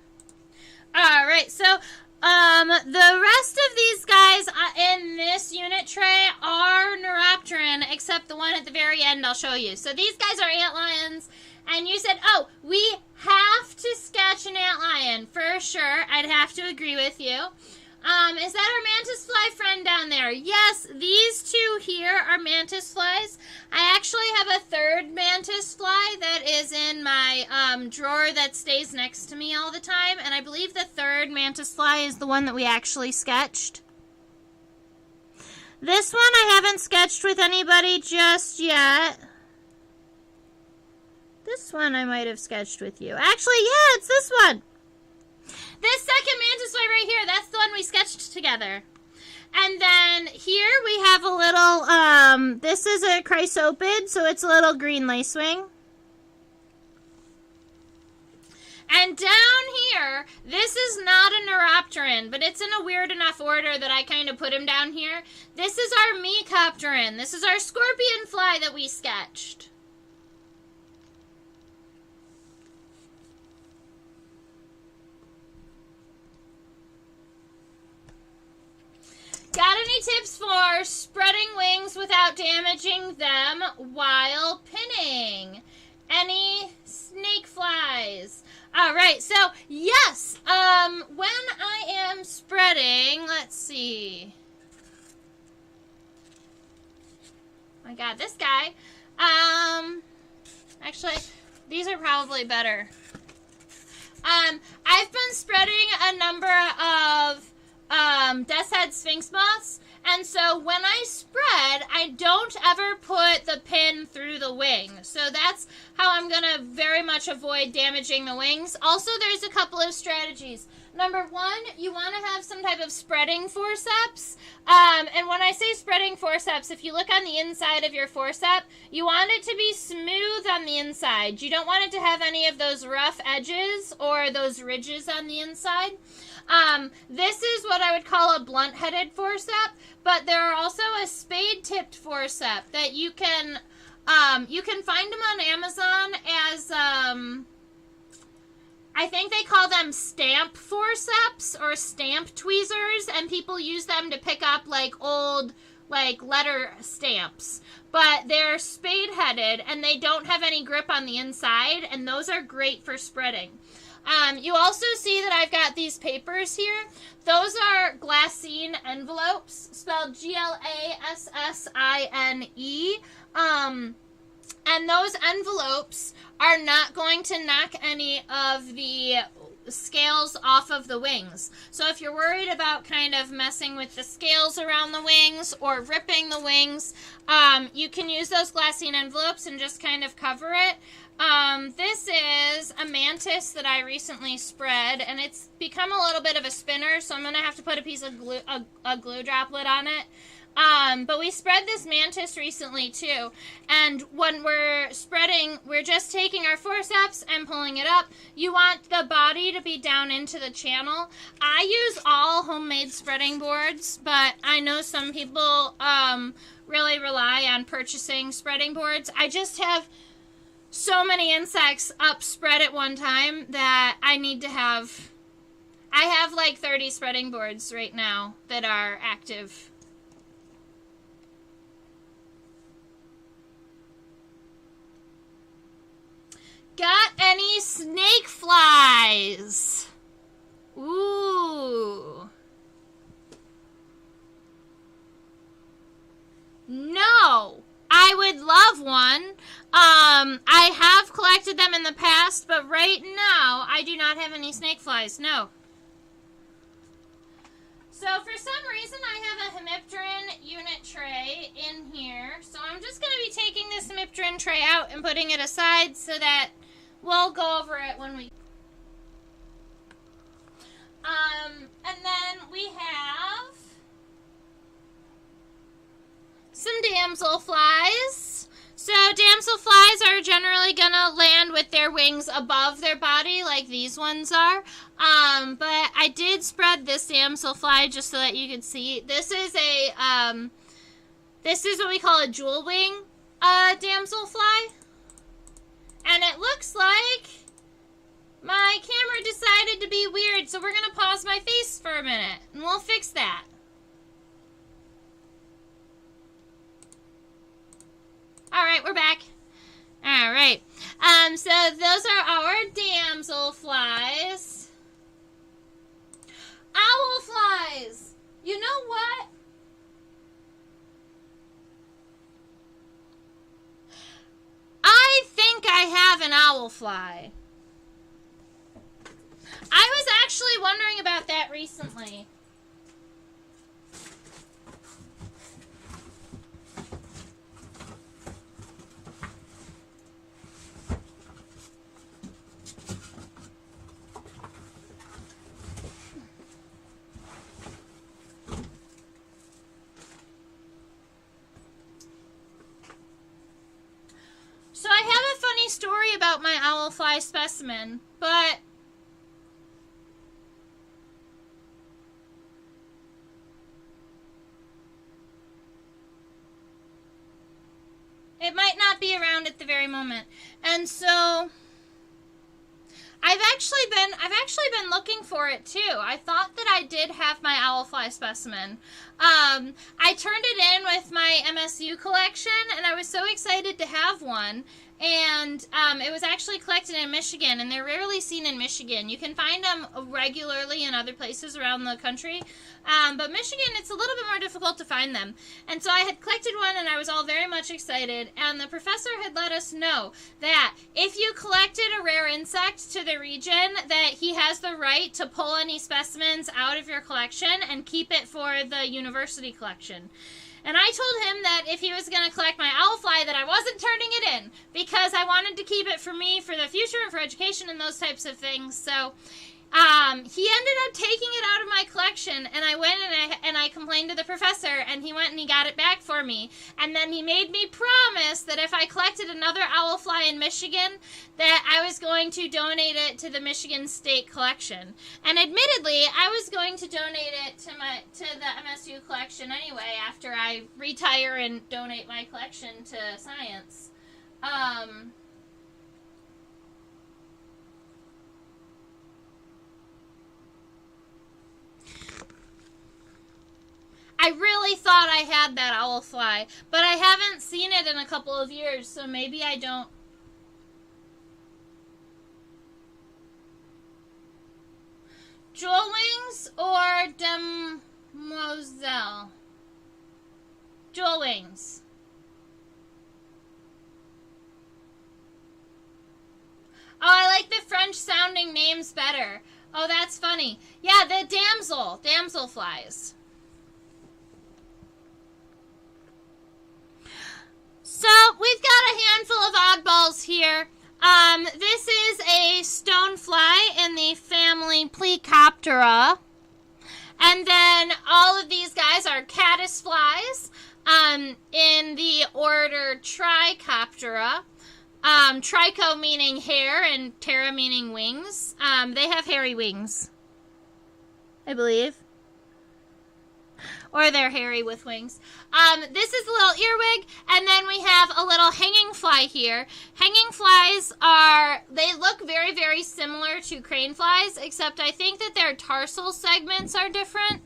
All right, so the rest of these guys in this unit tray are neuropteran, except the one at the very end I'll show you. So these guys are antlions, and you said, oh, we have to sketch an antlion. For sure, I'd have to agree with you. Is that our mantis fly friend down there? Yes, these two here are mantis flies. I actually have a third mantis fly that is in my drawer that stays next to me all the time, and I believe the third mantis fly is the one that we actually sketched. This one I haven't sketched with anybody just yet. This one I might have sketched with you. Actually, yeah, it's this one. This second mantis fly right here, that's the one we sketched together. And then here we have a little, this is a chrysopid, so it's a little green lacewing. And down here, this is not a neuropteran, but it's in a weird enough order that I kind of put him down here. This is our mecopteran. This is our scorpion fly that we sketched. Got any tips for spreading wings without damaging them while pinning? Any snake flies? All right, so yes, when I am spreading, let's see. I got this guy. Actually, these are probably better. I've been spreading a number of death's head sphinx moths, and so when I spread, I don't ever put the pin through the wing. So that's how I'm going to very much avoid damaging the wings. Also, there's a couple of strategies. Number one, you want to have some type of spreading forceps. And when I say spreading forceps, if you look on the inside of your forcep, you want it to be smooth on the inside. You don't want it to have any of those rough edges or those ridges on the inside. This is what I would call a blunt-headed forcep, but there are also a spade-tipped forcep that you can find them on Amazon as, I think they call them stamp forceps or stamp tweezers, and people use them to pick up, like, old, like, letter stamps. But they're spade-headed, and they don't have any grip on the inside, and those are great for spreading. You also see that I've got these papers here. Those are glassine envelopes, spelled Glassine. And those envelopes are not going to knock any of the scales off of the wings. So if you're worried about kind of messing with the scales around the wings or ripping the wings, you can use those glassine envelopes and just kind of cover it. This is a mantis that I recently spread, and it's become a little bit of a spinner, so I'm going to have to put a piece of glue, a glue droplet on it. But we spread this mantis recently too, and when we're spreading, we're just taking our forceps and pulling it up. You want the body to be down into the channel. I use all homemade spreading boards, but I know some people really rely on purchasing spreading boards. I just have so many insects up spread at one time that I need to have I have like 30 spreading boards right now that are active. Got any snake flies? Ooh. No. I would love one. I have collected them in the past, but right now I do not have any snake flies. No. So for some reason I have a hemipteran unit tray in here. So I'm just going to be taking this hemipteran tray out and putting it aside so that we'll go over it when we... and then we have some damselflies. So damselflies are generally going to land with their wings above their body like these ones are. But I did spread this damselfly just so that you could see. This is what we call a jewel wing damselfly. And it looks like my camera decided to be weird, so we're going to pause my face for a minute, and we'll fix that. Alright, we're back. Alright. So those are our damselflies. Owlflies! You know what? I think I have an owlfly. I was actually wondering about that recently. So I have a funny story about my owlfly specimen, but it might not be around at the very moment. And so I've actually been looking for it too. I thought that I did have my owlfly specimen. I turned it in with my MSU collection, and I was so excited to have one. And it was actually collected in Michigan, and they're rarely seen in Michigan. You can find them regularly in other places around the country. But Michigan, it's a little bit more difficult to find them. And so I had collected one, and I was all very much excited. And the professor had let us know that if you collected a rare insect to the region, that he has the right to pull any specimens out of your collection and keep it for the university collection. And I told him that if he was going to collect my owlfly, that I wasn't turning it in, because I wanted to keep it for me, for the future, and for education and those types of things. So he ended up taking it out of my collection, and I went and I complained to the professor, and he went and he got it back for me. And then he made me promise that if I collected another owlfly in Michigan, that I was going to donate it to the Michigan State collection. And admittedly, I was going to donate it to the MSU collection anyway after I retire and donate my collection to science. I really thought I had that owlfly, but I haven't seen it in a couple of years, so maybe I don't. Jewel wings or demoiselle? Jewel wings. Oh, I like the French sounding names better. Oh, that's funny. Yeah, the damselflies. So, we've got a handful of oddballs here. This is a stonefly in the family Plecoptera. And then all of these guys are caddisflies in the order Trichoptera. Tricho meaning hair and ptera meaning wings. They have hairy wings, I believe. or they're hairy with wings. This is a little earwig, and then we have a little hanging fly here. Hanging flies they look very, very similar to crane flies, except I think that their tarsal segments are different.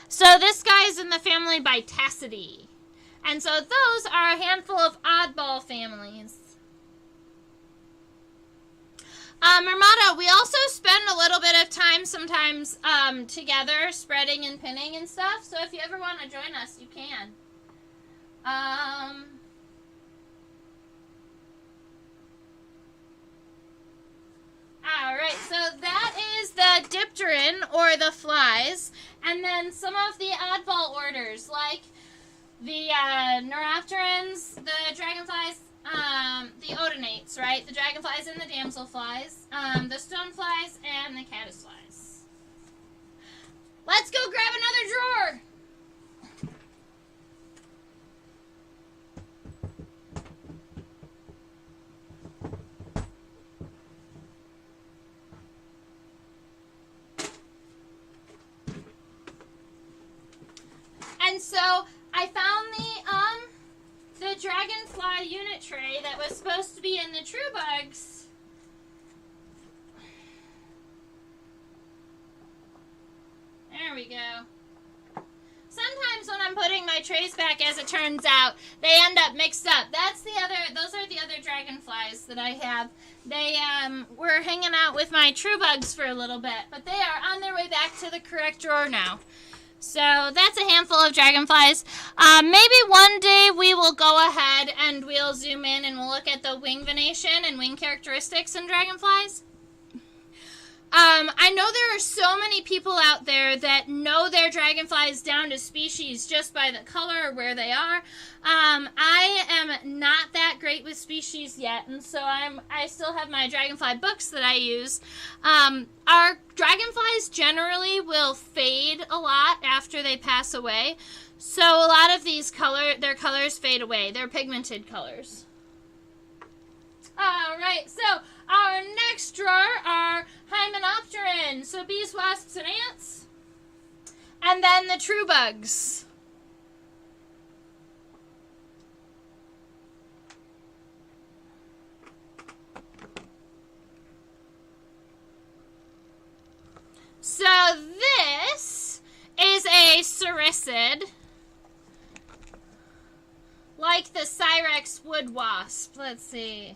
So this guy is in the family Bitacidae. And so those are a handful of oddball families. Ramada, we also spend a little bit of time sometimes together spreading and pinning and stuff. So if you ever want to join us, you can. Alright, so that is the dipteran, or the flies. And then some of the oddball orders, like the neuropterans, the dragonflies, the odonates, right? The dragonflies and the damselflies, the stoneflies, and the caddisflies. Let's go grab another drawer! And so I found the dragonfly unit tray that was supposed to be in the True Bugs. There we go. Sometimes when I'm putting my trays back, as it turns out, they end up mixed up. Those are the other dragonflies that I have. They were hanging out with my True Bugs for a little bit, but they are on their way back to the correct drawer now. So that's a handful of dragonflies. Maybe one day we will go ahead and we'll zoom in and we'll look at the wing venation and wing characteristics in dragonflies. I know there are so many people out there that know their dragonflies down to species just by the color or where they are. I am not that great with species yet, and so I still have my dragonfly books that I use. Our dragonflies generally will fade a lot after they pass away, so a lot of their colors fade away. They're pigmented colors. Alright, so our next drawer are Hymenopteran, so bees, wasps, and ants. And then the True Bugs. So this is a sericid, like the Cyrex wood wasp. Let's see.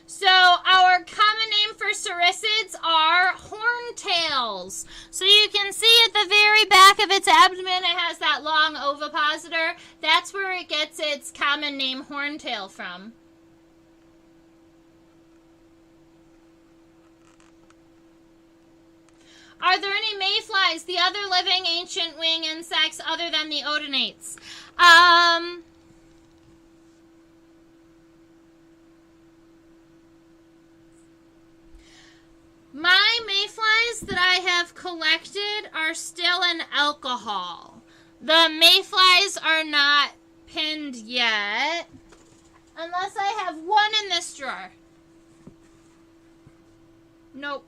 So our common name for sericids are horntails. So you can see at the very back of its abdomen, it has that long ovipositor. That's where it gets its common name horntail from. Are there any mayflies, the other living ancient wing insects other than the odonates? My mayflies that I have collected are still in alcohol. The mayflies are not pinned yet, unless I have one in this drawer. Nope.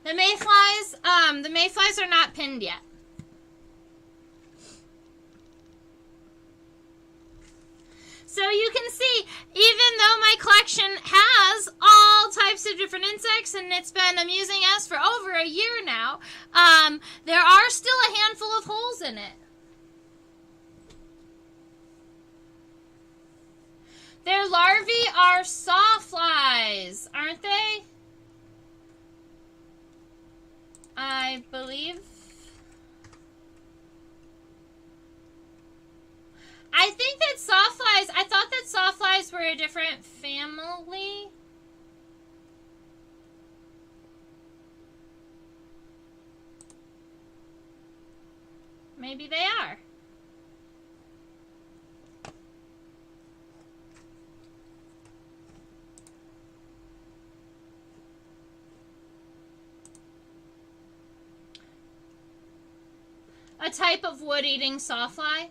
The mayflies are not pinned yet. So you can see, even though my collection has all types of different insects, and it's been amusing us for over a year now, there are still a handful of holes in it. Their larvae are sawflies, aren't they? I believe. I think that sawflies, I thought that sawflies were a different family. Maybe they are. A type of wood-eating sawfly.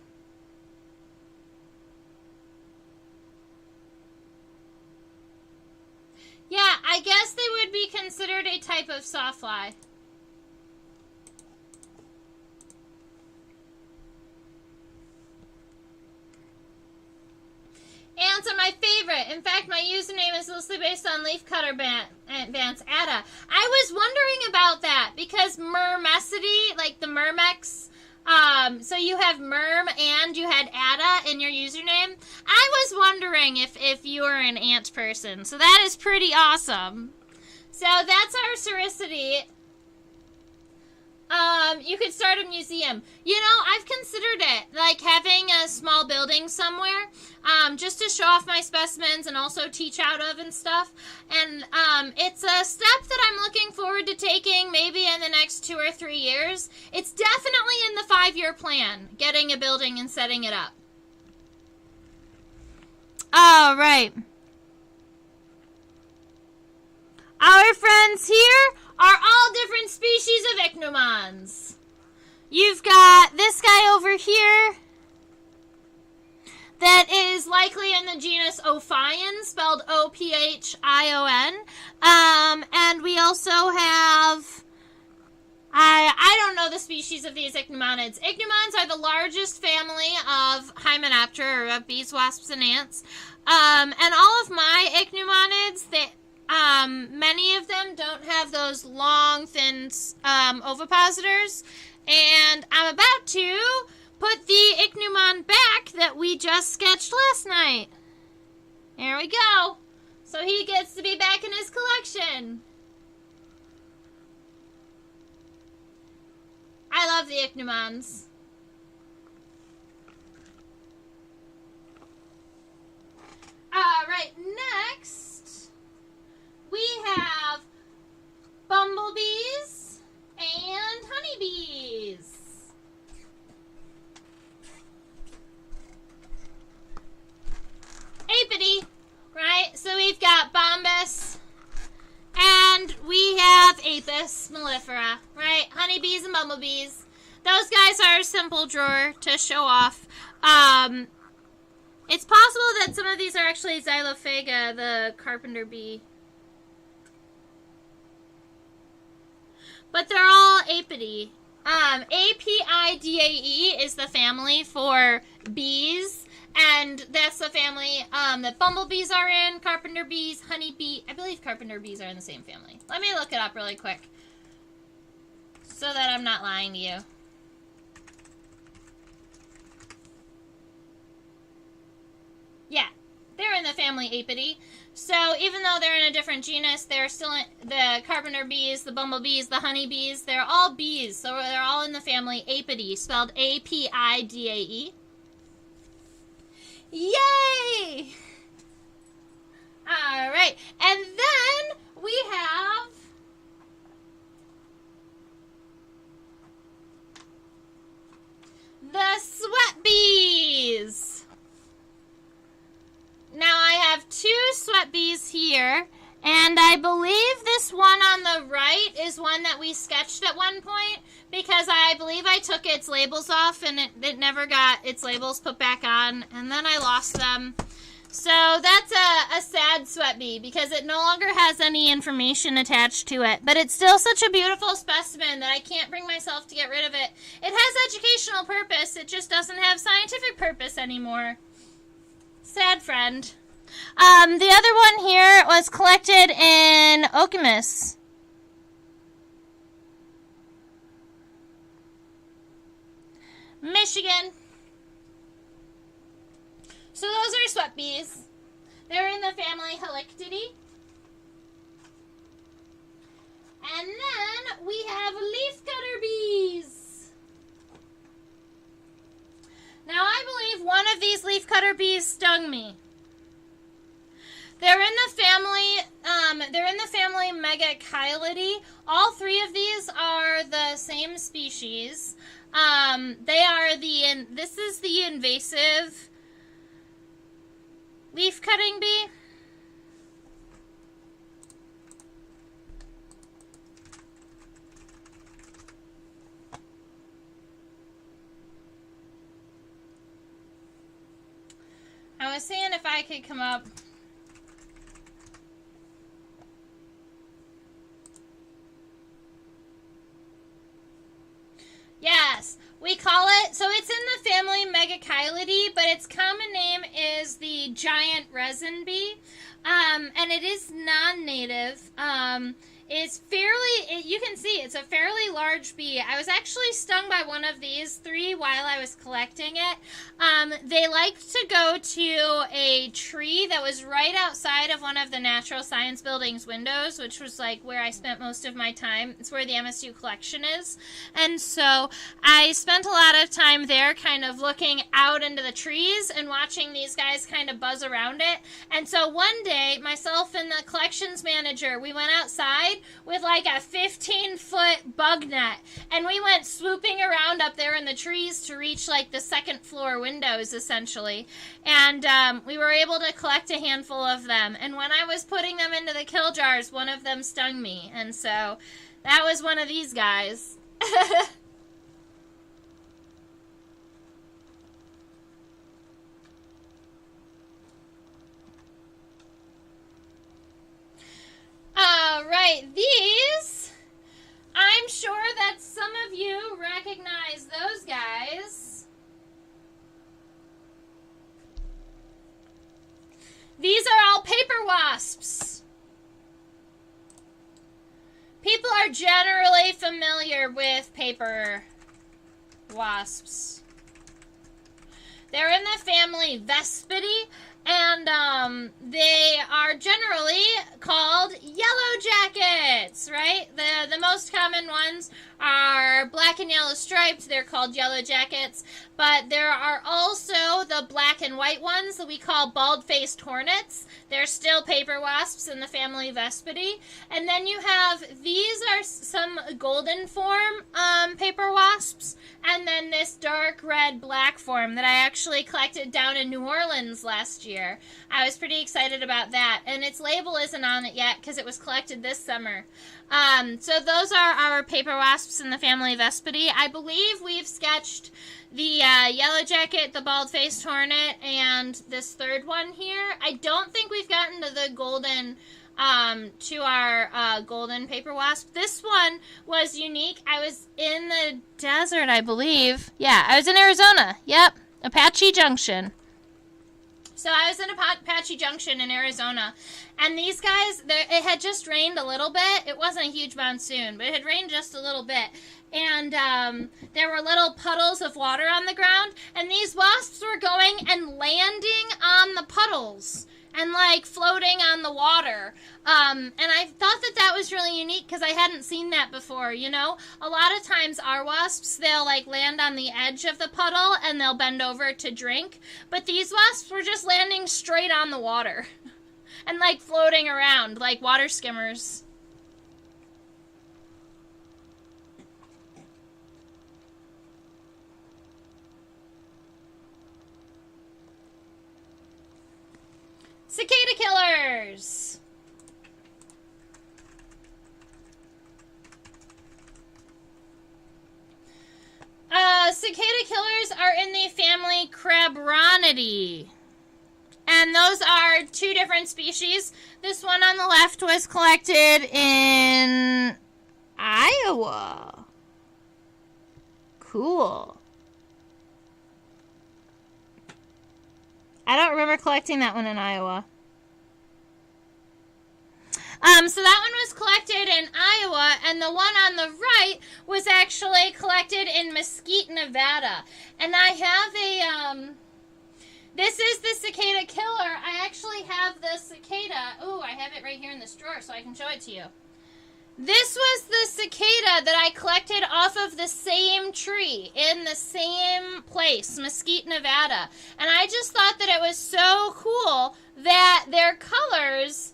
considered a type of sawfly. Ants are my favorite. In fact, my username is loosely based on leafcutter bants. Ada. I was wondering about that because Myrmecity, like the Myrmex, so you have Myrm and you had Ada in your username. I was wondering if you were an ant person. So that is pretty awesome. So that's our Sericity. You could start a museum. You know, I've considered it, like having a small building somewhere, just to show off my specimens and also teach out of and stuff. And it's a step that I'm looking forward to taking maybe in the next 2 or 3 years. It's definitely in the 5-year plan, getting a building and setting it up. All right. Our friends here are all different species of ichneumons. You've got this guy over here that is likely in the genus Ophion, spelled O-P-H-I-O-N. And we also have, I don't know the species of these ichneumonids. Ichneumons are the largest family of Hymenoptera, or of bees, wasps, and ants. And all of my ichneumonids, many of them don't have those long, thin ovipositors. And I'm about to put the ichneumon back that we just sketched last night. There we go. So he gets to be back in his collection. I love the ichneumons. Alright, next we have bumblebees and honeybees. Apidae, right? So we've got Bombus and we have Apis mellifera, right? Honeybees and bumblebees. Those guys are a simple drawer to show off. It's possible that some of these are actually Xylophaga, the carpenter bee. But they're all Apidae. Apidae is the family for bees, and that's the family that bumblebees are in, carpenter bees, honeybee. I believe carpenter bees are in the same family. Let me look it up really quick so that I'm not lying to you. Yeah, they're in the family Apidae. So even though they're in a different genus, they're still in the carpenter bees, the bumblebees, the honeybees. They're all bees, so they're all in the family Apidae, spelled A-P-I-D-A-E. Yay! All right, and then we have the sweat bees. Now I have 2 sweat bees here, and I believe this one on the right is one that we sketched at one point, because I believe I took its labels off and it never got its labels put back on, and then I lost them. So that's a sad sweat bee, because it no longer has any information attached to it, but it's still such a beautiful specimen that I can't bring myself to get rid of it. It has educational purpose, it just doesn't have scientific purpose anymore. Sad friend. The other one here was collected in Okemos. Michigan. So those are sweat bees. They're in the family Halictidae. And then we have leafcutter bees. Now I believe one of these leafcutter bees stung me. They're in the family Megachilidae. All 3 of these are the same species. This is the invasive leaf-cutting bee. I was seeing if I could come up. So it's in the family Megachilidae, but its common name is the giant resin bee, and it is non-native. It's fairly, you can see it's a fairly large bee. I was actually stung by one of these three while I was collecting it. They liked to go to a tree that was right outside of one of the Natural Science Building's windows, which was like where I spent most of my time. It's where the MSU collection is. And so I spent a lot of time there kind of looking out into the trees and watching these guys kind of buzz around it. And so one day, myself and the collections manager, we went outside with like a 15-foot bug net, and we went swooping around up there in the trees to reach like the second floor windows essentially, and we were able to collect a handful of them. And when I was putting them into the kill jars, one of them stung me, and so that was one of these guys. Alright, these, I'm sure that some of you recognize those guys. These are all paper wasps. People are generally familiar with paper wasps. They're in the family Vespidae, and they are generally called yellow jackets, right? The most common ones are black and yellow striped. They're called yellow jackets. But there are also the black and white ones that we call bald-faced hornets. They're still paper wasps in the family Vespidae. And then you have, these are some golden form paper wasps. And then this dark red black form that I actually collected down in New Orleans last year. I was pretty excited about that. And its label isn't on it yet because it was collected this summer. So those are our paper wasps in the family Vespidae. I believe we've sketched the yellow jacket, the bald-faced hornet, and this third one here. I don't think we've gotten to the golden, to our golden paper wasp. This one was unique. I was in the desert, I believe. Yeah, I was in Arizona. Yep, Apache Junction. So I was in Apache Junction in Arizona, and these guys, it had just rained a little bit. It wasn't a huge monsoon, but it had rained just a little bit. And there were little puddles of water on the ground, and these wasps were going and landing on the puddles and like floating on the water. And I thought that that was really unique because I hadn't seen that before, you know? A lot of times our wasps, they'll like land on the edge of the puddle and they'll bend over to drink. But these wasps were just landing straight on the water and like floating around like water skimmers. Cicada killers! Cicada killers are in the family Crabronidae. And those are two different species. This one on the left was collected in Iowa. Cool. I don't remember collecting that one in Iowa. So that one was collected in Iowa, and the one on the right was actually collected in Mesquite, Nevada. And I have a, this is the cicada killer. I actually have the cicada. Ooh, I have it right here in this drawer so I can show it to you. This was the cicada that I collected off of the same tree in the same place, Mesquite, Nevada. And I just thought that it was so cool that their colors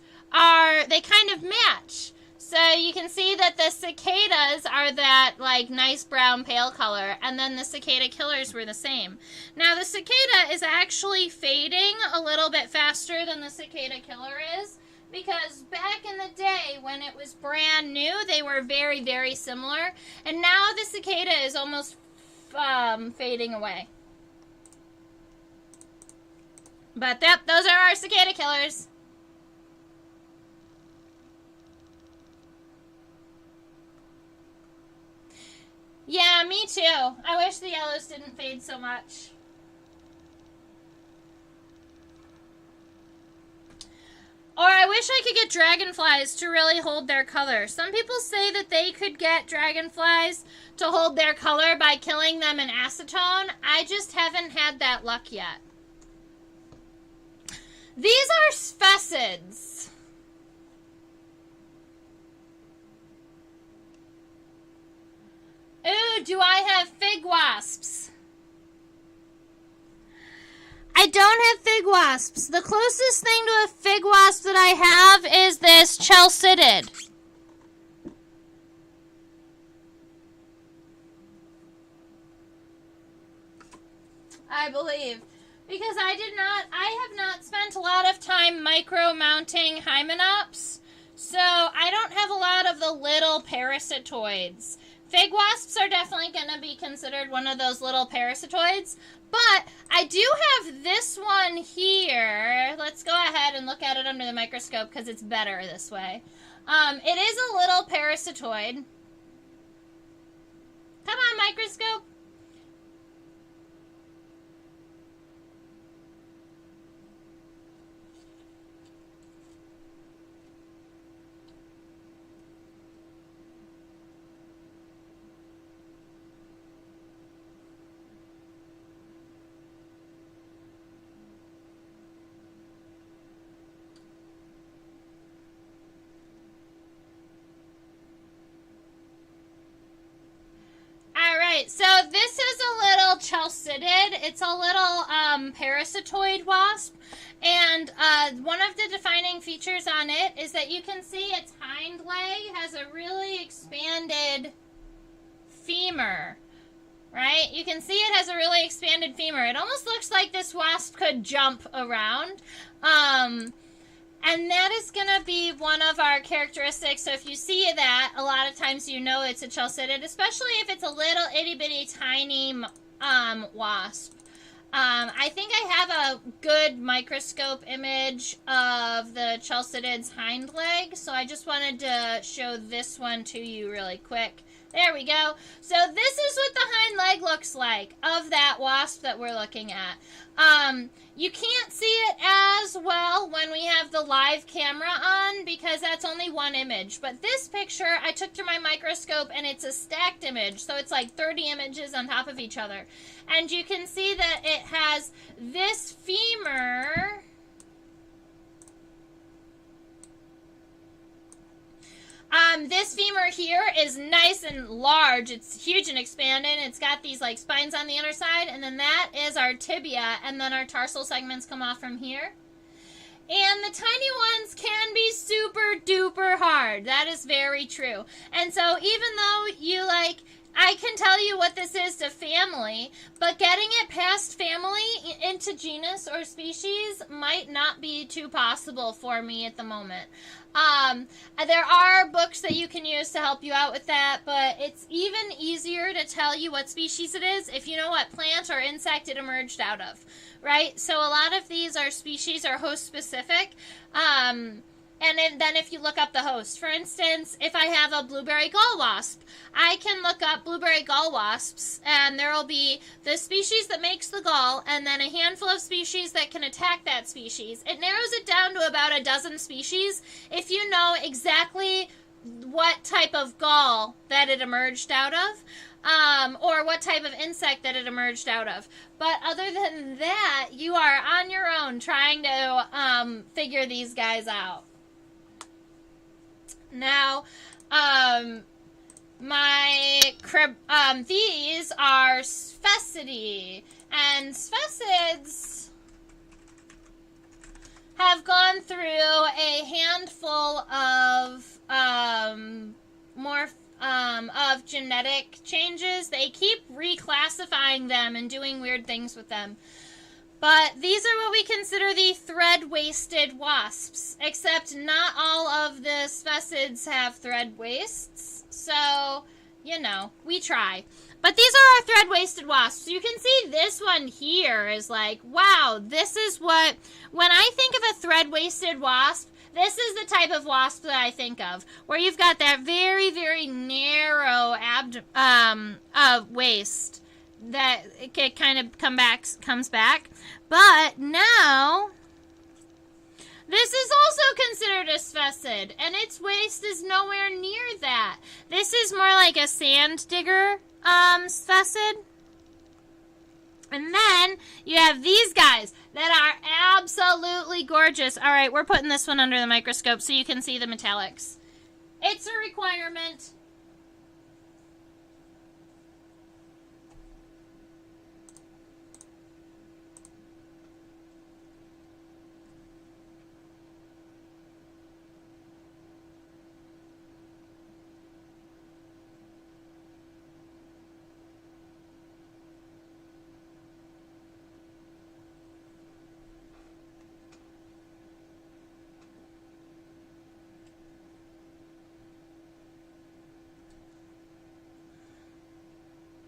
they kind of match. So you can see that the cicadas are that like nice brown pale color, and then the cicada killers were the same. Now the cicada is actually fading a little bit faster than the cicada killer is, because back in the day when it was brand new, they were very, very similar. And now the cicada is almost fading away. But yep, those are our cicada killers. Yeah, Yeah, me too. I wish the yellows didn't fade so much. Or I wish I could get dragonflies to really hold their color. Some people say that they could get dragonflies to hold their color by killing them in acetone. I just haven't had that luck yet. These are sphecids. Ooh, do I have fig wasps? I don't have fig wasps. The closest thing to a fig wasp that I have is this chalcidid. I believe. Because I have not spent a lot of time micro-mounting Hymenops, so I don't have a lot of the little parasitoids. Fig wasps are definitely going to be considered one of those little parasitoids, but I do have this one here. Let's go ahead and look at it under the microscope because it's better this way. It is a little parasitoid. Come on, microscope. So this is a little chalcidid. It's a little parasitoid wasp, and one of the defining features on it is that you can see its hind leg has a really expanded femur, right? You can see it has a really expanded femur. It almost looks like this wasp could jump around. And that is going to be one of our characteristics. So if you see that, a lot of times you know it's a chalcidid, especially if it's a little itty-bitty tiny wasp. I think I have a good microscope image of the chalcidid's hind leg, so I just wanted to show this one to you really quick. There we go. So this is what the hind leg looks like of that wasp that we're looking at. You can't see it as well when we have the live camera on because that's only one image. But this picture I took through my microscope and it's a stacked image. So it's like 30 images on top of each other. And you can see that it has this femur. This femur here is nice and large. It's huge and expanded. It's got these like spines on the inner side, and then that is our tibia, and then our tarsal segments come off from here. And the tiny ones can be super duper hard. That is very true. And so even though you like, I can tell you what this is to family, but getting it past family into genus or species might not be too possible for me at the moment. There are books that you can use to help you out with that, but it's even easier to tell you what species it is if you know what plant or insect it emerged out of, right? So a lot of these are species or host specific, and then if you look up the host, for instance, if I have a blueberry gall wasp, I can look up blueberry gall wasps, and there will be the species that makes the gall, and then a handful of species that can attack that species. It narrows it down to about a dozen species if you know exactly what type of gall that it emerged out of, or what type of insect that it emerged out of. But other than that, you are on your own trying to figure these guys out. Now, these are Sphecidae, and Sphecids have gone through a handful of of genetic changes. They keep reclassifying them and doing weird things with them. But these are what we consider the thread-waisted wasps, except not all of the Sphecids have thread waists, so, you know, we try. But these are our thread-waisted wasps. So you can see this one here is like, wow, this is what, when I think of a thread-waisted wasp, This is the type of wasp that I think of, where you've got that very, very narrow waist that it kind of comes back. But now, this is also considered a sphesid, and its waist is nowhere near that. This is more like a sand digger sphesid. And then you have these guys that are absolutely gorgeous. All right, we're putting this one under the microscope so you can see the metallics. It's a requirement.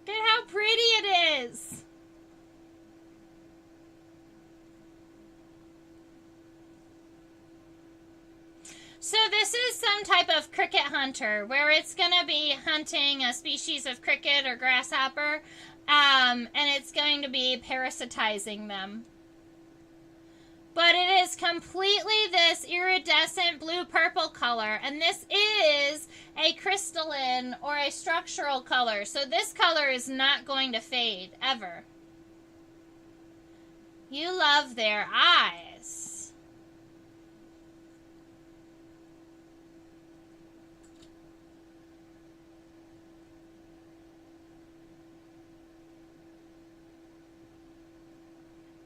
Look at how pretty it is. So this is some type of cricket hunter where it's going to be hunting a species of cricket or grasshopper, and it's going to be parasitizing them. But it is completely this iridescent blue-purple color, and this is a crystalline or a structural color. So this color is not going to fade, ever. You love their eyes.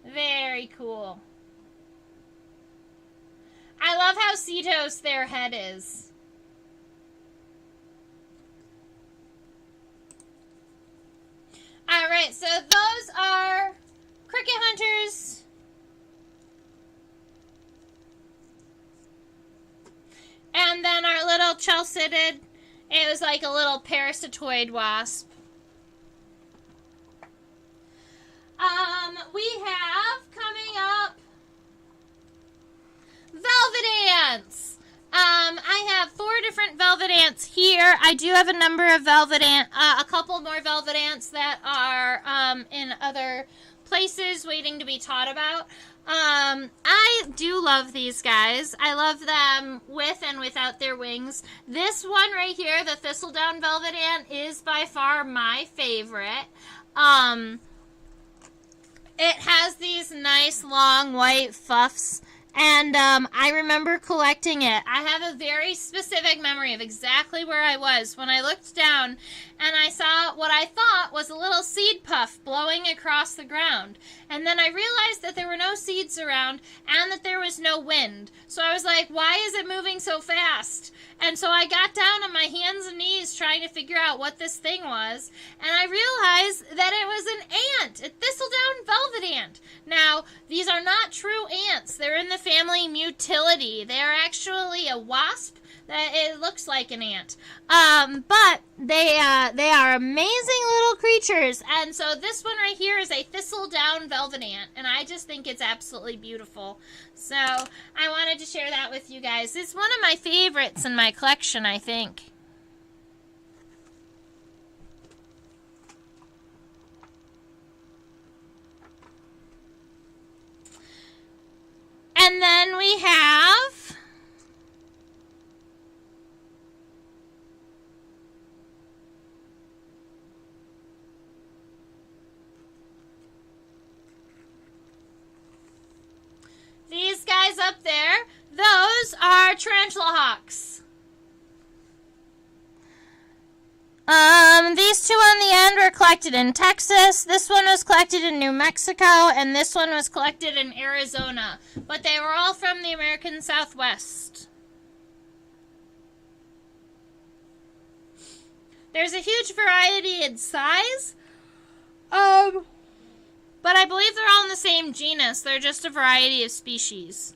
Very cool. I love how cetos their head is. Alright, so those are cricket hunters. And then our little chalcidid, it was like a little parasitoid wasp. We have coming up velvet ants. I have 4 different velvet ants here. I do have a number of a couple more velvet ants that are in other places waiting to be taught about. I do love these guys. I love them with and without their wings. This one right here, the thistledown velvet ant, is by far my favorite. It has these nice long white fluffs, and I remember collecting it. I have a very specific memory of exactly where I was when I looked down and I saw what I thought was a little seed puff blowing across the ground. And then I realized that there were no seeds around and that there was no wind. So I was like, why is it moving so fast? And so I got down on my hands and knees trying to figure out what this thing was. And I realized that it was an ant, a thistledown velvet ant. Now, these are not true ants. They're in the family Mutility. They are actually a wasp that it looks like an ant. But they are amazing little creatures. And so this one right here is a thistledown velvet ant. And I just think it's absolutely beautiful. So I wanted to share that with you guys. It's one of my favorites in my collection, I think. And then we have these guys up there. Those are tarantula hawks. These two on the end were collected in Texas. This one was collected in New Mexico, and this one was collected in Arizona. But they were all from the American Southwest. There's a huge variety in size. But I believe they're all in the same genus. They're just a variety of species.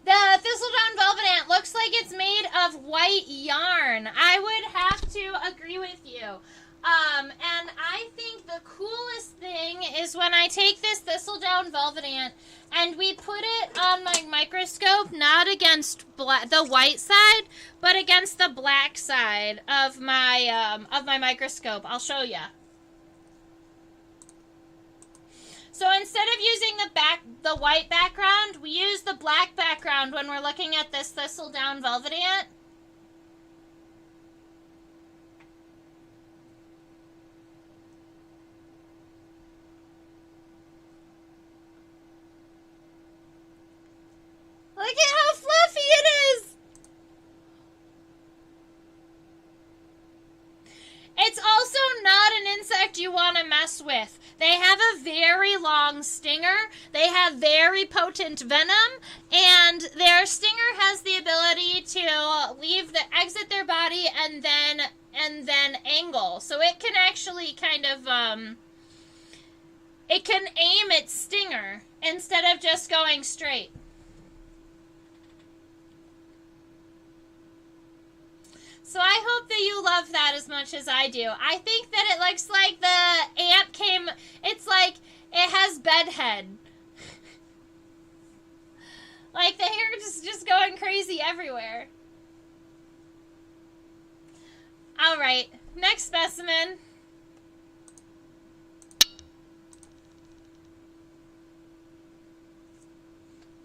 The thistledown velvet ant looks like it's made of white yarn. I would have to agree with you. And I think the coolest thing is when I take this thistledown velvet ant and we put it on my microscope, not against the white side, but against the black side of my microscope. I'll show you. So instead of using the white background, we use the black background when we're looking at this thistledown velvet ant. Look at how fluffy it is! It's also not an insect you want to mess with. They have a very long stinger, they have very potent venom, and their stinger has the ability to exit their body and then angle. So it can actually kind of, it can aim its stinger instead of just going straight. So I hope that you love that as much as I do. I think that it looks like the ant came, it's like it has bedhead. Like the hair is just going crazy everywhere. All right, next specimen.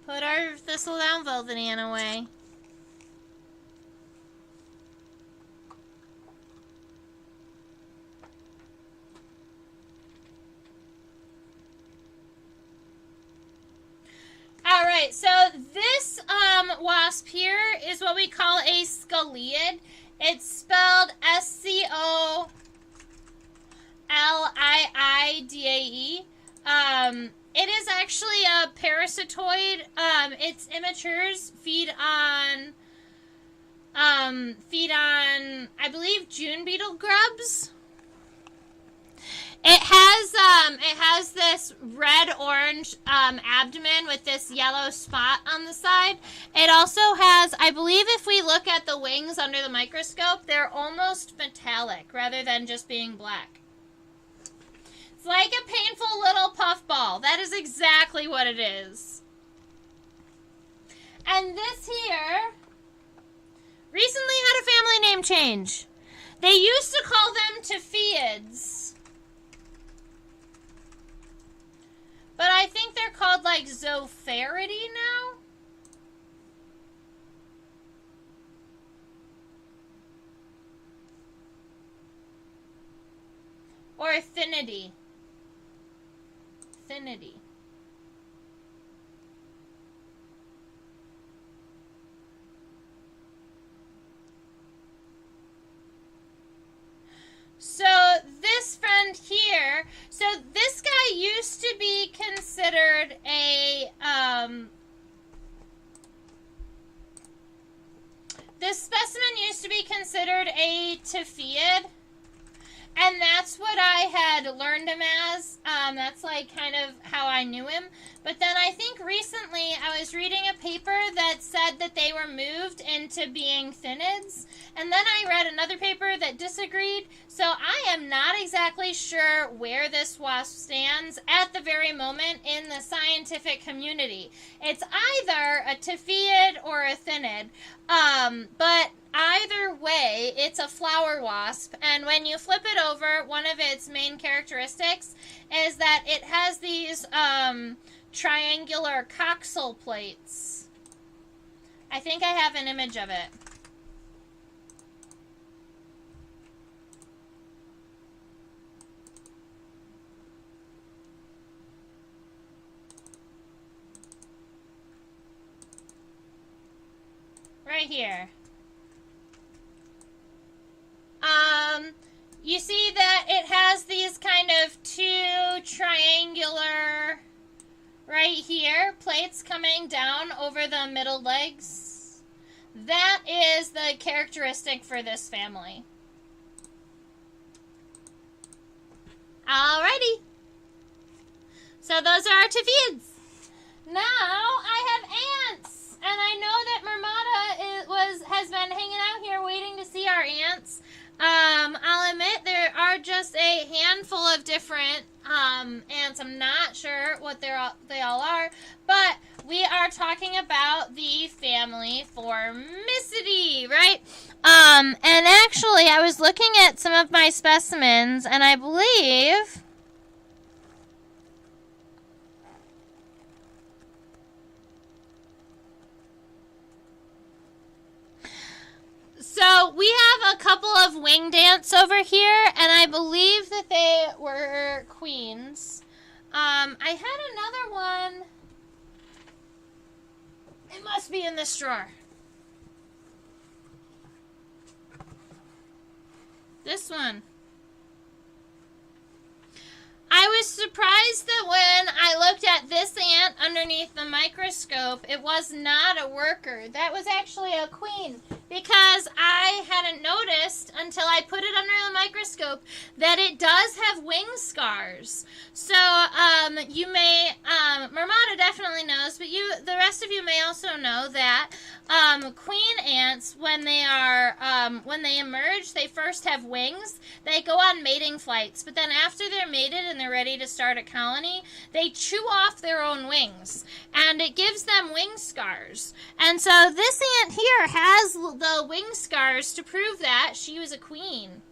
Put our thistledown velvet ant away. All right, so this wasp here is what we call a scoliid. It's spelled Scoliidae. It is actually a parasitoid. Its immatures feed on, I believe, June beetle grubs. It has this red-orange abdomen with this yellow spot on the side. It also has, I believe if we look at the wings under the microscope, they're almost metallic rather than just being black. It's like a painful little puffball. That is exactly what it is. And this here recently had a family name change. They used to call them Tapheids. But I think they're called like Zopharidae now. Or Affinity. Affinity. So this friend here, so this guy used to be considered a, this specimen used to be considered a Tapheid, and that's what I had learned him as. That's like kind of how I knew him. But then I think recently I was reading a paper that said that they were moved into being Thynids. And then I read another paper that disagreed. So I am not exactly sure where this wasp stands at the very moment in the scientific community. It's either a Tapheid or a Thynid. But either way, it's a flower wasp, and when you flip it over, one of its main characteristics is that it has these triangular coxal plates. I think I have an image of it. Right here. You see that it has these kind of two triangular, right here, plates coming down over the middle legs. That is the characteristic for this family. Alrighty. So those are our Tapheids. Now I have ants. And I know that Marmotta has been hanging out here waiting to see our ants. I'll admit there are just a handful of different ants. I'm not sure what they all are, but we are talking about the family Formicidae, right? And actually, I was looking at some of my specimens, and I believe... So we have a couple of winged ants over here, and I believe that they were queens. I had another one. It must be in this drawer. This one. I was surprised that when I looked at this ant underneath the microscope, it was not a worker. That was actually a queen, because I hadn't noticed until I put it under the microscope that it does have wing scars. So you may, Marmota definitely knows, but the rest of you may also know that queen ants, when they emerge, they first have wings. They go on mating flights, but then after they're mated and they're ready to start a colony, they chew off their own wings, and it gives them wing scars. And so this ant here has the wing scars to prove that she was a queen.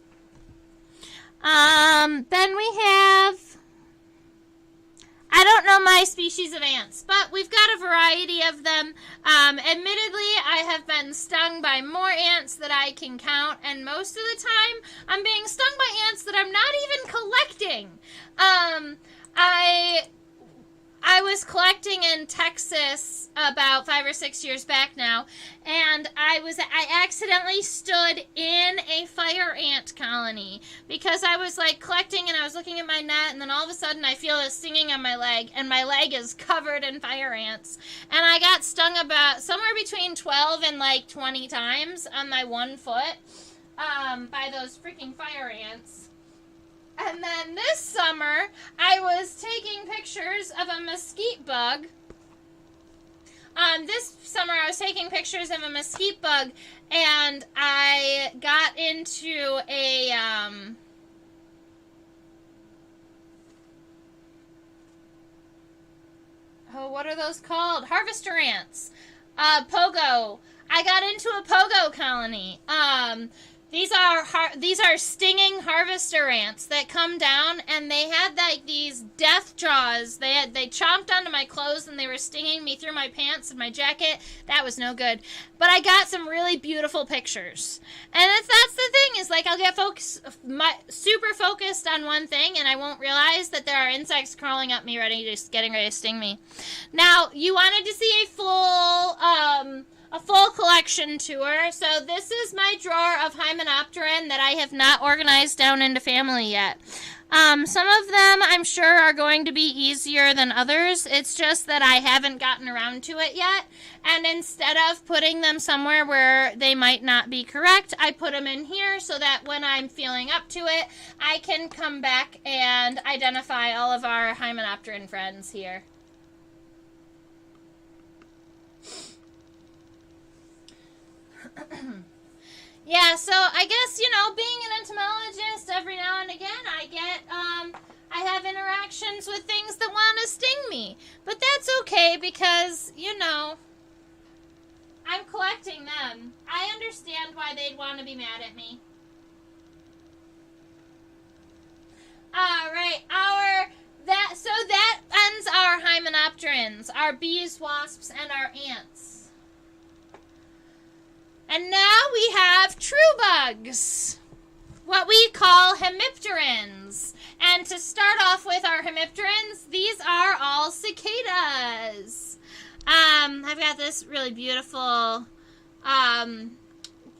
Then we have... I don't know my species of ants, but we've got a variety of them. Admittedly, I have been stung by more ants than I can count, and most of the time, I'm being stung by ants that I'm not even collecting. I was collecting in Texas about 5 or 6 years back now, and I accidentally stood in a fire ant colony because I was like collecting and I was looking at my net, and then all of a sudden I feel a stinging on my leg, and my leg is covered in fire ants, and I got stung about somewhere between 12 and like 20 times on my 1 foot by those freaking fire ants. And then this summer, I was taking pictures of a mesquite bug. This summer, I was taking pictures of a mesquite bug, and I got into a, what are those called? Harvester ants. Pogo. I got into a pogo colony. These are stinging harvester ants that come down, and they had like these death jaws. They chomped onto my clothes, and they were stinging me through my pants and my jacket. That was no good. But I got some really beautiful pictures. And that's the thing, is like I'll get super focused on one thing, and I won't realize that there are insects crawling up me getting ready to sting me. Now, you wanted to see a full collection tour. So this is my drawer of Hymenopteran that I have not organized down into family yet. Some of them I'm sure are going to be easier than others. It's just that I haven't gotten around to it yet. And instead of putting them somewhere where they might not be correct, I put them in here so that when I'm feeling up to it, I can come back and identify all of our Hymenopteran friends here. Yeah, so I guess, being an entomologist, every now and again I have interactions with things that want to sting me. But that's okay because, I'm collecting them. I understand why they'd want to be mad at me. Alright, so that ends our Hymenopterans, our bees, wasps, and our ants. And now we have true bugs, what we call hemipterans. And to start off with our hemipterans, these are all cicadas. I've got this really beautiful,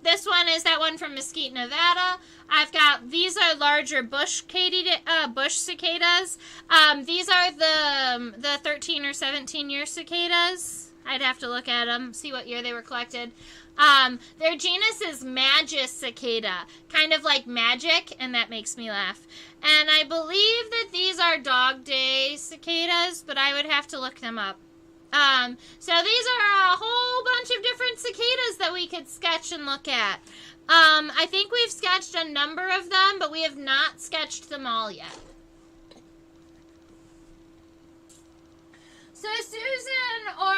this one is that one from Mesquite, Nevada. These are larger bush cicadas. These are the 13 or 17 year cicadas. I'd have to look at them, see what year they were collected. Their genus is Magus cicada, kind of like magic, and that makes me laugh. And I believe that these are dog day cicadas, but I would have to look them up. So these are a whole bunch of different cicadas that we could sketch and look at. I think we've sketched a number of them, but we have not sketched them all yet. So Susan or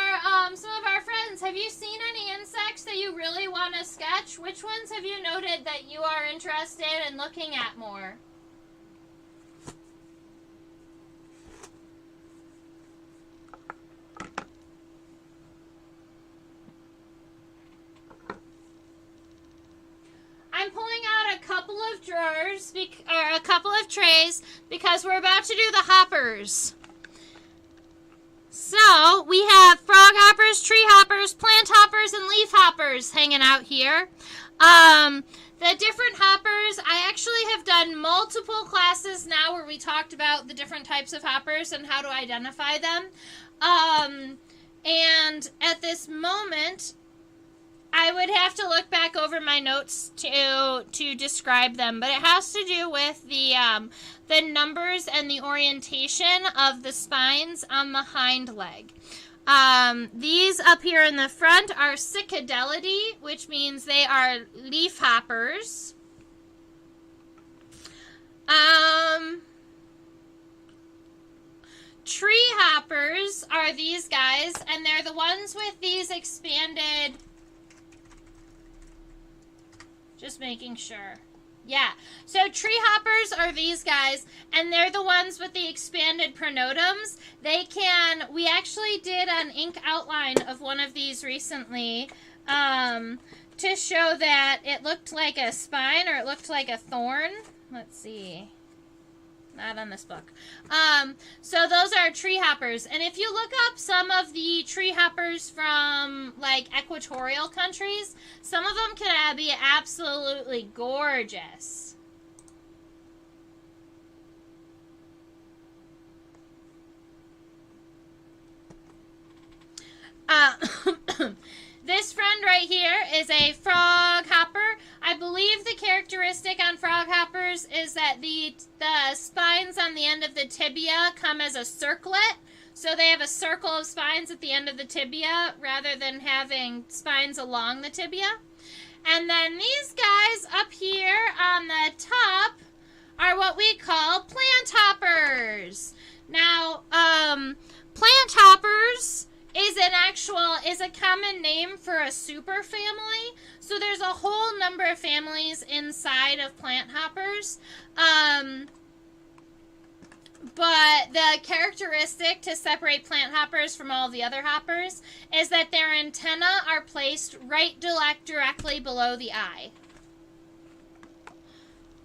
some of our friends, have you seen any insects that you really want to sketch? Which ones have you noted that you are interested in looking at more? I'm pulling out a couple of drawers, or a couple of trays, because we're about to do the hoppers. So, we have frog hoppers, tree hoppers, plant hoppers, and leaf hoppers hanging out here. The different hoppers, I actually have done multiple classes now where we talked about the different types of hoppers and how to identify them. And at this moment, I would have to look back over my notes to describe them, but it has to do with the numbers and the orientation of the spines on the hind leg. These up here in the front are Cicadelidae, which means they are leaf hoppers. Tree hoppers are these guys, and they're the ones with these expanded... Just making sure. Yeah. So tree hoppers are these guys, and they're the ones with the expanded pronotum. We actually did an ink outline of one of these recently to show that it looked like a spine or it looked like a thorn. Let's see. Not on this book. So those are tree hoppers. And if you look up some of the tree hoppers from, like, equatorial countries, some of them can be absolutely gorgeous. This friend right here is a frog hopper. I believe the characteristic on frog hoppers is that the spines on the end of the tibia come as a circlet. So they have a circle of spines at the end of the tibia rather than having spines along the tibia. And then these guys up here on the top are what we call plant hoppers. Now, plant hoppers is a common name for a superfamily. So there's a whole number of families inside of plant hoppers. But the characteristic to separate plant hoppers from all the other hoppers is that their antennae are placed directly below the eye.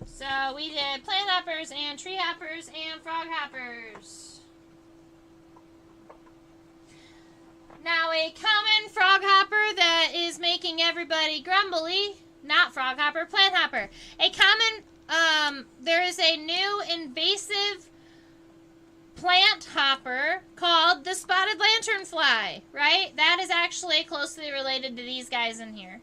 So we did plant hoppers and tree hoppers and frog hoppers. Now, a common frog hopper that is making everybody grumbly, not frog hopper, plant hopper. There is a new invasive plant hopper called the spotted lanternfly, right? That is actually closely related to these guys in here.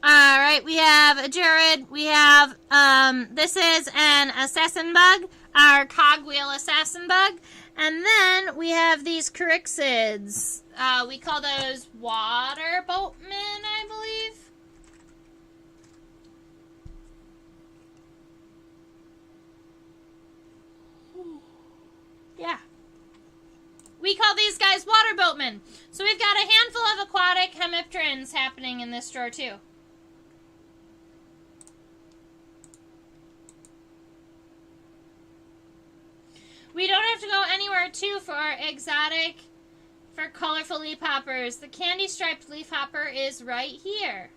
All right, we have Jared. We have, this is an assassin bug, our cogwheel assassin bug. And then we have these Cryxids. We call those water boatmen, I believe. Yeah. We call these guys water boatmen. So we've got a handful of aquatic hemipterans happening in this drawer too. We don't have to go anywhere, too, for colorful leaf hoppers. The candy-striped leaf hopper is right here.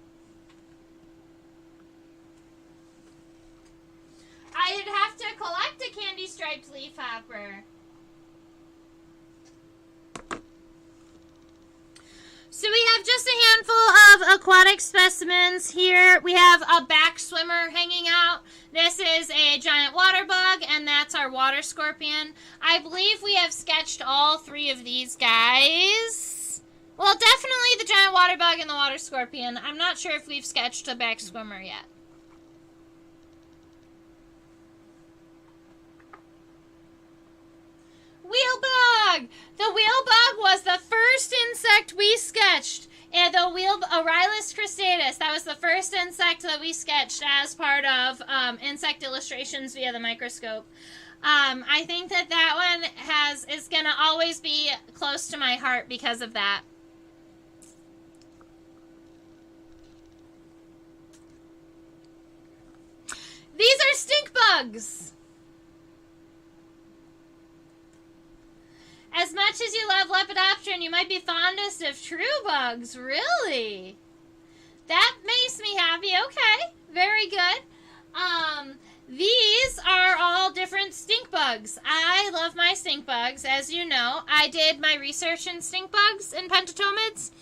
I'd have to collect a candy-striped leaf hopper. So we have just a handful of aquatic specimens here. We have a back swimmer hanging out. This is a giant water bug, and that's our water scorpion. I believe we have sketched all three of these guys. Well, definitely the giant water bug and the water scorpion. I'm not sure if we've sketched a back swimmer yet. The wheel bug was the first insect we sketched. And the Orylis cristatus, that was the first insect that we sketched as part of insect illustrations via the microscope. I think that one is going to always be close to my heart because of that. These are stink bugs. As much as you love Lepidopteran, you might be fondest of true bugs. Really? That makes me happy. Okay. Very good. These are all different stink bugs. I love my stink bugs, as you know. I did my research in stink bugs and pentatomids.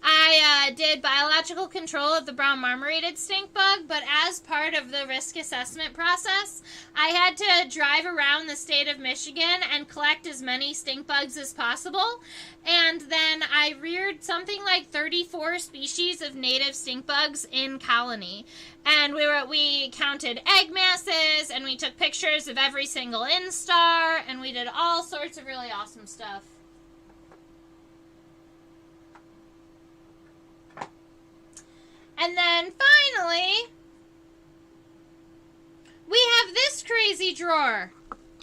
I did biological control of the brown marmorated stink bug, but as part of the risk assessment process, I had to drive around the state of Michigan and collect as many stink bugs as possible. And then I reared something like 34 species of native stink bugs in colony. And we counted egg masses, and we took pictures of every single instar, and we did all sorts of really awesome stuff. And then finally, we have this crazy drawer,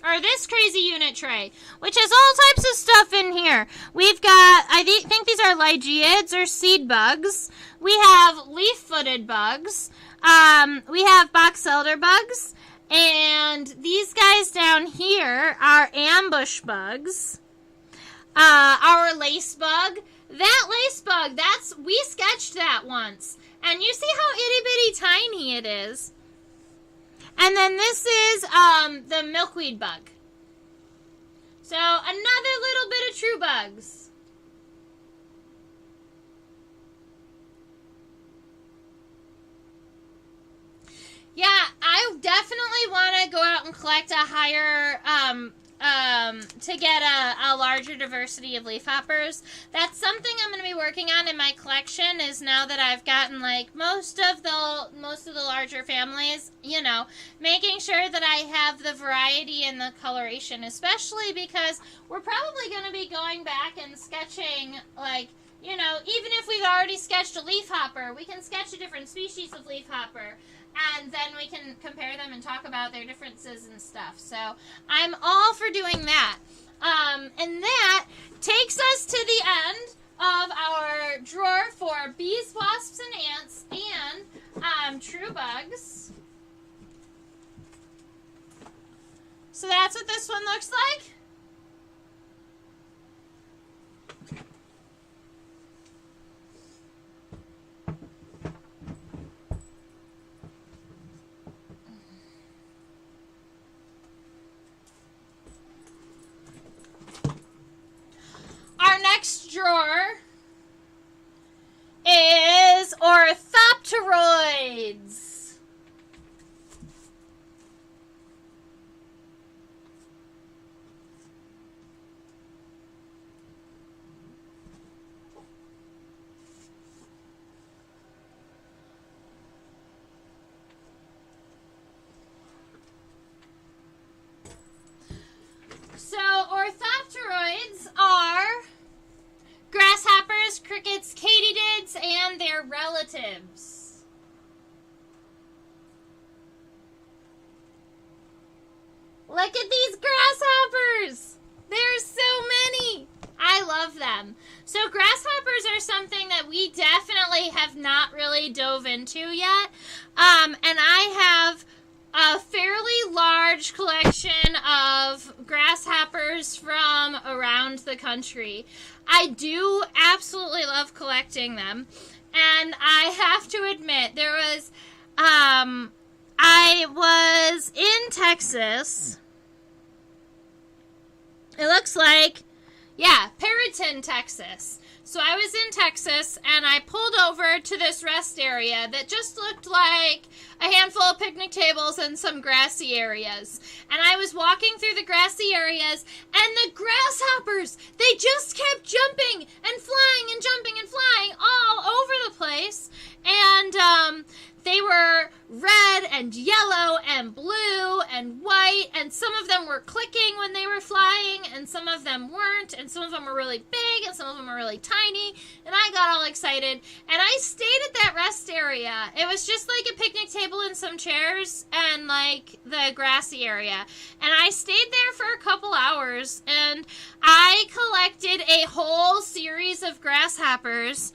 or this crazy unit tray, which has all types of stuff in here. We've got, I think these are Lygeids or seed bugs. We have leaf-footed bugs. We have box elder bugs. And these guys down here are ambush bugs. Our lace bug. That lace bug, we sketched that once. And you see how itty-bitty tiny it is. And then this is the milkweed bug. So another little bit of true bugs. Yeah, I definitely want to go out and collect a higher to get a larger diversity of leafhoppers. That's something I'm going to be working on in my collection, is now that I've gotten like most of the larger families, you know, making sure that I have the variety and the coloration, especially because we're probably going to be going back and sketching, like, you know, even if we've already sketched a leafhopper, we can sketch a different species of leafhopper. And then we can compare them and talk about their differences and stuff. So I'm all for doing that. And that takes us to the end of our drawer for bees, wasps, and ants and true bugs. So that's what this one looks like. Our next drawer is orthopteroids. So orthopteroids are grasshoppers, crickets, katydids, and their relatives. Look at these grasshoppers! There's so many! I love them. So grasshoppers are something that we definitely have not really dove into yet. And I have a fairly large collection of grasshoppers from around the country. I do absolutely love collecting them. And I have to admit, I was in Texas. It looks like, yeah, Perryton, Texas. So I was in Texas, and I pulled over to this rest area that just looked like a handful of picnic tables and some grassy areas. And I was walking through the grassy areas, and the grasshoppers, they just kept jumping and flying and jumping and flying all over the place. And they were red and yellow and blue and white, and some of them were clicking when they were flying, and some of them weren't, and some of them were really big, and some of them were really tiny, and I got all excited, and I stayed at that rest area. It was just like a picnic table and some chairs, and like the grassy area, and I stayed there for a couple hours, and I collected a whole series of grasshoppers.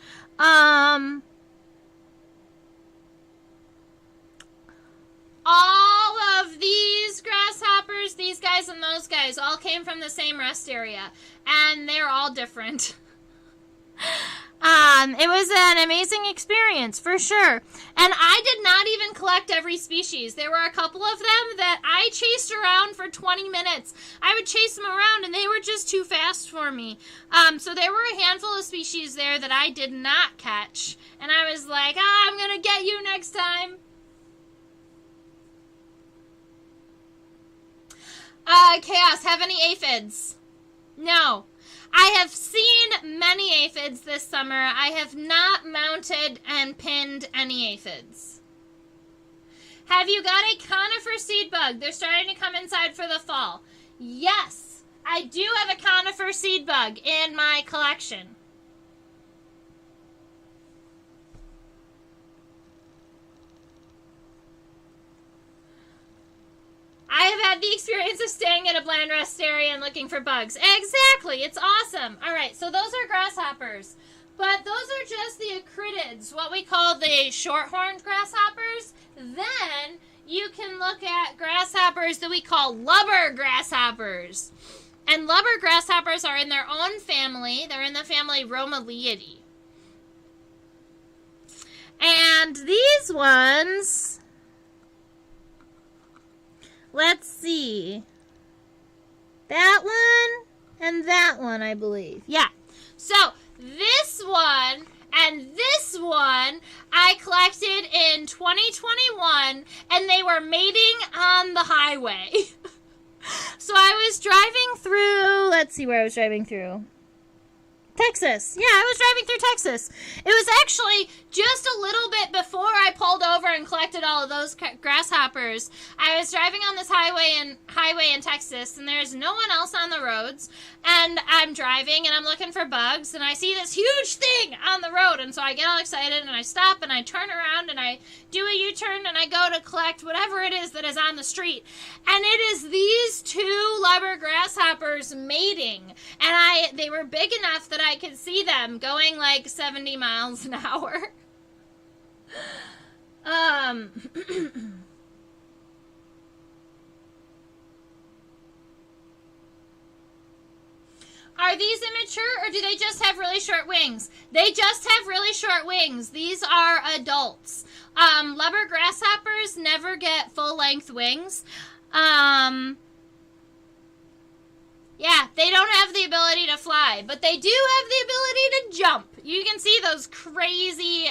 All of these grasshoppers, these guys and those guys, all came from the same rest area, and they're all different. It was an amazing experience, for sure. And I did not even collect every species. There were a couple of them that I chased around for 20 minutes. I would chase them around, and they were just too fast for me. So there were a handful of species there that I did not catch. And I was like, I'm going to get you next time. Chaos, have any aphids? No. I have seen many aphids this summer. I have not mounted and pinned any aphids. Have you got a conifer seed bug? They're starting to come inside for the fall. Yes, I do have a conifer seed bug in my collection. I have had the experience of staying at a blind rest area and looking for bugs. Exactly. It's awesome. All right, so those are grasshoppers. But those are just the acridids, what we call the short-horned grasshoppers. Then you can look at grasshoppers that we call lubber grasshoppers. And lubber grasshoppers are in their own family. They're in the family Romeliidae. And these ones... Let's see. That one and that one, I believe. Yeah. So, this one and this one I collected in 2021, and they were mating on the highway. So, I was driving through, let's see where I was driving through. Texas. Yeah, I was driving through Texas. It was actually just a little bit before I pulled over and collected all of those grasshoppers. I was driving on this highway in Texas, and there's no one else on the roads. And I'm driving, and I'm looking for bugs, and I see this huge thing on the road. And so I get all excited, and I stop, and I turn around, and I do a U-turn, and I go to collect whatever it is that is on the street. And it is these two lubber grasshoppers mating. And they were big enough that I could see them going like 70 miles an hour. Are these immature, or do they just have really short wings? They just have really short wings. These are adults. Lubber grasshoppers never get full-length wings. Yeah, they don't have the ability to fly, but they do have the ability to jump. You can see those crazy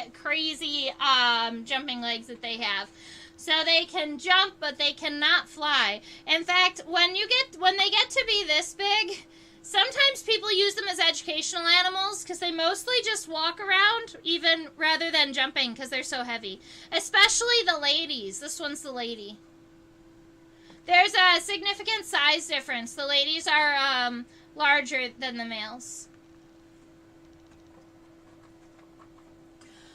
jumping legs that they have. So they can jump, but they cannot fly. In fact, when they get to be this big, sometimes people use them as educational animals because they mostly just walk around, even rather than jumping because they're so heavy. Especially the ladies. This one's the lady. There's a significant size difference. The ladies are larger than the males.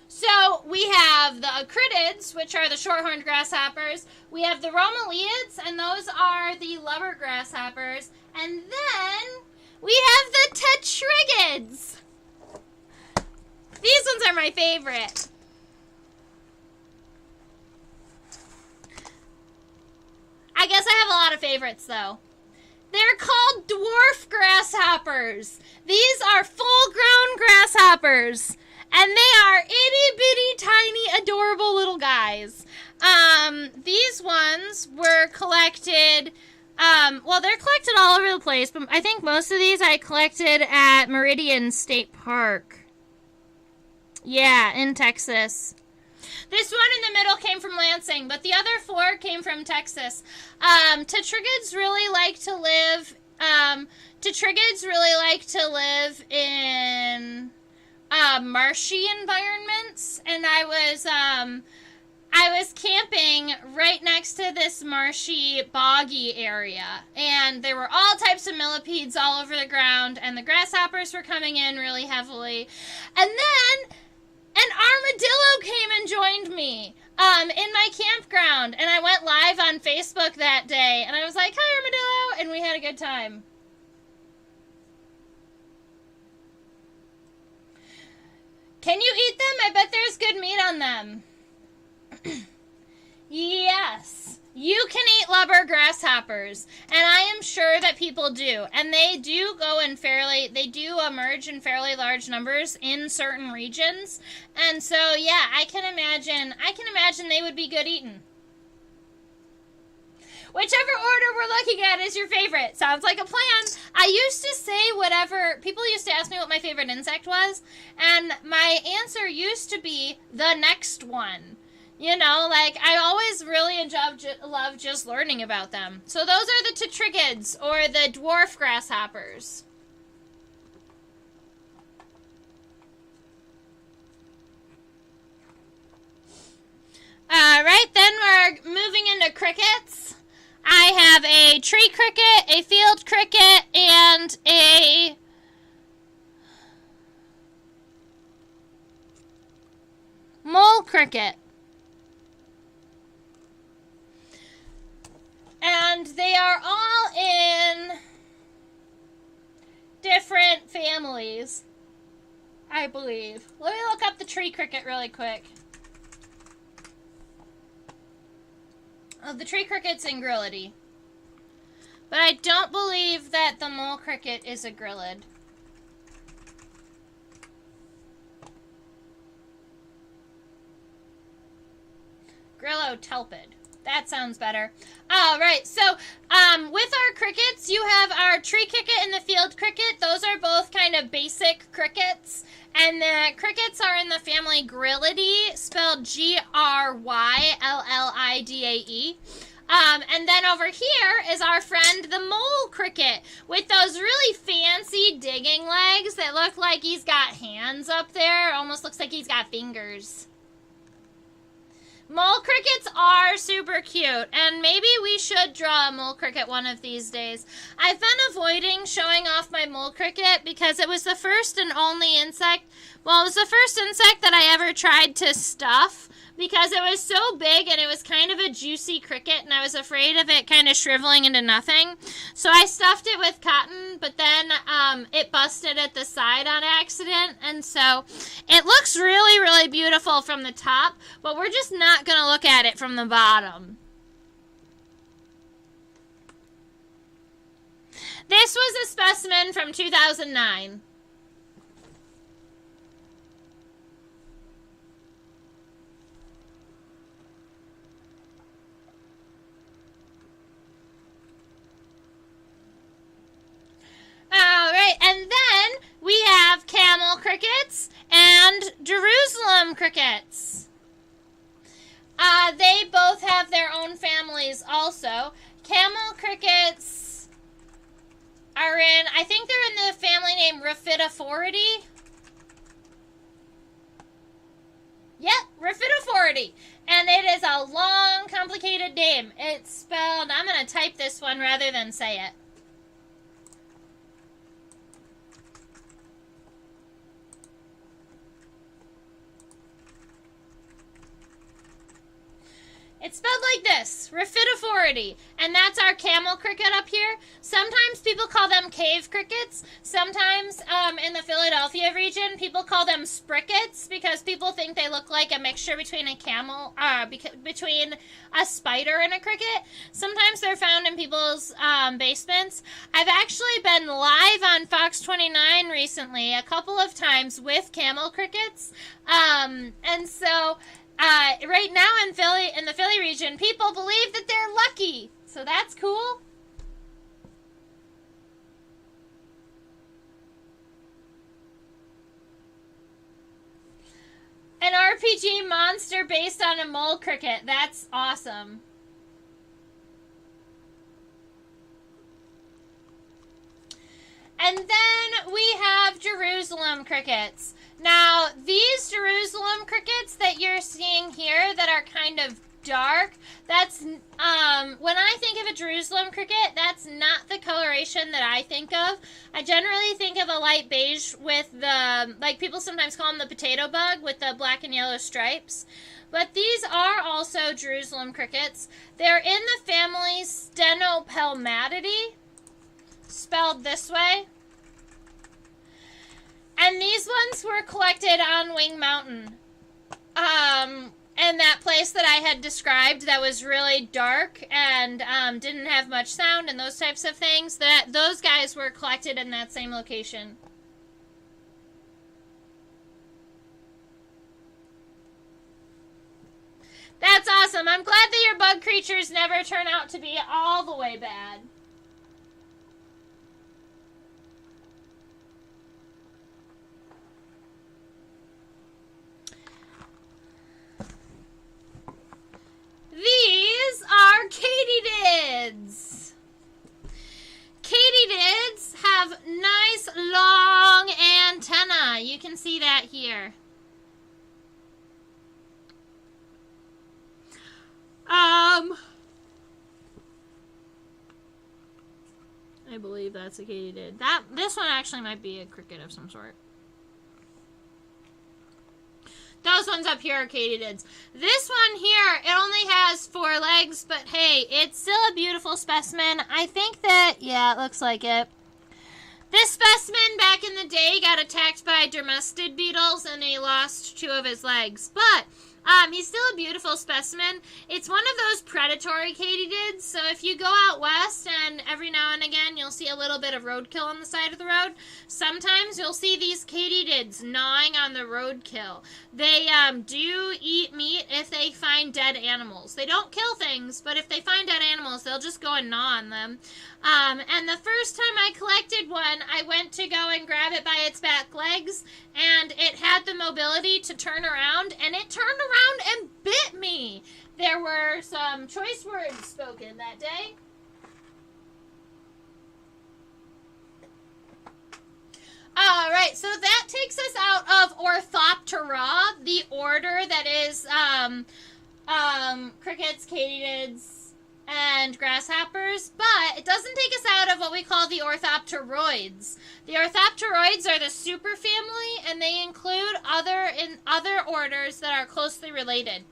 So we have the acridids, which are the short-horned grasshoppers. We have the Romeliids, and those are the lubber grasshoppers. And then we have the tetragids. These ones are my favorite. I guess I have a lot of favorites, though. They're called dwarf grasshoppers. These are full-grown grasshoppers. And they are itty-bitty, tiny, adorable little guys. These ones were collected... well, they're collected all over the place, but I think most of these I collected at Meridian State Park. Yeah, in Texas. This one in the middle came from Lansing, but the other four came from Texas. Tetragids really like to live in marshy environments, and I I was camping right next to this marshy, boggy area, and there were all types of millipedes all over the ground, and the grasshoppers were coming in really heavily. And then an armadillo came and joined me in my campground, and I went live on Facebook that day, and I was like, "Hi, armadillo," and we had a good time. Can you eat them? I bet there's good meat on them. Yes, you can eat lubber grasshoppers, and I am sure that people do, and they do emerge in fairly large numbers in certain regions, and so yeah, I can imagine they would be good eaten. Whichever order we're looking at is your favorite. Sounds like a plan. I used to say people used to ask me what my favorite insect was, and my answer used to be the next one. You know, like, I always really love just learning about them. So those are the tetrachids, or the dwarf grasshoppers. Alright, then we're moving into crickets. I have a tree cricket, a field cricket, and a mole cricket. And they are all in different families, I believe. Let me look up the tree cricket really quick. Oh, the tree cricket's in grillity. But I don't believe that the mole cricket is a grillid. Grillotelpid. That sounds better. All right, so with our crickets, you have our tree cricket and the field cricket. Those are both kind of basic crickets. And the crickets are in the family Grylidae, spelled Gryllidae. And then over here is our friend the mole cricket with those really fancy digging legs that look like he's got hands up there. Almost looks like he's got fingers. Mole crickets are super cute, and maybe we should draw a mole cricket one of these days. I've been avoiding showing off my mole cricket because it was the first and only insect, well, it was the first insect that I ever tried to stuff because it was so big and it was kind of a juicy cricket, and I was afraid of it kind of shriveling into nothing. So I stuffed it with cotton, but then it busted at the side on accident, and so it looks really, really beautiful from the top, but we're just not going to look at it from the bottom. This was a specimen from 2009. Alright, and then we have camel crickets and Jerusalem crickets. They both have their own families also. Camel crickets are in, I think they're in the family name Rhaphidophoridae. Yep, Rhaphidophoridae. And it is a long, complicated name. It's spelled, I'm going to type this one rather than say it. It's spelled like this, Rhaphidophoridae, and that's our camel cricket up here. Sometimes people call them cave crickets. Sometimes in the Philadelphia region, people call them sprickets because people think they look like a mixture between a between a spider and a cricket. Sometimes they're found in people's basements. I've actually been live on Fox 29 recently a couple of times with camel crickets, and so. Right now in the Philly region, people believe that they're lucky. So that's cool. An RPG monster based on a mole cricket. That's awesome. And then we have Jerusalem crickets. Now, these Jerusalem crickets that you're seeing here that are kind of dark, that's, when I think of a Jerusalem cricket, that's not the coloration that I think of. I generally think of a light beige with the, like people sometimes call them the potato bug with the black and yellow stripes. But these are also Jerusalem crickets. They're in the family Stenopelmatidae, spelled this way. And these ones were collected on Wing Mountain. And that place that I had described that was really dark and didn't have much sound and those types of things, those guys were collected in that same location. That's awesome. I'm glad that your bug creatures never turn out to be all the way bad. These are katydids. Katydids have nice long antennae. You can see that here. I believe that's a katydid. This one actually might be a cricket of some sort. Those ones up here are katydids. This one here, it only has 4 legs, but hey, it's still a beautiful specimen. I think that, yeah, it looks like it. This specimen back in the day got attacked by dermestid beetles and he lost 2 of his legs. But he's still a beautiful specimen. It's one of those predatory katydids, so if you go out west and every now and again you'll see a little bit of roadkill on the side of the road, sometimes you'll see these katydids gnawing on the roadkill. They do eat meat if they find dead animals. They don't kill things, but if they find dead animals, they'll just go and gnaw on them. And the first time I collected one, I went to go and grab it by its back legs, and it had the mobility to turn around, and it turned around and bit me. There were some choice words spoken that day. Alright, so that takes us out of Orthoptera, the order that is crickets, katydids, and grasshoppers, but it doesn't take us out of what we call the orthopteroids. The orthopteroids are the superfamily, and they include other orders that are closely related,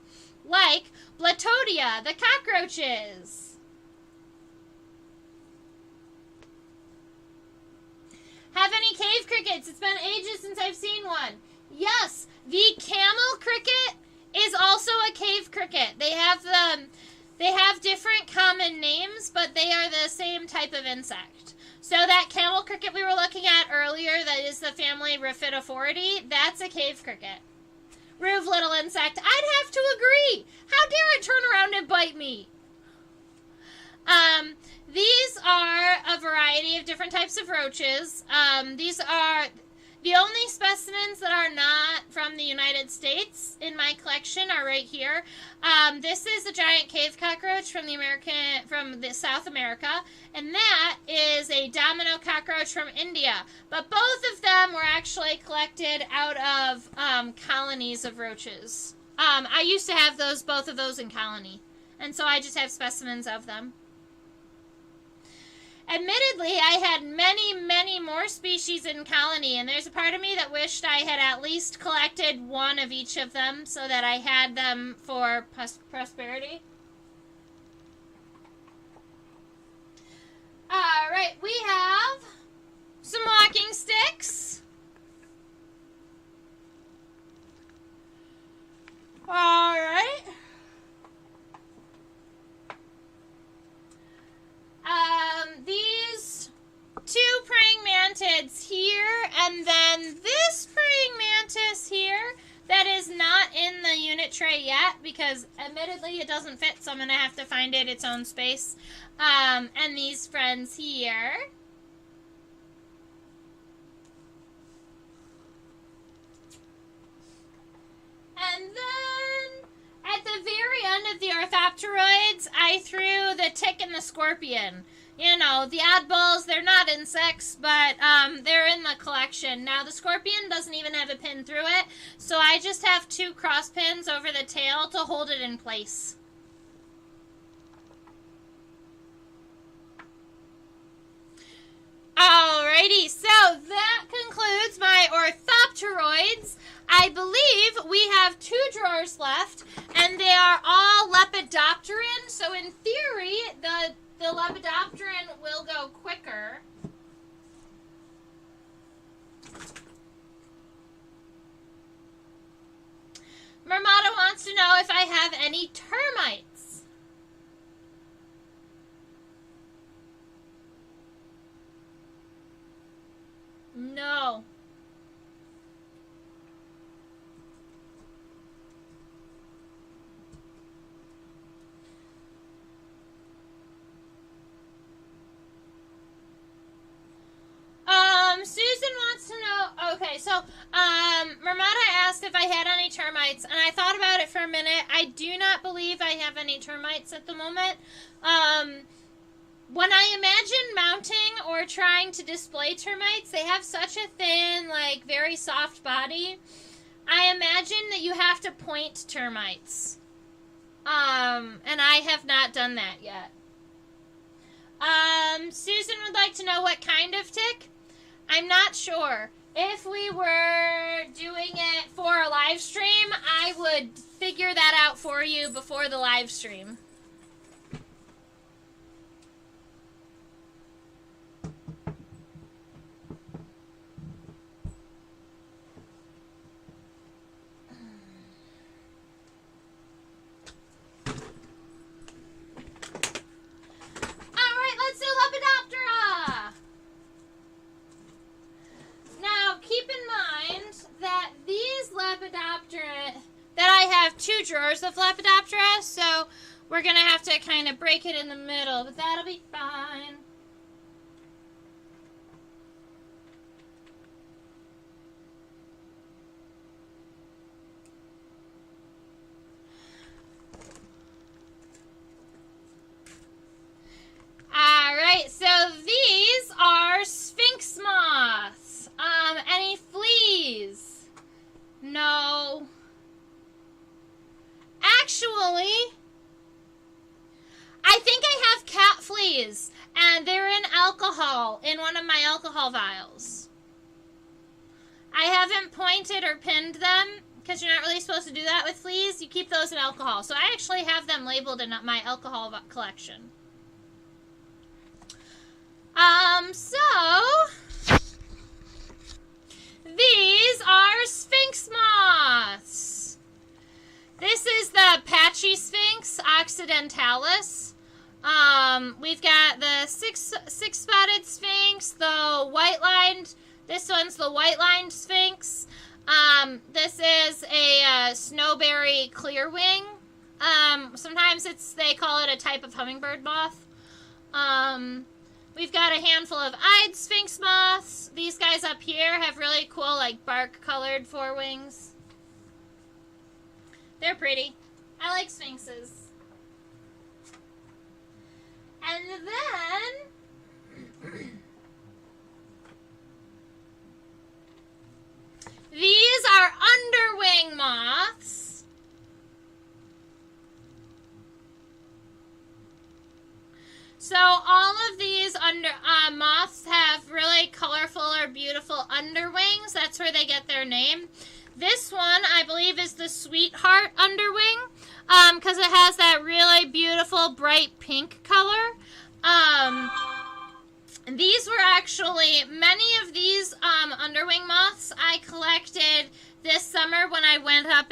like Blatodia, the cockroaches. Have any cave crickets? It's been ages since I've seen one. Yes, the camel cricket is also a cave cricket. They have different common names, but they are the same type of insect. So that camel cricket we were looking at earlier, that is the family Rhaphidophoridae, that's a cave cricket. Rude little insect. I'd have to agree. How dare it turn around and bite me? These are a variety of different types of roaches. These are the only specimens that are not from the United States in my collection are right here. This is a giant cave cockroach from the South America, and that is a domino cockroach from India. But both of them were actually collected out of colonies of roaches. I used to have both of those in colony, and so I just have specimens of them. Admittedly, I had many, many more species in colony, and there's a part of me that wished I had at least collected one of each of them so that I had them for prosperity. Alright, we have some walking sticks. Alright. These 2 praying mantids here, and then this praying mantis here that is not in the unit tray yet because admittedly it doesn't fit, so I'm going to have to find it its own space. And these friends here. And then at the very end of the orthopteroids, I threw the tick and the scorpion. you know, the oddballs. They're not insects, but they're in the collection. Now, the scorpion doesn't even have a pin through it, so I just have 2 cross pins over the tail to hold it in place. Alrighty, so that concludes my orthopteroids. I believe we have 2 drawers left, and they are all lepidopteran, so in theory, the lepidopteran will go quicker. Marmota wants to know if I have any termites. No. Susan wants to know, okay, so, Marmota asked if I had any termites, and I thought about it for a minute. I do not believe I have any termites at the moment. When I imagine mounting or trying to display termites, they have such a thin, like, very soft body. I imagine that you have to point termites. And I have not done that yet. Susan would like to know what kind of tick. I'm not sure. If we were doing it for a live stream, I would figure that out for you before the live stream. Drawers of Lepidoptera, so we're gonna have to kind of break it in the middle, but that'll be fine. Alright, so these are Sphinx moths. Any fleas? No. Actually, I think I have cat fleas, and they're in alcohol, in one of my alcohol vials. I haven't pointed or pinned them, because you're not really supposed to do that with fleas. You keep those in alcohol. So I actually have them labeled in my alcohol collection. So these are Sphinx moths. This is the patchy Sphinx occidentalis. We've got the six-spotted Sphinx, the white-lined, this one's the white-lined Sphinx. This is a snowberry clearwing. Sometimes they call it a type of hummingbird moth. We've got a handful of eyed Sphinx moths. These guys up here have really cool, like, bark-colored forewings. They're pretty. I like sphinxes. And then these are underwing moths. So all of these moths have really colorful or beautiful underwings. That's where they get their name. This one, I believe, is the Sweetheart underwing, because it has that really beautiful bright pink color. These were actually, many of these underwing moths I collected this summer when I went up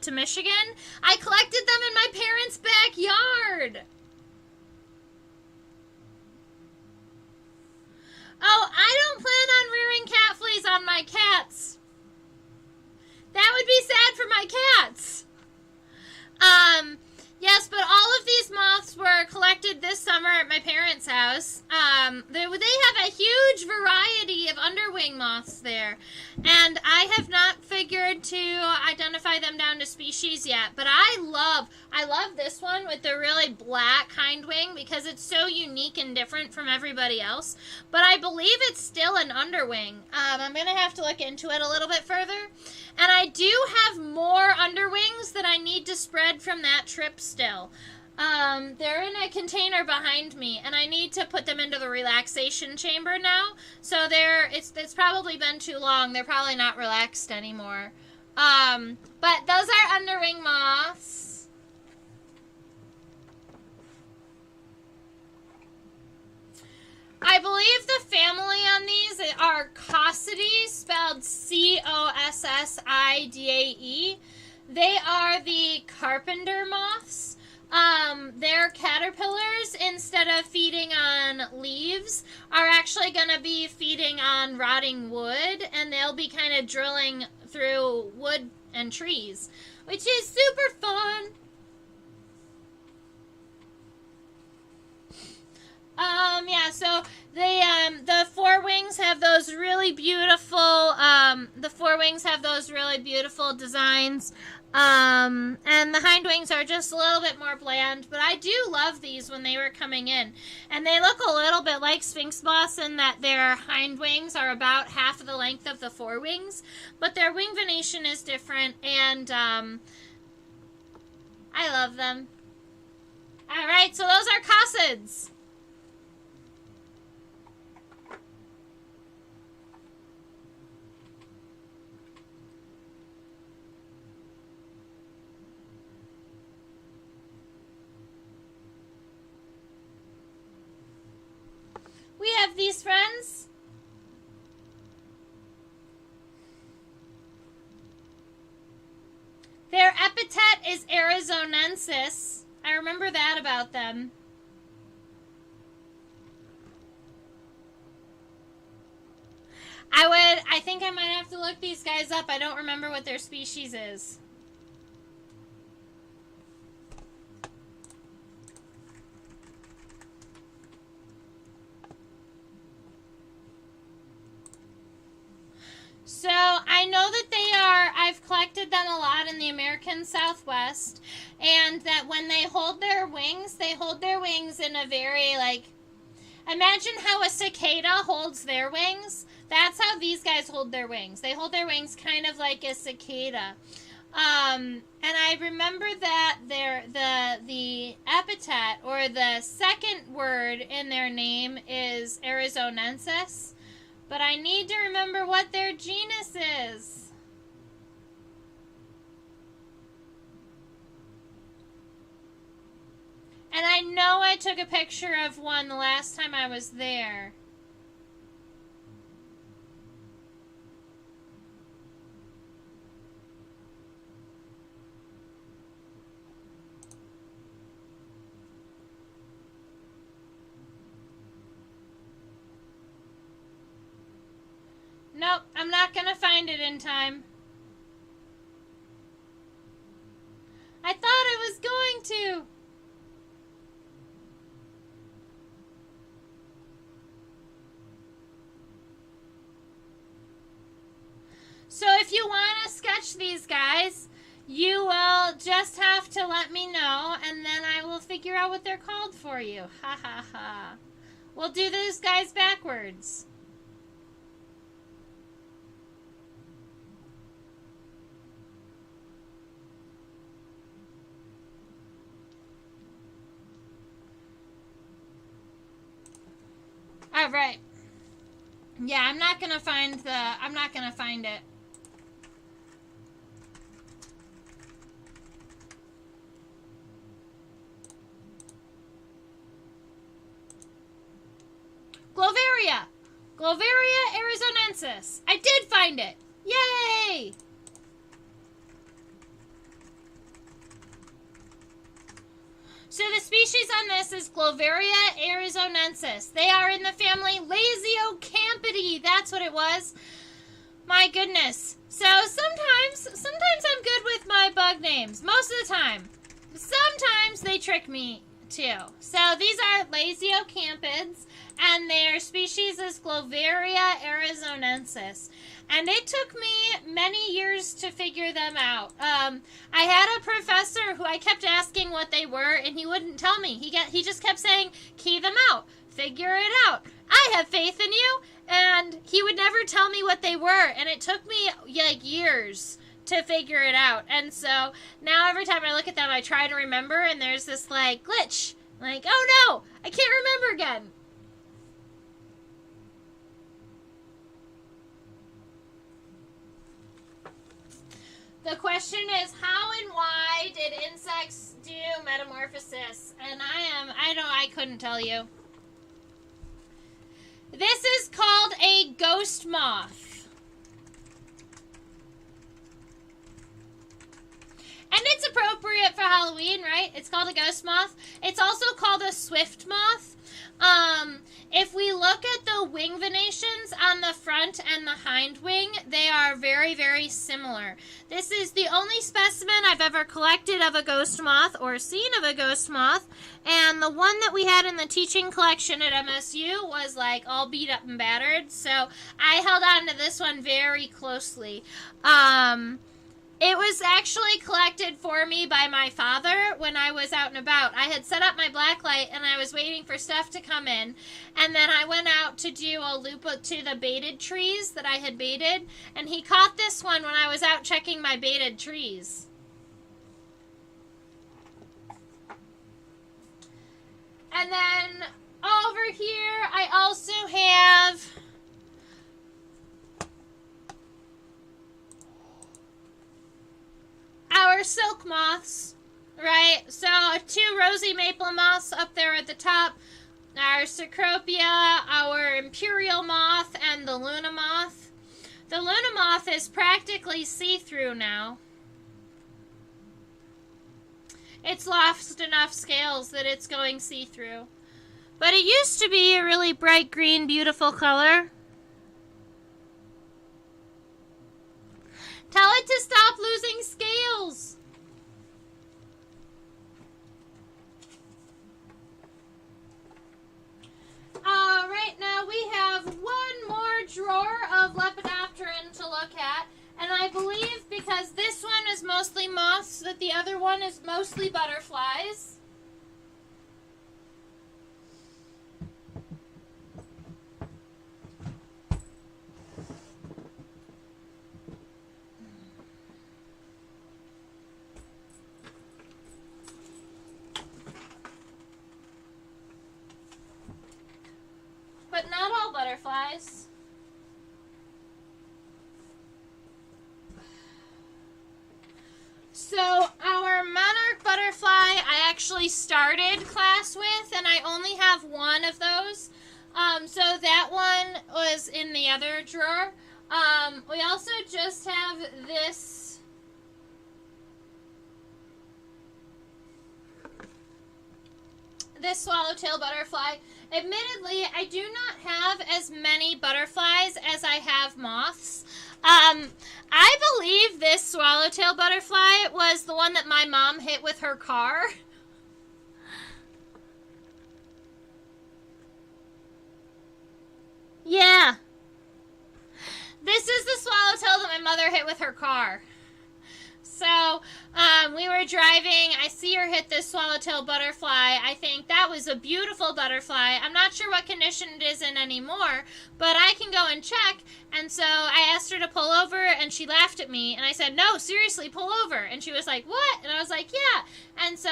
to Michigan. I collected them in my parents' backyard. Oh, I don't plan on rearing cat fleas on my cats. That would be sad for my cats. Yes, but all of these moths were collected this summer at my parents' house. They have a huge variety of underwing moths there. And I have not figured to identify them down to species yet. But I I love this one with the really black hind wing because it's so unique and different from everybody else. But I believe it's still an underwing. I'm going to have to look into it a little bit further. And I do have more underwings that I need to spread from that trip still. They're in a container behind me, and I need to put them into the relaxation chamber now. So it's probably been too long. They're probably not relaxed anymore. But those are underwing moths. I believe the family on these are Cossidae, spelled Cossidae. They are the carpenter moths. Their caterpillars, instead of feeding on leaves, are actually going to be feeding on rotting wood, and they'll be kind of drilling through wood and trees, which is super fun. Yeah, so the forewings have those really beautiful, designs. And the hind wings are just a little bit more bland, but I do love these when they were coming in. And they look a little bit like Sphinx moths in that their hind wings are about half of the length of the forewings, but their wing venation is different, and I love them. Alright, so those are Cossids. We have these friends. Their epithet is arizonensis. I remember that about them. I think I might have to look these guys up. I don't remember what their species is. So I know that I've collected them a lot in the American Southwest, and that when they hold their wings in a very, like, imagine how a cicada holds their wings. That's how these guys hold their wings. They hold their wings kind of like a cicada. And I remember that the epithet, or the second word in their name, is arizonensis. But I need to remember what their genus is. And I know I took a picture of one the last time I was there. Nope, I'm not going to find it in time. I thought I was going to. So if you want to sketch these guys, you will just have to let me know, and then I will figure out what they're called for you. Ha ha ha. We'll do these guys backwards. All right. Yeah, I'm not going to find it. Glovaria arizonensis. I did find it. Yay! So the species on this is Glovaria arizonensis. They are in the family Lasiocampidae. That's what it was. My goodness. So sometimes I'm good with my bug names. Most of the time. Sometimes they trick me too. So these are Lasiocampids, and their species is Glovaria arizonensis. And it took me many years to figure them out. I had a professor who I kept asking what they were, and he wouldn't tell me. He just kept saying, key them out, figure it out. I have faith in you. And he would never tell me what they were, and it took me like years to figure it out. And so now every time I look at them, I try to remember, and there's this like glitch. Like, oh no, I can't remember again. The question is, how and why did insects do metamorphosis? And I couldn't tell you. This is called a ghost moth. And it's appropriate for Halloween, right? It's called a ghost moth. It's also called a swift moth. If we look at the wing venations on the front and the hind wing, they are very, very similar. This is the only specimen I've ever collected of a ghost moth or seen of a ghost moth. And the one that we had in the teaching collection at MSU was like all beat up and battered. So I held on to this one very closely. It was actually collected for me by my father when I was out and about. I had set up my black light and I was waiting for stuff to come in. And then I went out to do a loop to the baited trees that I had baited. And he caught this one when I was out checking my baited trees. And then over here I also have our silk moths, right? So 2 rosy maple moths up there at the top, our Cecropia, our imperial moth, and the Luna moth. The Luna moth is practically see-through now. It's lost enough scales that it's going see-through. But it used to be a really bright green, beautiful color. Tell it to stop losing scales. Right now we have one more drawer of Lepidopteran to look at. And I believe because this one is mostly moths, that the other one is mostly butterflies. But not all butterflies. So our monarch butterfly I actually started class with, and I only have one of those. So that one was in the other drawer. We also just have this swallowtail butterfly. Admittedly, I do not have as many butterflies as I have moths. I believe this swallowtail butterfly was the one that my mom hit with her car. Yeah. This is the swallowtail that my mother hit with her car. So, we were driving, I see her hit this swallowtail butterfly. I think that was a beautiful butterfly. I'm not sure what condition it is in anymore, but I can go and check. And so I asked her to pull over, and she laughed at me. And I said, no, seriously, pull over. And she was like, what? And I was like, yeah. And so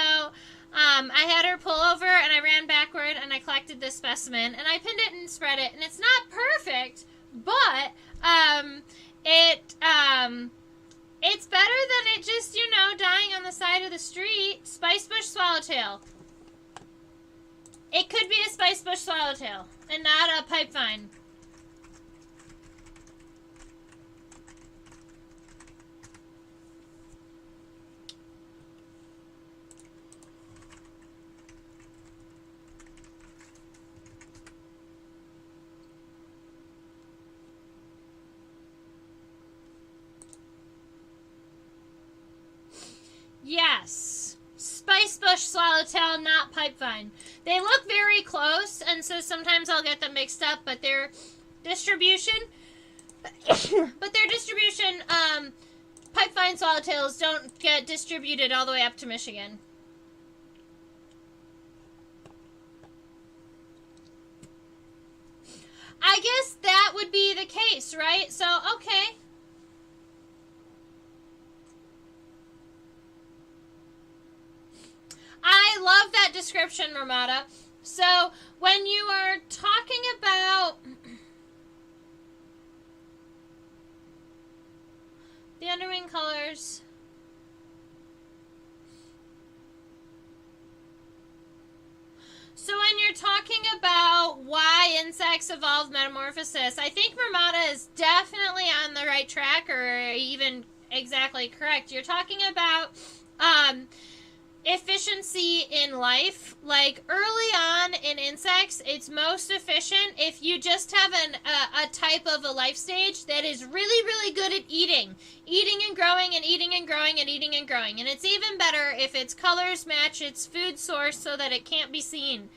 I had her pull over, and I ran backward, and I collected this specimen. And I pinned it and spread it. And it's not perfect, but it's better than it just, dying on the side of the street. Spice bush swallowtail. It could be a spice bush swallowtail and not a pipevine. Yes. Spice bush swallowtail, not pipevine. They look very close, and so sometimes I'll get them mixed up, but their distribution But their distribution, pipevine swallowtails don't get distributed all the way up to Michigan. I guess that would be the case, right? So, okay. I love that description, Ramada. So, when you are talking about the underwing colors, so when you're talking about why insects evolve metamorphosis, I think Ramada is definitely on the right track, or even exactly correct. You're talking about efficiency in life. Like early on in insects, it's most efficient if you just have a type of a life stage that is really, really good at eating and growing and eating and growing and eating and growing. And it's even better if its colors match its food source so that it can't be seen.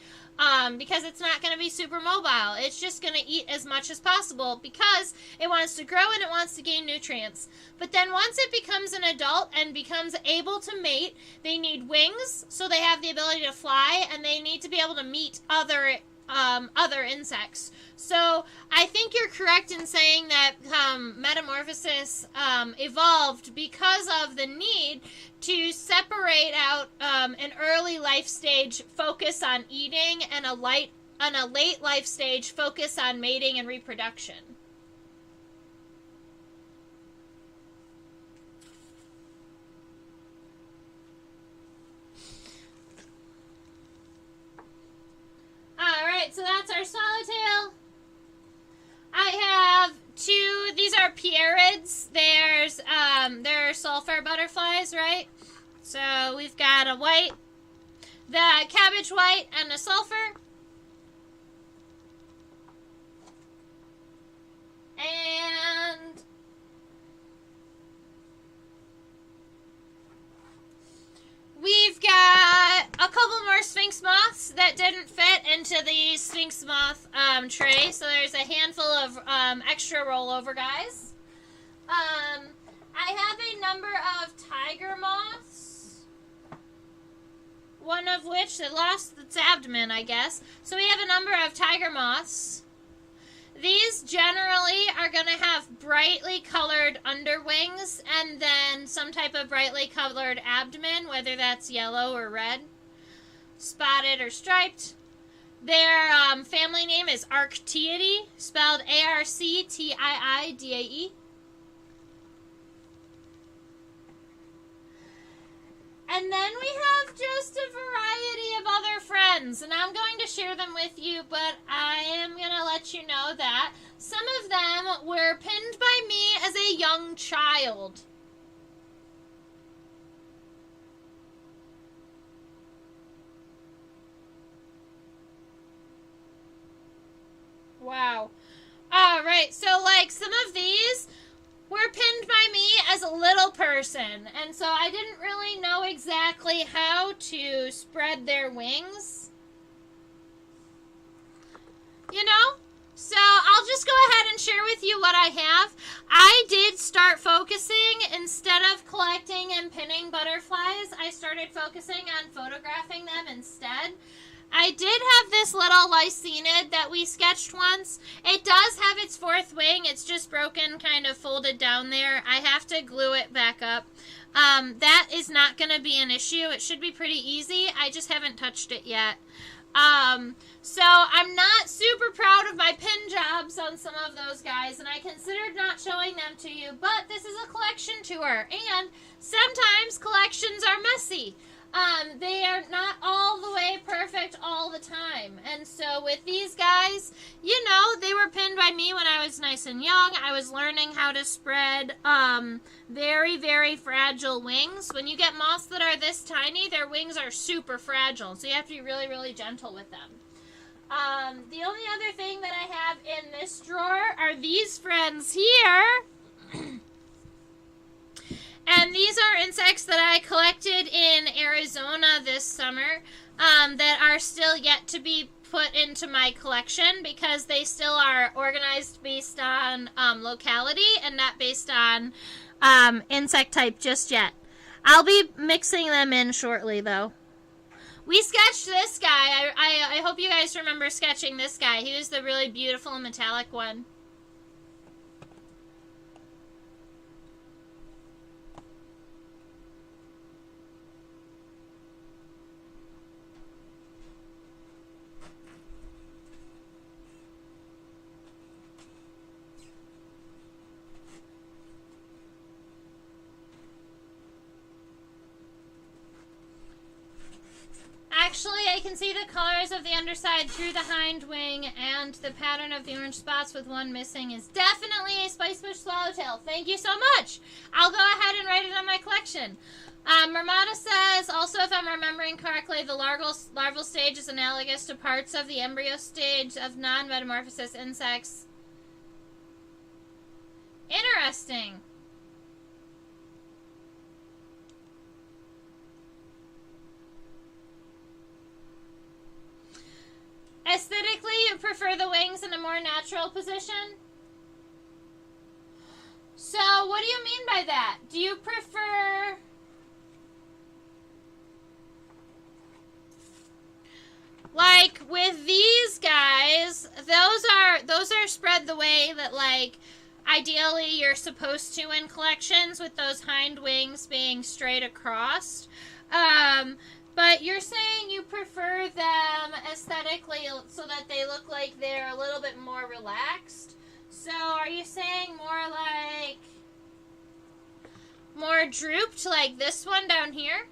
Because it's not going to be super mobile. It's just going to eat as much as possible because it wants to grow and it wants to gain nutrients. But then once it becomes an adult and becomes able to mate, they need wings so they have the ability to fly, and they need to be able to meet other insects. So I think you're correct in saying that metamorphosis evolved because of the need to separate out an early life stage focus on eating and a late life stage focus on mating and reproduction. Alright, so that's our swallowtail. I have two, these are Pierids. They're sulfur butterflies, right? So we've got a white, the cabbage white, and a sulfur. And we've got a couple more Sphinx moths that didn't fit into the Sphinx moth tray, so there's a handful of extra rollover guys. I have a number of tiger moths, one of which it lost its abdomen, I guess. So we have a number of tiger moths. These generally are going to have brightly colored underwings and then some type of brightly colored abdomen, whether that's yellow or red, spotted or striped. Their family name is Arctiidae, spelled Arctiidae. And then we have just a variety of other friends, and I'm going to share them with you, but I am going to let you know that some of them were pinned by me as a young child. Wow. Alright, so like some of these were pinned by me as a little person, and so I didn't really know exactly how to spread their wings. You know? So I'll just go ahead and share with you what I have. I did start focusing, instead of collecting and pinning butterflies, I started focusing on photographing them instead. I did have this little lycaenid that we sketched once. It does have its fourth wing. It's just broken, kind of folded down there. I have to glue it back up. That is not going to be an issue. It should be pretty easy. I just haven't touched it yet. So I'm not super proud of my pin jobs on some of those guys, and I considered not showing them to you, but this is a collection tour, and sometimes collections are messy. They are not all the way perfect all the time. And so with these guys, you know, they were pinned by me when I was nice and young. I was learning how to spread very, very fragile wings. When you get moths that are this tiny, their wings are super fragile. So you have to be really, really gentle with them. The only other thing that I have in this drawer are these friends here. And these are insects that I collected in Arizona this summer. that are still yet to be put into my collection because they still are organized based on locality and not based on insect type just yet. I'll be mixing them in shortly, though. We sketched this guy. I hope you guys remember sketching this guy. He was the really beautiful metallic one. Actually, I can see the colors of the underside through the hind wing, and the pattern of the orange spots with one missing is definitely a spicebush swallowtail. Thank you so much. I'll go ahead and write it on my collection. Mermata says, also, if I'm remembering correctly, the larval stage is analogous to parts of the embryo stage of non-metamorphosis insects. Interesting. Aesthetically, you prefer the wings in a more natural position? So, what do you mean by that? Do you prefer... Like, with these guys, those are spread the way that, like, ideally you're supposed to in collections, with those hind wings being straight across. But you're saying you prefer them aesthetically so that they look like they're a little bit more relaxed. So are you saying more drooped, like this one down here?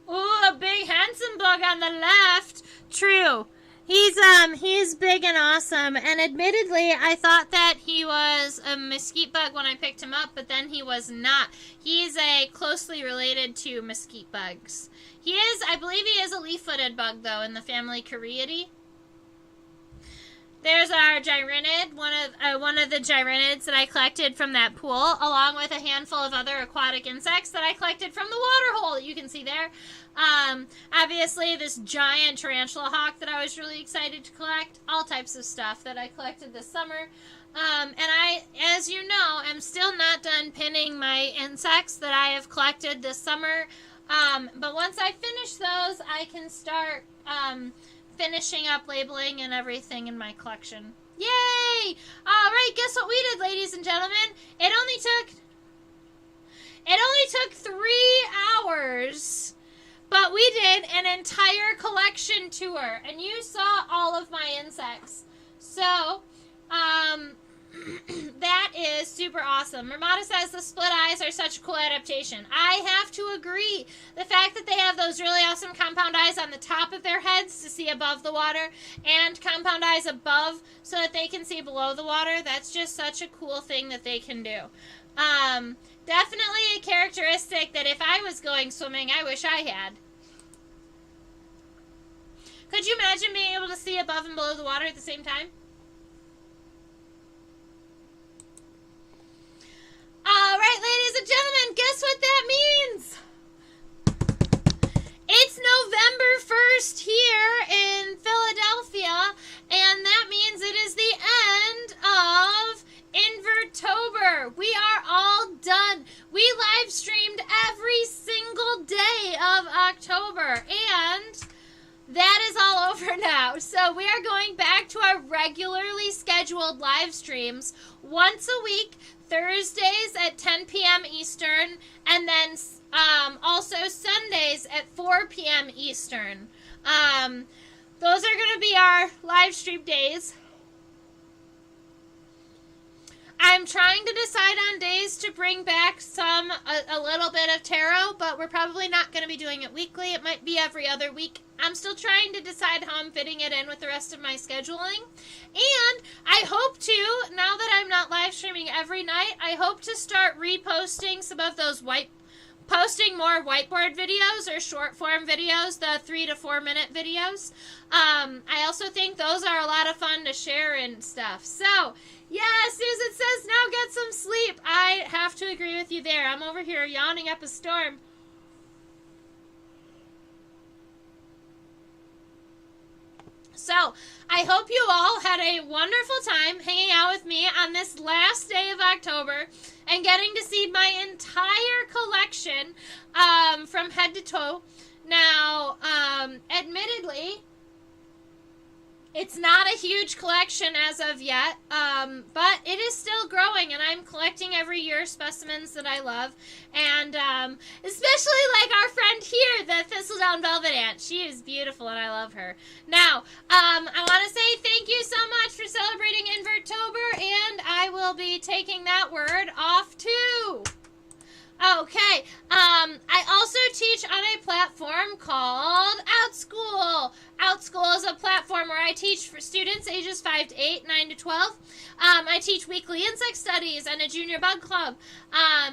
Ooh, a big handsome bug on the left. True. He's big and awesome, and admittedly, I thought that he was a mesquite bug when I picked him up, but then he was not. He's closely related to mesquite bugs. I believe he is a leaf-footed bug, though, in the family Coreidae. There's our gyrinid, one of the gyrinids that I collected from that pool, along with a handful of other aquatic insects that I collected from the water hole that you can see there. Obviously, this giant tarantula hawk that I was really excited to collect. All types of stuff that I collected this summer. And I, as you know, am still not done pinning my insects that I have collected this summer. But once I finish those, I can start finishing up labeling and everything in my collection. Yay! Alright, guess what we did, ladies and gentlemen? It only took 3 hours, but we did an entire collection tour, and you saw all of my insects. So, that is super awesome. Mermata says the split eyes are such a cool adaptation. I have to agree. The fact that they have those really awesome compound eyes on the top of their heads to see above the water, and compound eyes above so that they can see below the water, that's just such a cool thing that they can do. Definitely a characteristic that if I was going swimming, I wish I had. Could you imagine being able to see above and below the water at the same time? Alright, ladies and gentlemen, guess what that means? It's November 1st here in Philadelphia, and that means it is the end of Invertober. We are all done. We live streamed every single day of October, and that is all over now. So we are going back to our regularly scheduled live streams once a week, Thursdays at 10 p.m. Eastern, and then also Sundays at 4 p.m. Eastern. Those are going to be our live stream days. I'm trying to decide on days to bring back a little bit of tarot, but we're probably not going to be doing it weekly. It might be every other week. I'm still trying to decide how I'm fitting it in with the rest of my scheduling. And I hope to, now that I'm not live streaming every night, I hope to start reposting some of those white posting more whiteboard videos or short form videos, the 3 to 4 minute videos. I also think those are a lot of fun to share and stuff. So, yeah, Susan says now get some sleep. I have to agree with you there. I'm over here yawning up a storm. So, I hope you all had a wonderful time hanging out with me on this last day of October and getting to see my entire collection from head to toe. Now, admittedly, it's not a huge collection as of yet, but it is still growing, and I'm collecting every year specimens that I love, and especially like our friend here, the thistledown velvet ant. She is beautiful, and I love her. Now, I want to say thank you so much for celebrating Invertober, and I will be taking that word off too. Okay, I also teach on a platform called OutSchool. OutSchool is a platform where I teach for students ages 5 to 8, 9 to 12. I teach weekly insect studies and a junior bug club.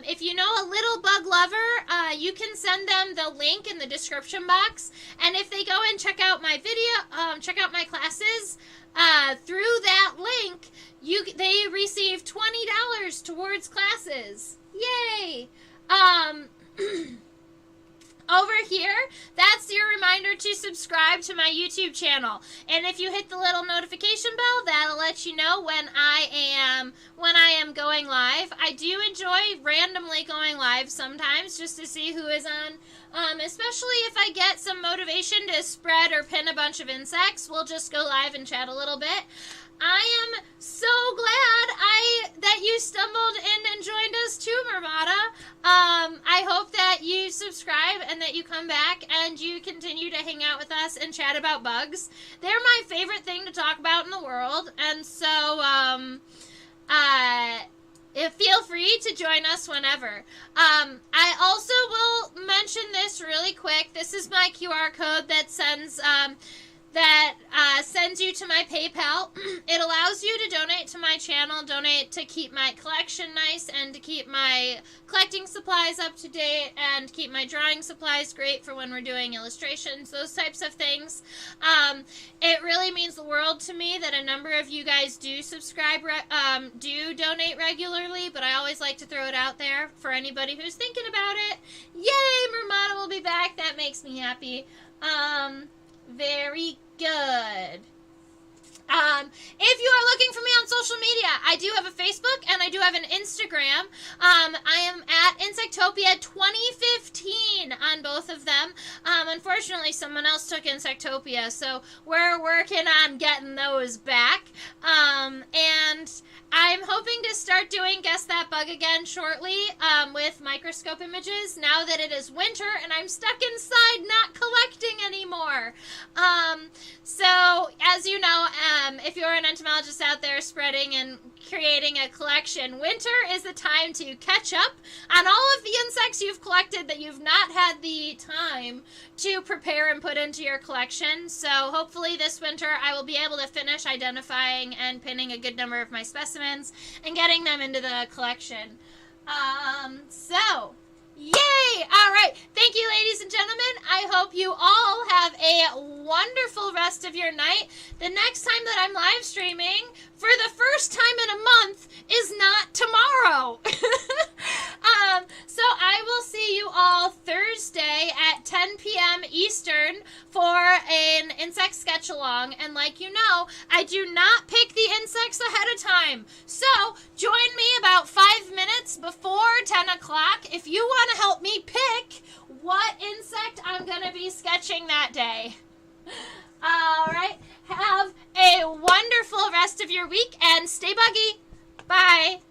If you know a little bug lover, you can send them the link in the description box. And if they go and check out my video, check out my classes, through that link, they receive $20 towards classes. Yay! Over here, that's your reminder to subscribe to my YouTube channel. And if you hit the little notification bell, that'll let you know when I am going live. I do enjoy randomly going live sometimes just to see who is on. Especially if I get some motivation to spread or pin a bunch of insects, we'll just go live and chat a little bit. I am so glad that you stumbled in and joined us too, Marmata. I hope that you subscribe and that you come back and you continue to hang out with us and chat about bugs. They're my favorite thing to talk about in the world, and so feel free to join us whenever. I also will mention this really quick. This is my QR code that sends you to my PayPal. It allows you to donate to my channel, donate to keep my collection nice and to keep my collecting supplies up to date and keep my drawing supplies great for when we're doing illustrations, those types of things. It really means the world to me that a number of you guys do subscribe, do donate regularly, but I always like to throw it out there for anybody who's thinking about it. Yay, Mermata will be back. That makes me happy. Very good. If you are looking for me on social media, I do have a Facebook and I do have an Instagram. I am at Insectopia 2015 on both of them. Unfortunately, someone else took Insectopia, so we're working on getting those back. And I'm hoping to start doing Guess That Bug again shortly with microscope images now that it is winter and I'm stuck inside not collecting anymore. So, as you know, if you're an entomologist out there spreading and creating a collection, winter is the time to catch up on all of the insects you've collected that you've not had the time to prepare and put into your collection. So hopefully this winter I will be able to finish identifying and pinning a good number of my specimens and getting them into the collection. Yay! All right. Thank you, ladies and gentlemen. I hope you all have a wonderful rest of your night. The next time that I'm live streaming, for the first time in a month, is not tomorrow. So I will see you all Thursday at 10 p.m. Eastern for an insect sketch along. And like you know, I do not pick the insects ahead of time. So join me about 5 minutes before 10 o'clock if you want to help me pick what insect I'm going to be sketching that day. All right. Have a wonderful rest of your week and stay buggy. Bye.